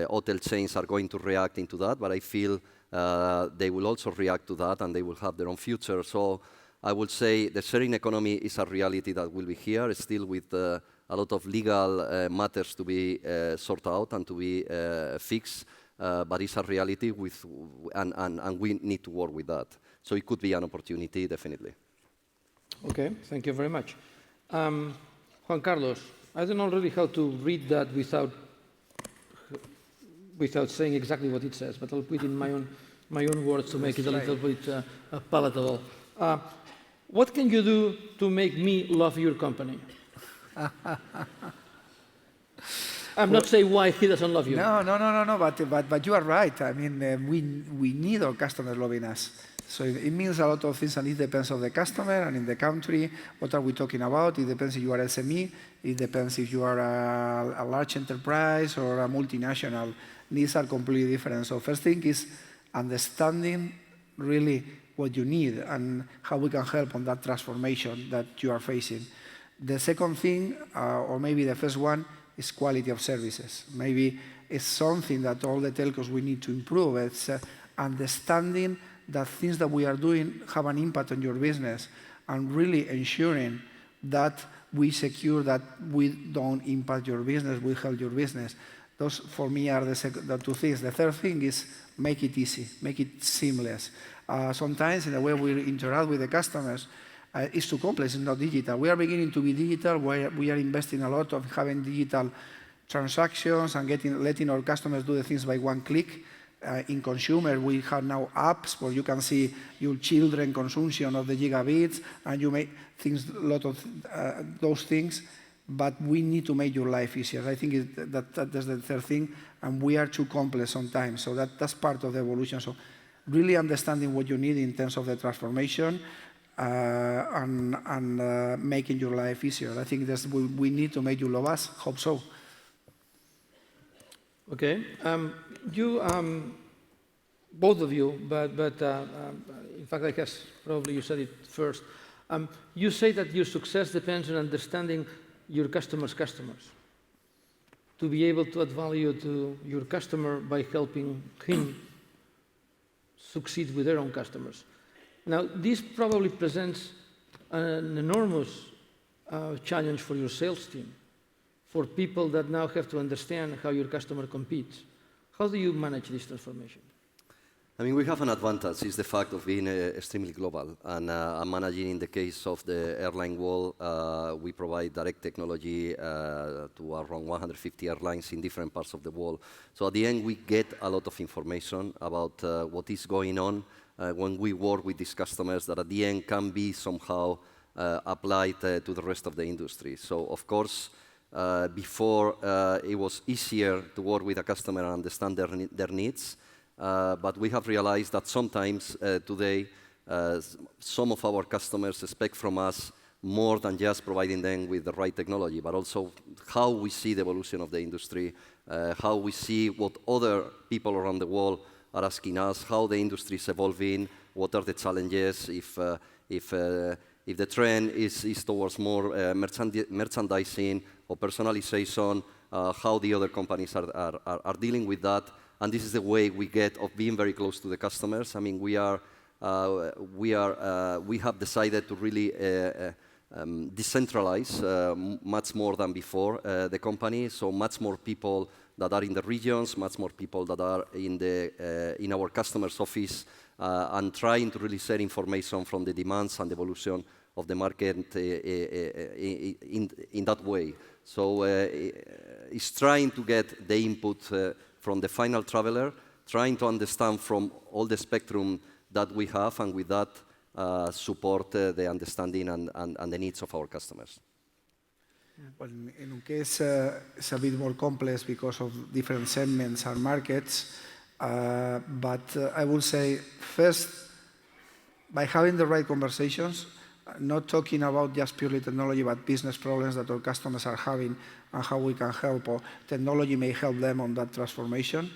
V: hotel chains are going to react into that, but I feel they will also react to that and they will have their own future. So I would say the sharing economy is a reality that will be here, still with a lot of legal matters to be sorted out and to be fixed, but it's a reality and we need to work with that. So it could be an opportunity, definitely.
E: Okay, thank you very much. Juan Carlos, I don't know really how to read that without saying exactly what it says, but I'll put it in my own words to make it a little bit palatable. What can you do to make me love your company? I'm not saying why he doesn't love you.
F: No, but you are right. I mean, we need our customers loving us. So it means a lot of things, and it depends on the customer and in the country. What are we talking about? It depends if you are SME. It depends if you are a large enterprise or a multinational. Needs are completely different. So first thing is understanding really what you need and how we can help on that transformation that you are facing. The second thing, or maybe the first one, is quality of services. Maybe it's something that all the telcos we need to improve. It's understanding that things that we are doing have an impact on your business and really ensuring that we secure that we don't impact your business, we help your business. Those, for me, are the two things. The third thing is make it easy, make it seamless. Sometimes in the way we interact with the customers, it's too complex, it's not digital. We are beginning to be digital, we are investing a lot of having digital transactions and letting our customers do the things by one click. In consumer, we have now apps where you can see your children consumption of the gigabits, and you make things, a lot of those things, but we need to make your life easier. I think that's the third thing, and we are too complex sometimes, so that's part of the evolution. So really understanding what you need in terms of the transformation and making your life easier. I think we need to make you love us. Hope so.
E: Okay. Both of you, but in fact, I guess probably you said it first. You say that your success depends on understanding your customer's customers. To be able to add value to your customer by helping him succeed with their own customers. Now, this probably presents an enormous challenge for your sales team, for people that now have to understand how your customer competes. How do you manage this transformation?
V: I mean, we have an advantage, is the fact of being extremely global. And managing, in the case of the airline world, we provide direct technology to around 150 airlines in different parts of the world. So at the end, we get a lot of information about what is going on when we work with these customers that at the end can be somehow applied to the rest of the industry. So of course, before it was easier to work with a customer and understand their needs. But we have realized that sometimes today, some of our customers expect from us more than just providing them with the right technology, but also how we see the evolution of the industry, how we see what other people around the world are asking us, how the industry is evolving, what are the challenges, if the trend is towards more merchandising or personalization, how the other companies are dealing with that. And this is the way we get of being very close to the customers. I mean, we have decided to really decentralize much more than before the company. So much more people that are in the regions, much more people that are in our customers' office, and trying to really share information from the demands and the evolution of the market in that way. So it's trying to get the input from the final traveler, trying to understand from all the spectrum that we have, and with that, support the understanding and the needs of our customers.
F: Well, in one case, it's a bit more complex because of different segments and markets. But I will say, first, by having the right conversations, not talking about just purely technology, but business problems that our customers are having and how we can help, or technology may help them on that transformation.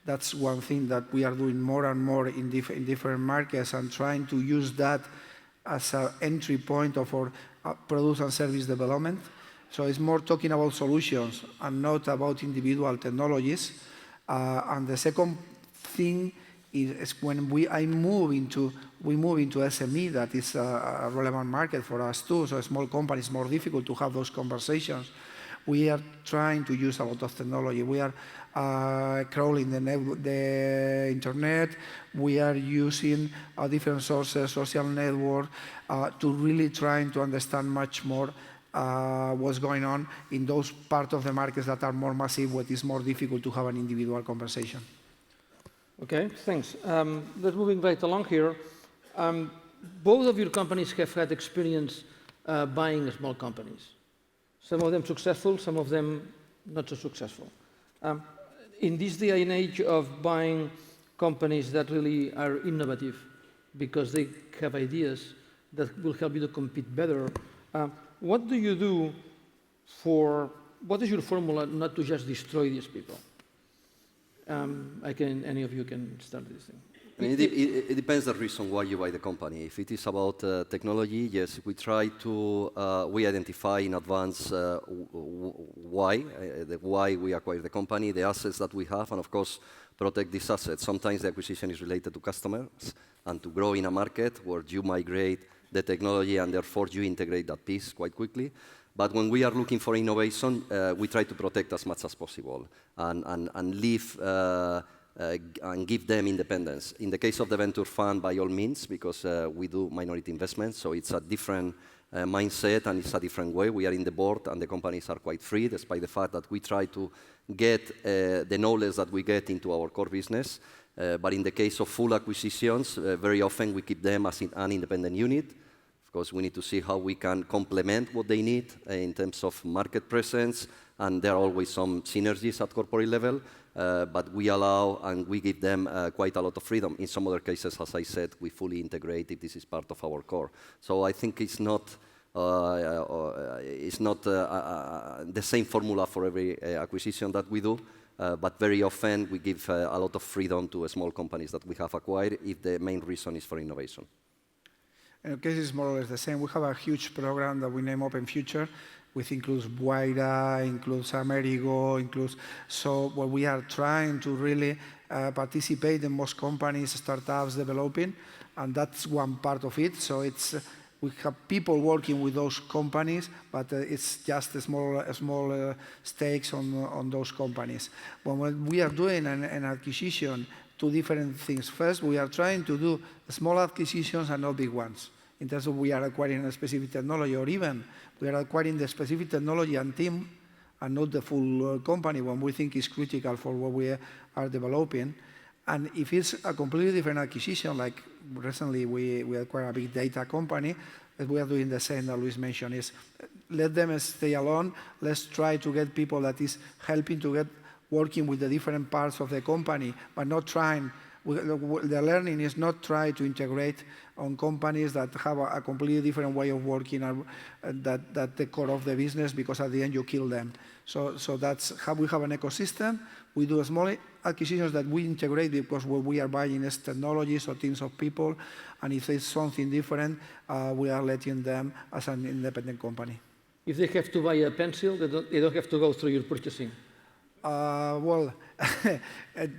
F: That's one thing that we are doing more and more in different markets, and trying to use that as an entry point of our product and service development. So it's more talking about solutions and not about individual technologies. And the second thing is when we move into SME, that is a relevant market for us too. So small companies, more difficult to have those conversations. We are trying to use a lot of technology. We are crawling the internet. We are using different sources, social network, to really trying to understand much more what's going on in those parts of the markets that are more massive, where it is more difficult to have an individual conversation.
E: Okay, thanks. Let's moving right along here. Both of your companies have had experience buying small companies. Some of them successful, some of them not so successful. In this day and age of buying companies that really are innovative, because they have ideas that will help you to compete better. What do you do what is your formula not to just destroy these people? Any of you can start this thing.
V: I mean, it depends the reason why you buy the company. If it is about technology, yes, we try to, we identify in advance why we acquire the company, the assets that we have, and of course, protect these assets. Sometimes the acquisition is related to customers and to grow in a market where you migrate the technology and therefore you integrate that piece quite quickly. But when we are looking for innovation, we try to protect as much as possible and leave and give them independence. In the case of the venture fund, by all means, because we do minority investments, so it's a different mindset and it's a different way. We are in the board and the companies are quite free, despite the fact that we try to get the knowledge that we get into our core business. But in the case of full acquisitions, very often we keep them as an independent unit. Of course, we need to see how we can complement what they need in terms of market presence, and there are always some synergies at corporate level. But we allow and we give them quite a lot of freedom. In some other cases, as I said, we fully integrate if this is part of our core. So I think it's not the same formula for every acquisition that we do, but very often we give a lot of freedom to small companies that we have acquired if the main reason is for innovation.
F: In our case, it's more or less the same. We have a huge program that we name Open Future, which includes Guaira, includes Amerigo, so what we are trying to really participate in most companies, startups developing, and that's one part of it. So we have people working with those companies, but it's just a small stakes on those companies. When we are doing an acquisition, two different things. First, we are trying to do small acquisitions and not big ones. In terms of we are acquiring a specific technology, or even we are acquiring the specific technology and team and not the full company when we think is critical for what we are developing. And if it's a completely different acquisition, like recently we acquired a big data company, we are doing the same that Luis mentioned, is let them stay alone. Let's try to get people that is helping to get working with the different parts of the company, but not trying. The learning is not try to integrate on companies that have a completely different way of working that the core of the business, because at the end you kill them. So that's how we have an ecosystem. We do small acquisitions that we integrate because what we are buying is technologies or teams of people, and if it's something different, we are letting them as an independent company.
E: If they have to buy a pencil, they don't have to go through your purchasing.
F: Well,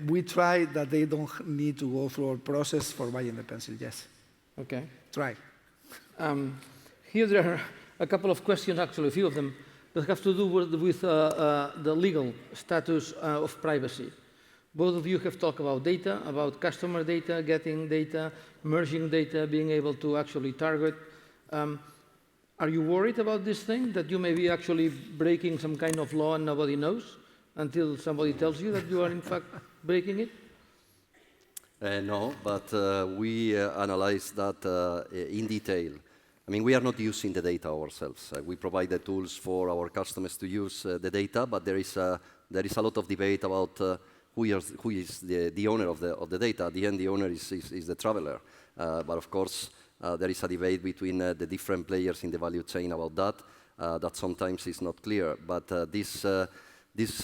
F: we try that they don't need to go through our process for buying the pencil, yes.
E: Okay.
F: Try.
E: Here there are a couple of questions, actually, a few of them, that have to do with the legal status of privacy. Both of you have talked about data, about customer data, getting data, merging data, being able to actually target. Are you worried about this thing, that you may be actually breaking some kind of law and nobody knows until somebody tells you that you are in fact breaking it?
V: No, but we analyze that in detail. I mean, we are not using the data ourselves. We provide the tools for our customers to use the data, but there is a lot of debate about who is the owner of the data. At the end, the owner is the traveler. But of course, there is a debate between the different players in the value chain about that sometimes is not clear. But this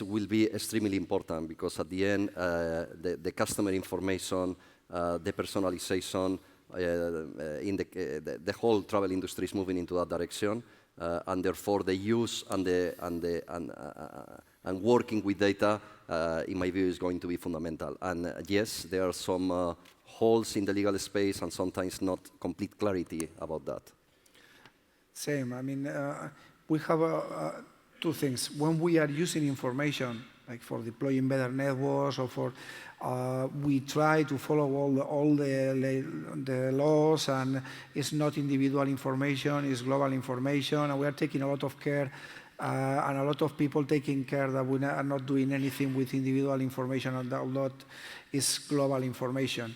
V: will be extremely important, because at the end, the customer information, the personalization, in the whole travel industry is moving into that direction, and therefore the use and working with data, in my view, is going to be fundamental. And yes, there are some holes in the legal space and sometimes not complete clarity about that.
F: Same. I mean, we have two things. When we are using information, like for deploying better networks, or for we try to follow all the laws, and it's not individual information, it's global information, and we are taking a lot of care, and a lot of people taking care that we are not doing anything with individual information, and that a lot is global information.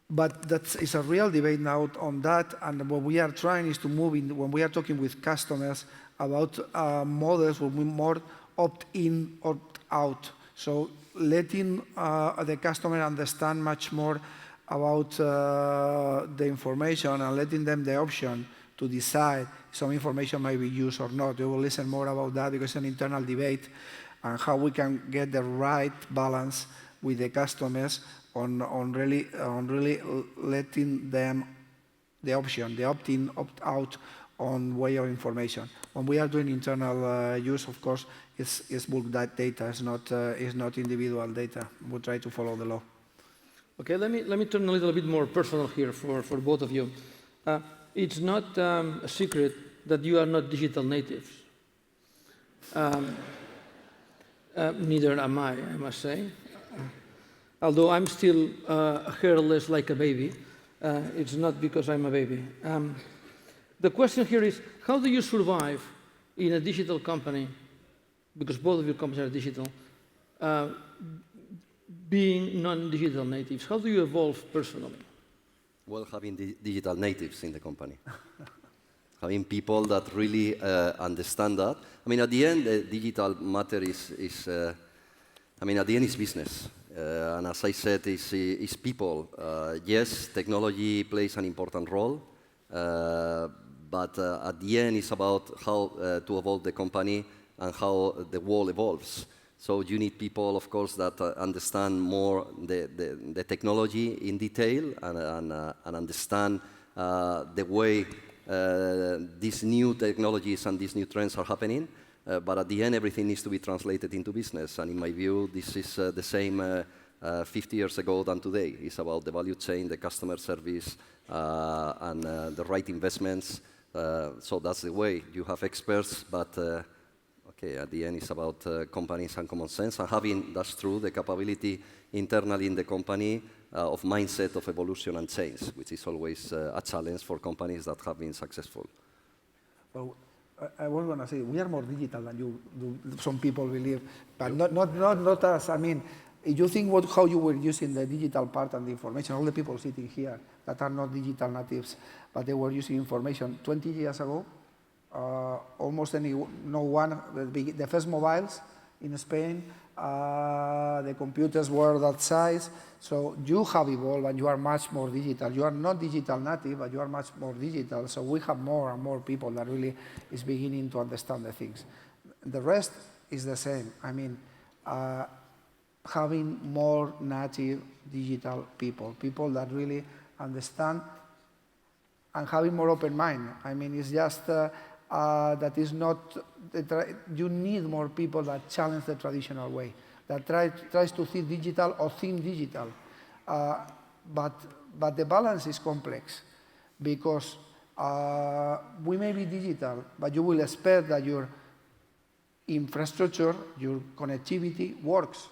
F: But it's a real debate now on that, and what we are trying is to move in, when we are talking with customers about models where we more opt-in, opt-out. So letting the customer understand much more about the information and letting them the option to decide some information may be used or not. We will listen more about that because it's an internal debate and how we can get the right balance with the customers on really letting them the option, the opt-in, opt-out on way of information. When we are doing internal use, of course, it's bulk data, it's not individual data. We try to follow the law.
E: Okay, let me turn a little bit more personal here for both of you. It's not a secret that you are not digital natives. Neither am I must say. Although I'm still hairless like a baby, it's not because I'm a baby. The question here is, how do you survive in a digital company, because both of your companies are digital, being non-digital natives? How do you evolve personally?
V: Well, having digital natives in the company. Having people that really understand that. I mean, at the end, the digital matter is I mean, at the end, it's business. And as I said, it's people. Yes, technology plays an important role, but at the end, it's about how to evolve the company and how the world evolves. So you need people, of course, that understand more the technology in detail and understand the way these new technologies and these new trends are happening. But at the end, everything needs to be translated into business. And in my view, this is the same 50 years ago than today. It's about the value chain, the customer service, and the right investments. So that's the way. You have experts, but okay, at the end, it's about companies and common sense. And having, that's true, the capability internally in the company of mindset of evolution and change, which is always a challenge for companies that have been successful.
F: Well, I was going to say, we are more digital than you do, some people believe, but not us. I mean, if you think how you were using the digital part and the information, all the people sitting here that are not digital natives, but they were using information 20 years ago, almost no one, the first mobiles in Spain, the computers were that size. So you have evolved and you are much more digital. You are not digital native, but you are much more digital. So we have more and more people that really is beginning to understand the things. The rest is the same. I mean, having more native digital people that really understand and having more open mind. I mean, it's just that is not, you need more people that challenge the traditional way, that tries to think digital or think digital. But the balance is complex because we may be digital, but you will expect that your infrastructure, your connectivity works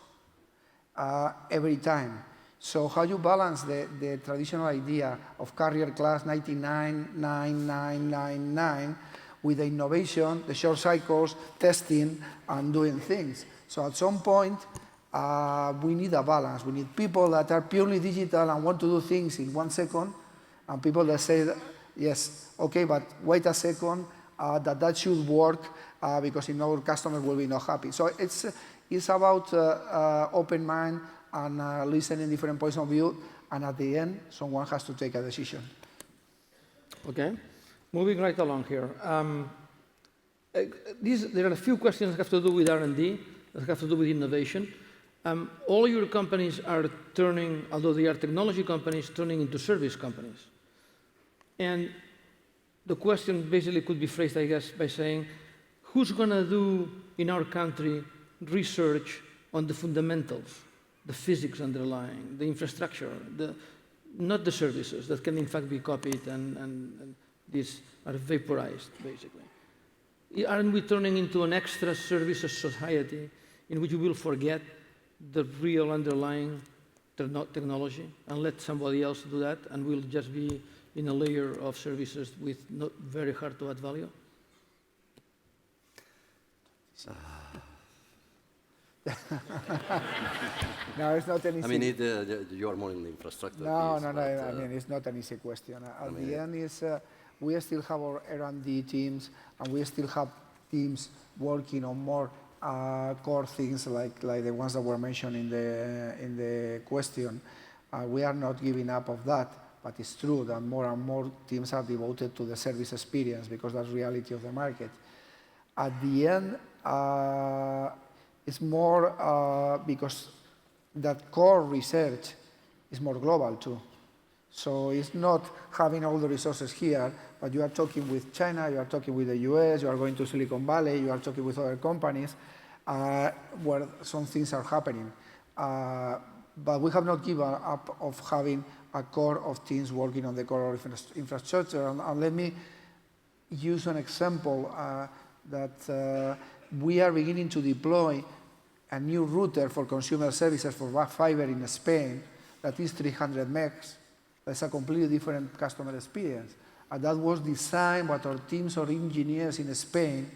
F: every time. So how you balance the traditional idea of carrier class 99.9999 with the innovation, the short cycles, testing, and doing things. So at some point, we need a balance. We need people that are purely digital and want to do things in 1 second, and people that say, yes, okay, but wait a second, that should work, because if not, our customers will be not happy. So it's about open mind and listening different points of view, and at the end, someone has to take a decision.
E: Okay. Moving right along here. There are a few questions that have to do with R&D, that have to do with innovation. All your companies are turning, although they are technology companies, turning into service companies. And the question basically could be phrased, I guess, by saying, who's going to do in our country research on the fundamentals, the physics underlying, the infrastructure, not the services that can in fact be copied and these are vaporized, basically. Aren't we turning into an extra services society in which we will forget the real underlying technology and let somebody else do that, and we'll just be in a layer of services with not very hard to add value?
F: No, it's not an easy.
V: I mean, you are more in the infrastructure.
F: No. I mean, it's not an easy question. At the end, is we still have our R&D teams, and we still have teams working on more core things like the ones that were mentioned in the question. We are not giving up of that, but it's true that more and more teams are devoted to the service experience because that's the reality of the market. At the end, it's more because that core research is more global too. So it's not having all the resources here, but you are talking with China, you are talking with the US, you are going to Silicon Valley, you are talking with other companies where some things are happening. But we have not given up of having a core of teams working on the core of infrastructure. And let me use an example that we are beginning to deploy a new router for consumer services for fiber in Spain that is 300 megs. That's a completely different customer experience. And that was designed by our teams of engineers in Spain,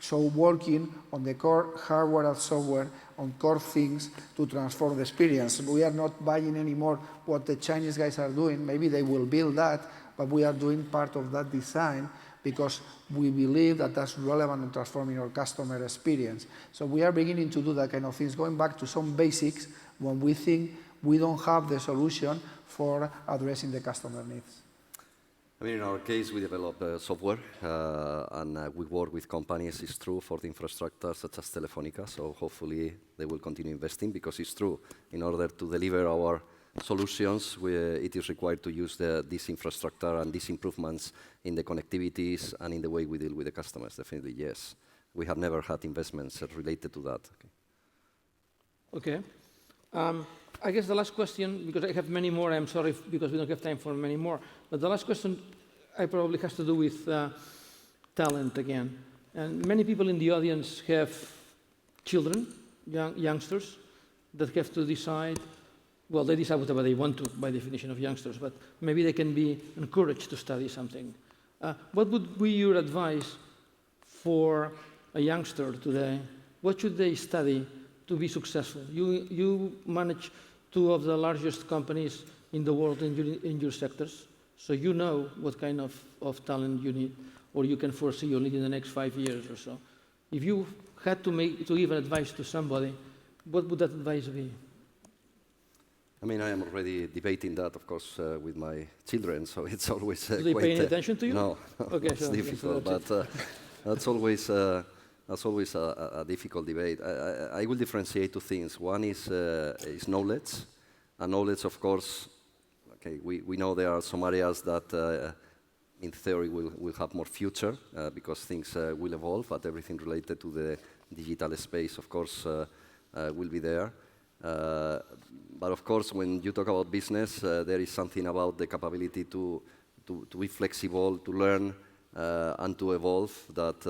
F: so working on the core hardware and software, on core things to transform the experience. We are not buying anymore what the Chinese guys are doing. Maybe they will build that, but we are doing part of that design because we believe that that's relevant in transforming our customer experience. So we are beginning to do that kind of things, going back to some basics when we think we don't have the solution for addressing the customer needs.
V: I mean, in our case, we develop software, and we work with companies, it's true, for the infrastructure such as Telefónica, so hopefully they will continue investing, because it's true, in order to deliver our solutions, it is required to use this infrastructure and these improvements in the connectivities and in the way we deal with the customers, definitely, yes. We have never had investments related to that.
E: Okay. I guess the last question, because I have many more, I'm sorry because we don't have time for many more, but the last question probably has to do with talent again. And many people in the audience have children, youngsters, that have to decide, well, they decide whatever they want to, by definition of youngsters, but maybe they can be encouraged to study something. What would be your advice for a youngster today? What should they study to be successful? You manage two of the largest companies in the world in your sectors, so you know what kind of talent you need, or you can foresee you'll need in the next 5 years or so. If you had to give advice to somebody, what would that advice be?
V: I mean, I am already debating that, of course, with my children, so it's always
E: Do they pay any attention to you?
V: No,
E: okay,
V: it's difficult, but that's always a difficult debate. I will differentiate two things. One is knowledge, and knowledge, of course, okay, we know there are some areas that in theory will have more future because things will evolve, but everything related to the digital space, of course, will be there. But of course, when you talk about business, there is something about the capability to be flexible, to learn, and to evolve that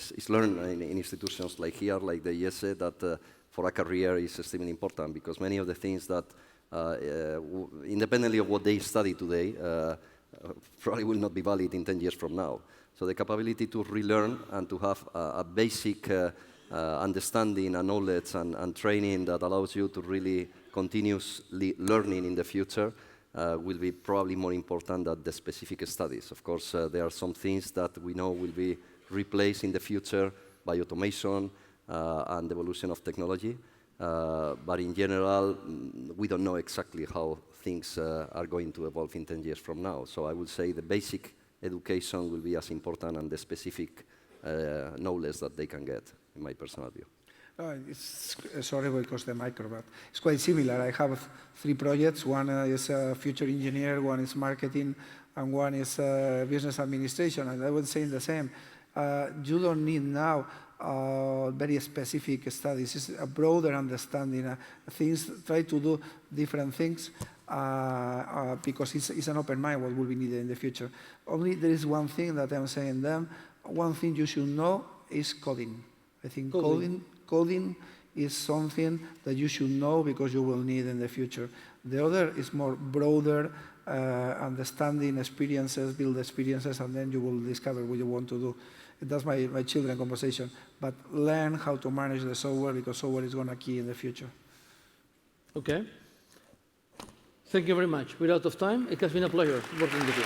V: is learned in institutions like here, like the IESE, that for a career is extremely important, because many of the things that, independently of what they study today, probably will not be valid in 10 years from now. So the capability to relearn and to have a basic understanding and knowledge and training that allows you to really continuously learning in the future will be probably more important than the specific studies. Of course, there are some things that we know will be replaced in the future by automation and evolution of technology. But in general, we don't know exactly how things are going to evolve in 10 years from now. So I would say the basic education will be as important as the specific knowledge that they can get, in my personal view.
F: Sorry because the micro, but it's quite similar. I have 3 projects. One is future engineer, one is marketing, and one is business administration. And I would say the same. You don't need now very specific studies. It's a broader understanding. Things, try to do different things because it's an open mind what will be needed in the future. Only there is one thing that I'm saying them. One thing you should know is coding. I think coding is something that you should know because you will need in the future. The other is more broader, understanding experiences, build experiences, and then you will discover what you want to do. That's my children conversation. But learn how to manage the software, because software is going to be key in the future.
E: Okay. Thank you very much. We're out of time. It has been a pleasure working with you.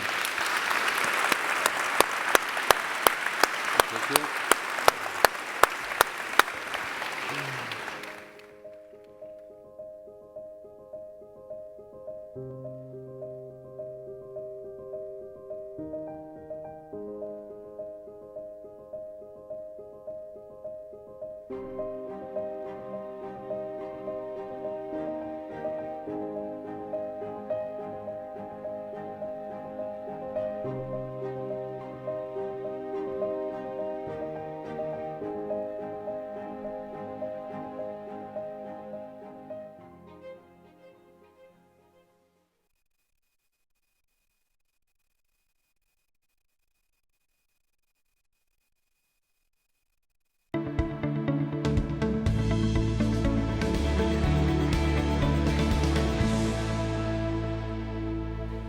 V: Thank you.